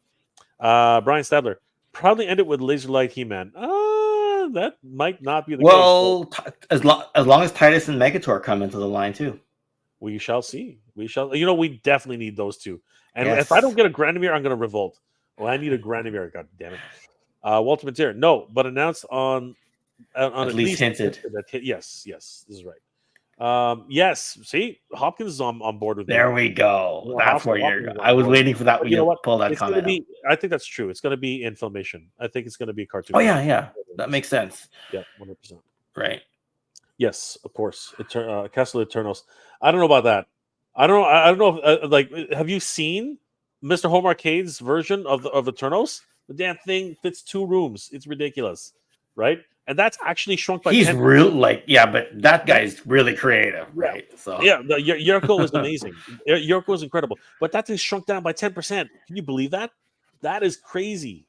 A: Brian Stadler. Proudly ended with Laser Light He-Man. That might not be the
C: case. As long as Titus and Megator come into the line too.
A: We shall see. We we definitely need those two. And if I don't get a Granamir, I'm going to revolt. Well, I need a Granamir. God damn it. Walter Mateer. No, but announced on at least
C: hinted.
A: Yes, this is right. Yes. See, Hopkins is on board with me.
C: There we go.
A: Yeah,
C: That's where
A: Hopkins
C: you're.
A: is on
C: I was
A: board.
C: waiting for that
A: But
C: when
A: you know
C: you
A: what?
C: pull that
A: It's going to
C: comment out.
A: be. I think that's true. It's going to be Inflammation. I think it's going to be cartoon.
C: Oh yeah. That makes sense.
A: Yeah, 100%.
C: Right.
A: Yes, of course. Castle Eternals. I don't know about that. I don't know. I don't know. If, like, have you seen Mr. Home Arcade's version of Eternals? The damn thing fits 2 rooms. It's ridiculous, right? And that's actually shrunk by
C: He's
A: 10.
C: real yeah, but that guy's really creative,
A: Yeah,
C: right? So
A: yeah. Yurko is amazing. Yurko is incredible, but that thing shrunk down by 10%. Can you believe that? That is crazy.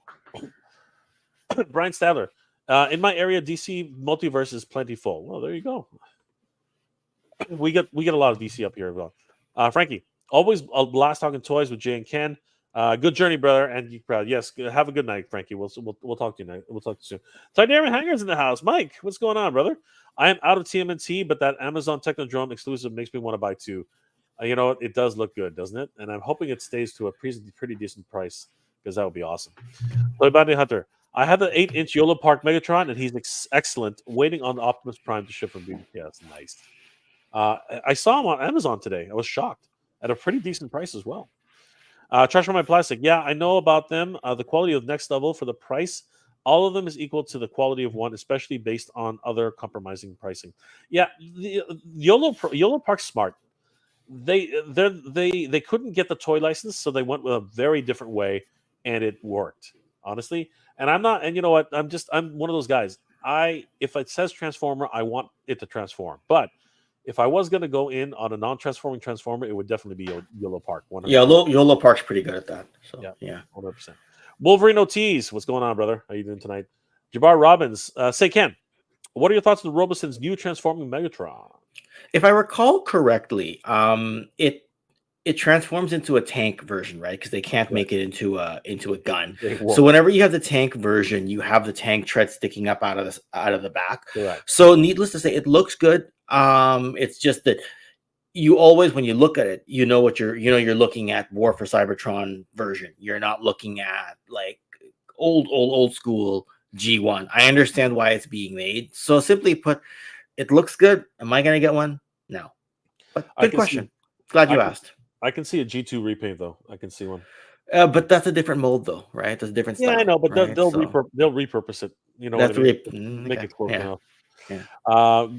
A: Brian Stadler. In my area, DC multiverse is plentiful. Well, there you go. We get a lot of DC up here as well. Frankie, always a blast talking toys with Jay and Ken. Good journey, brother, and Geek Proud. Yes, have a good night, Frankie. We'll talk to you. We'll talk to you soon. Tidarian Hangers in the house. Mike, what's going on, brother? I am out of TMNT, but that Amazon Technodrome exclusive makes me want to buy 2. You know what? It does look good, doesn't it? And I'm hoping it stays to a pretty decent price because that would be awesome. Toy Bounty Hunter. I have the 8-inch YOLO Park Megatron, and he's excellent. Waiting on the Optimus Prime to ship from BBK. That's nice. I saw him on Amazon today. I was shocked at a pretty decent price as well. Trash for my plastic. Yeah, I know about them. The quality of Next Level for the price, all of them is equal to the quality of one, especially based on other compromising pricing. Yeah, the YOLO Park's smart. They couldn't get the toy license, so they went with a very different way, and it worked, honestly. And I'm not. And you know what? I'm one of those guys. If it says Transformer, I want it to transform. But if I was going to go in on a non-transforming Transformer, it would definitely be YOLO Park. 100%.
C: yeah, YOLO Park's pretty good at that. So yeah.
A: 100%. Wolverine OTs, what's going on, brother? How you doing tonight? Jabbar Robbins, say Ken, what are your thoughts on the Roboson's new transforming Megatron?
C: If I recall correctly, it transforms into a tank version, right? Because they can't make it into a gun. So whenever you have the tank version, you have the tank tread sticking up out of the back.
A: Correct.
C: So needless to say, it looks good. It's just that you always, when you look at it, you know what you're looking at War for Cybertron version. You're not looking at like old school G1. I understand why it's being made. So simply put, it looks good. Am I going to get one? No. But good question. Glad you asked.
A: I can see a G2 repaint though. I can see one.
C: But that's a different mold though, right? That's a different style.
A: Yeah, I know, but
C: right?
A: they'll repurpose it. You know
C: that's
A: what I mean? Make it close enough.
C: Yeah.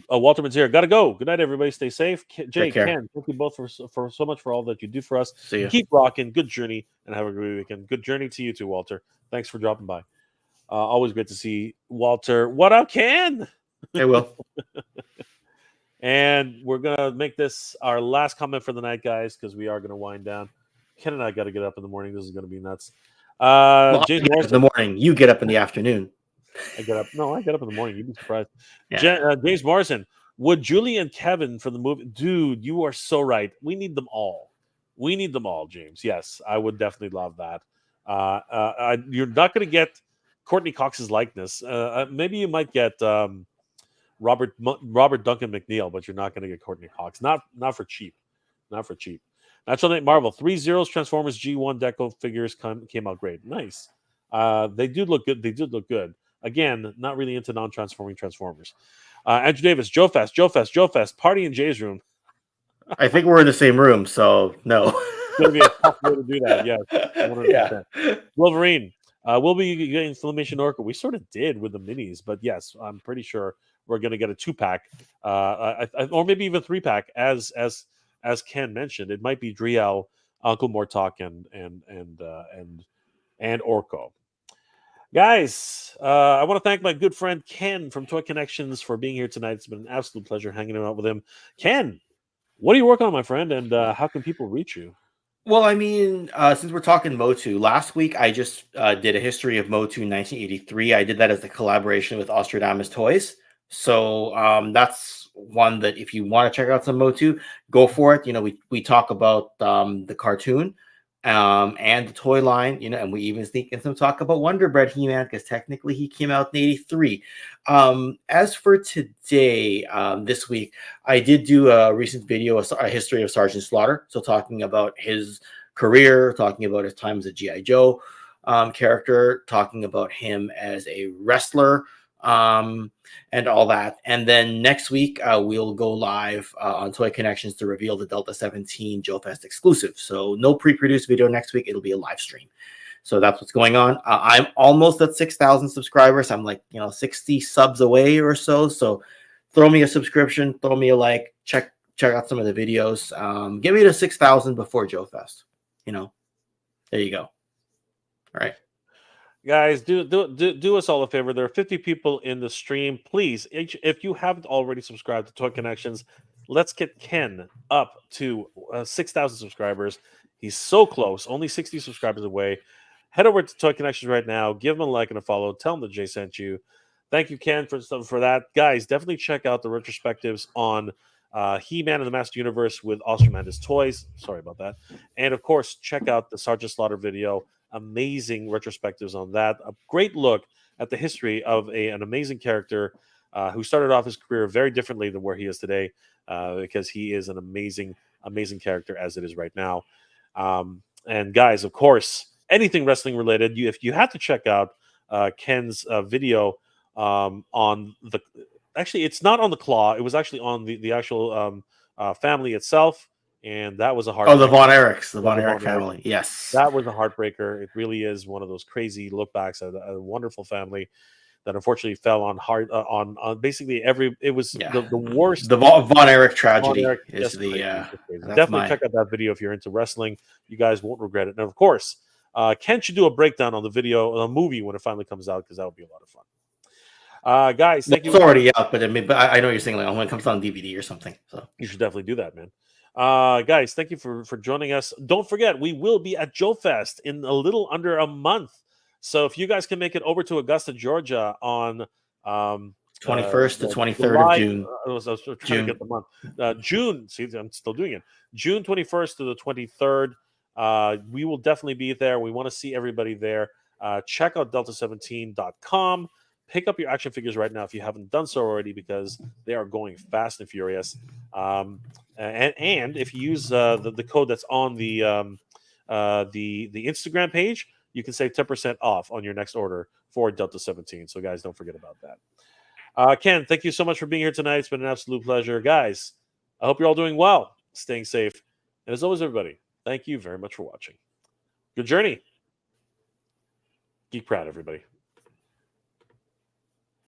A: Walter Manzier, gotta go. Good night, everybody. Stay safe. Jay, Ken, thank you both for so much for all that you do for us.
C: See you.
A: Keep rocking. Good journey, and have a great weekend. Good journey to you too, Walter. Thanks for dropping by. Always great to see Walter. What up, Ken?
C: I will.
A: And we're gonna make this our last comment for the night, guys, because we are gonna wind down. Ken and I got to get up in the morning. This is gonna be nuts. James Morrison,
C: in the morning. You get up in the afternoon.
A: I get up. No, I get up in the morning. You'd be surprised. Yeah. James Morrison, would Julie and Kevin for the movie? Dude, you are so right. We need them all. We need them all, James. Yes, I would definitely love that. You're not going to get Courtney Cox's likeness. Maybe you might get Robert Duncan McNeil, but you're not going to get Courtney Cox. Not for cheap. Not for cheap. Natural Night Marvel 3-0 Transformers G1 Deco figures came out great. Nice. They do look good. They did look good. Again, not really into non-transforming Transformers. Andrew Davis, Joe Fest, party in Jay's room.
C: I think we're in the same room, so no.
A: It's going to be a tough way to do that. Yes, 100%. Yeah. Wolverine, we'll be getting Filmation Orca. We sort of did with the minis, but yes, I'm pretty sure we're going to get a 2-pack, or maybe even 3-pack. As Ken mentioned, it might be Driel, Uncle Mortok, and Orko. Guys, I want to thank my good friend Ken from Toy Connections for being here tonight. It's been an absolute pleasure hanging out with him. Ken, what are you working on, my friend, and how can people reach you?
C: Well, I mean, since we're talking Motu, last week I just did a history of Motu in 1983. I did that as a collaboration with Ostradamus Toys. So that's one that if you want to check out some Motu, go for it. You know, we talk about the cartoon and the toy line, you know, and we even sneak in some talk about Wonder Bread He-Man because technically he came out in 83. As for today, this week, I did do a recent video, a history of Sergeant Slaughter. So talking about his career, talking about his time as a G.I. Joe character, talking about him as a wrestler, and all that. And then next week, we'll go live on Toy Connections to reveal the Delta 17 Joe Fest exclusive. So no pre-produced video next week. It'll be a live stream. So that's what's going on. I'm almost at 6,000 subscribers. I'm like, 60 subs away or so. So throw me a subscription, throw me a like, check out some of the videos. Get me to 6,000 before Joe Fest. There you go. All right.
A: Guys, do us all a favor. There are 50 people in the stream. Please, if you haven't already subscribed to Toy Connections, let's get Ken up to 6,000 subscribers. He's so close, only 60 subscribers away. Head over to Toy Connections right now. Give him a like and a follow. Tell him that Jay sent you. Thank you, Ken, for that. Guys, definitely check out the retrospectives on He-Man and the Master Universe with Ostromandus toys. Sorry about that. And, of course, check out the Sergeant Slaughter video. Amazing retrospectives on that. A great look at the history of an amazing character who started off his career very differently than where he is today, because he is an amazing character as it is right now. And guys, of course, anything wrestling related, if you have to check out Ken's video on the, actually it's not on the Claw, it was actually on the actual family itself. And that was a heartbreaker.
C: Oh, the Von Erichs, the Von Erich family. Yes.
A: That was a heartbreaker. It really is one of those crazy look backs at a wonderful family that unfortunately fell on hard on basically it was the worst.
C: The Von Erich tragedy
A: Von Erich,
C: is
A: crazy.
C: that's
A: Definitely check out that video if you're into wrestling. You guys won't regret it. And of course, Ken should do a breakdown on the movie when it finally comes out, because that would be a lot of fun. Guys, thank you.
C: It's already out, but I know you're saying like when it comes on DVD or something. So
A: you should definitely do that, man. Guys, thank you for joining us. Don't forget, we will be at Joe Fest in a little under a month. So if you guys can make it over to Augusta, Georgia on
C: 21st to 23rd of June.
A: I was trying to get the month. June. See, I'm still doing it. June 21st to the 23rd. We will definitely be there. We want to see everybody there. Check out delta17.com. Pick up your action figures right now if you haven't done so already, because they are going fast and furious. And if you use the code that's on the Instagram page, you can save 10% off on your next order for Delta 17. So, guys, don't forget about that. Ken, thank you so much for being here tonight. It's been an absolute pleasure. Guys, I hope you're all doing well, staying safe. And as always, everybody, thank you very much for watching. Good journey. Geek proud, everybody.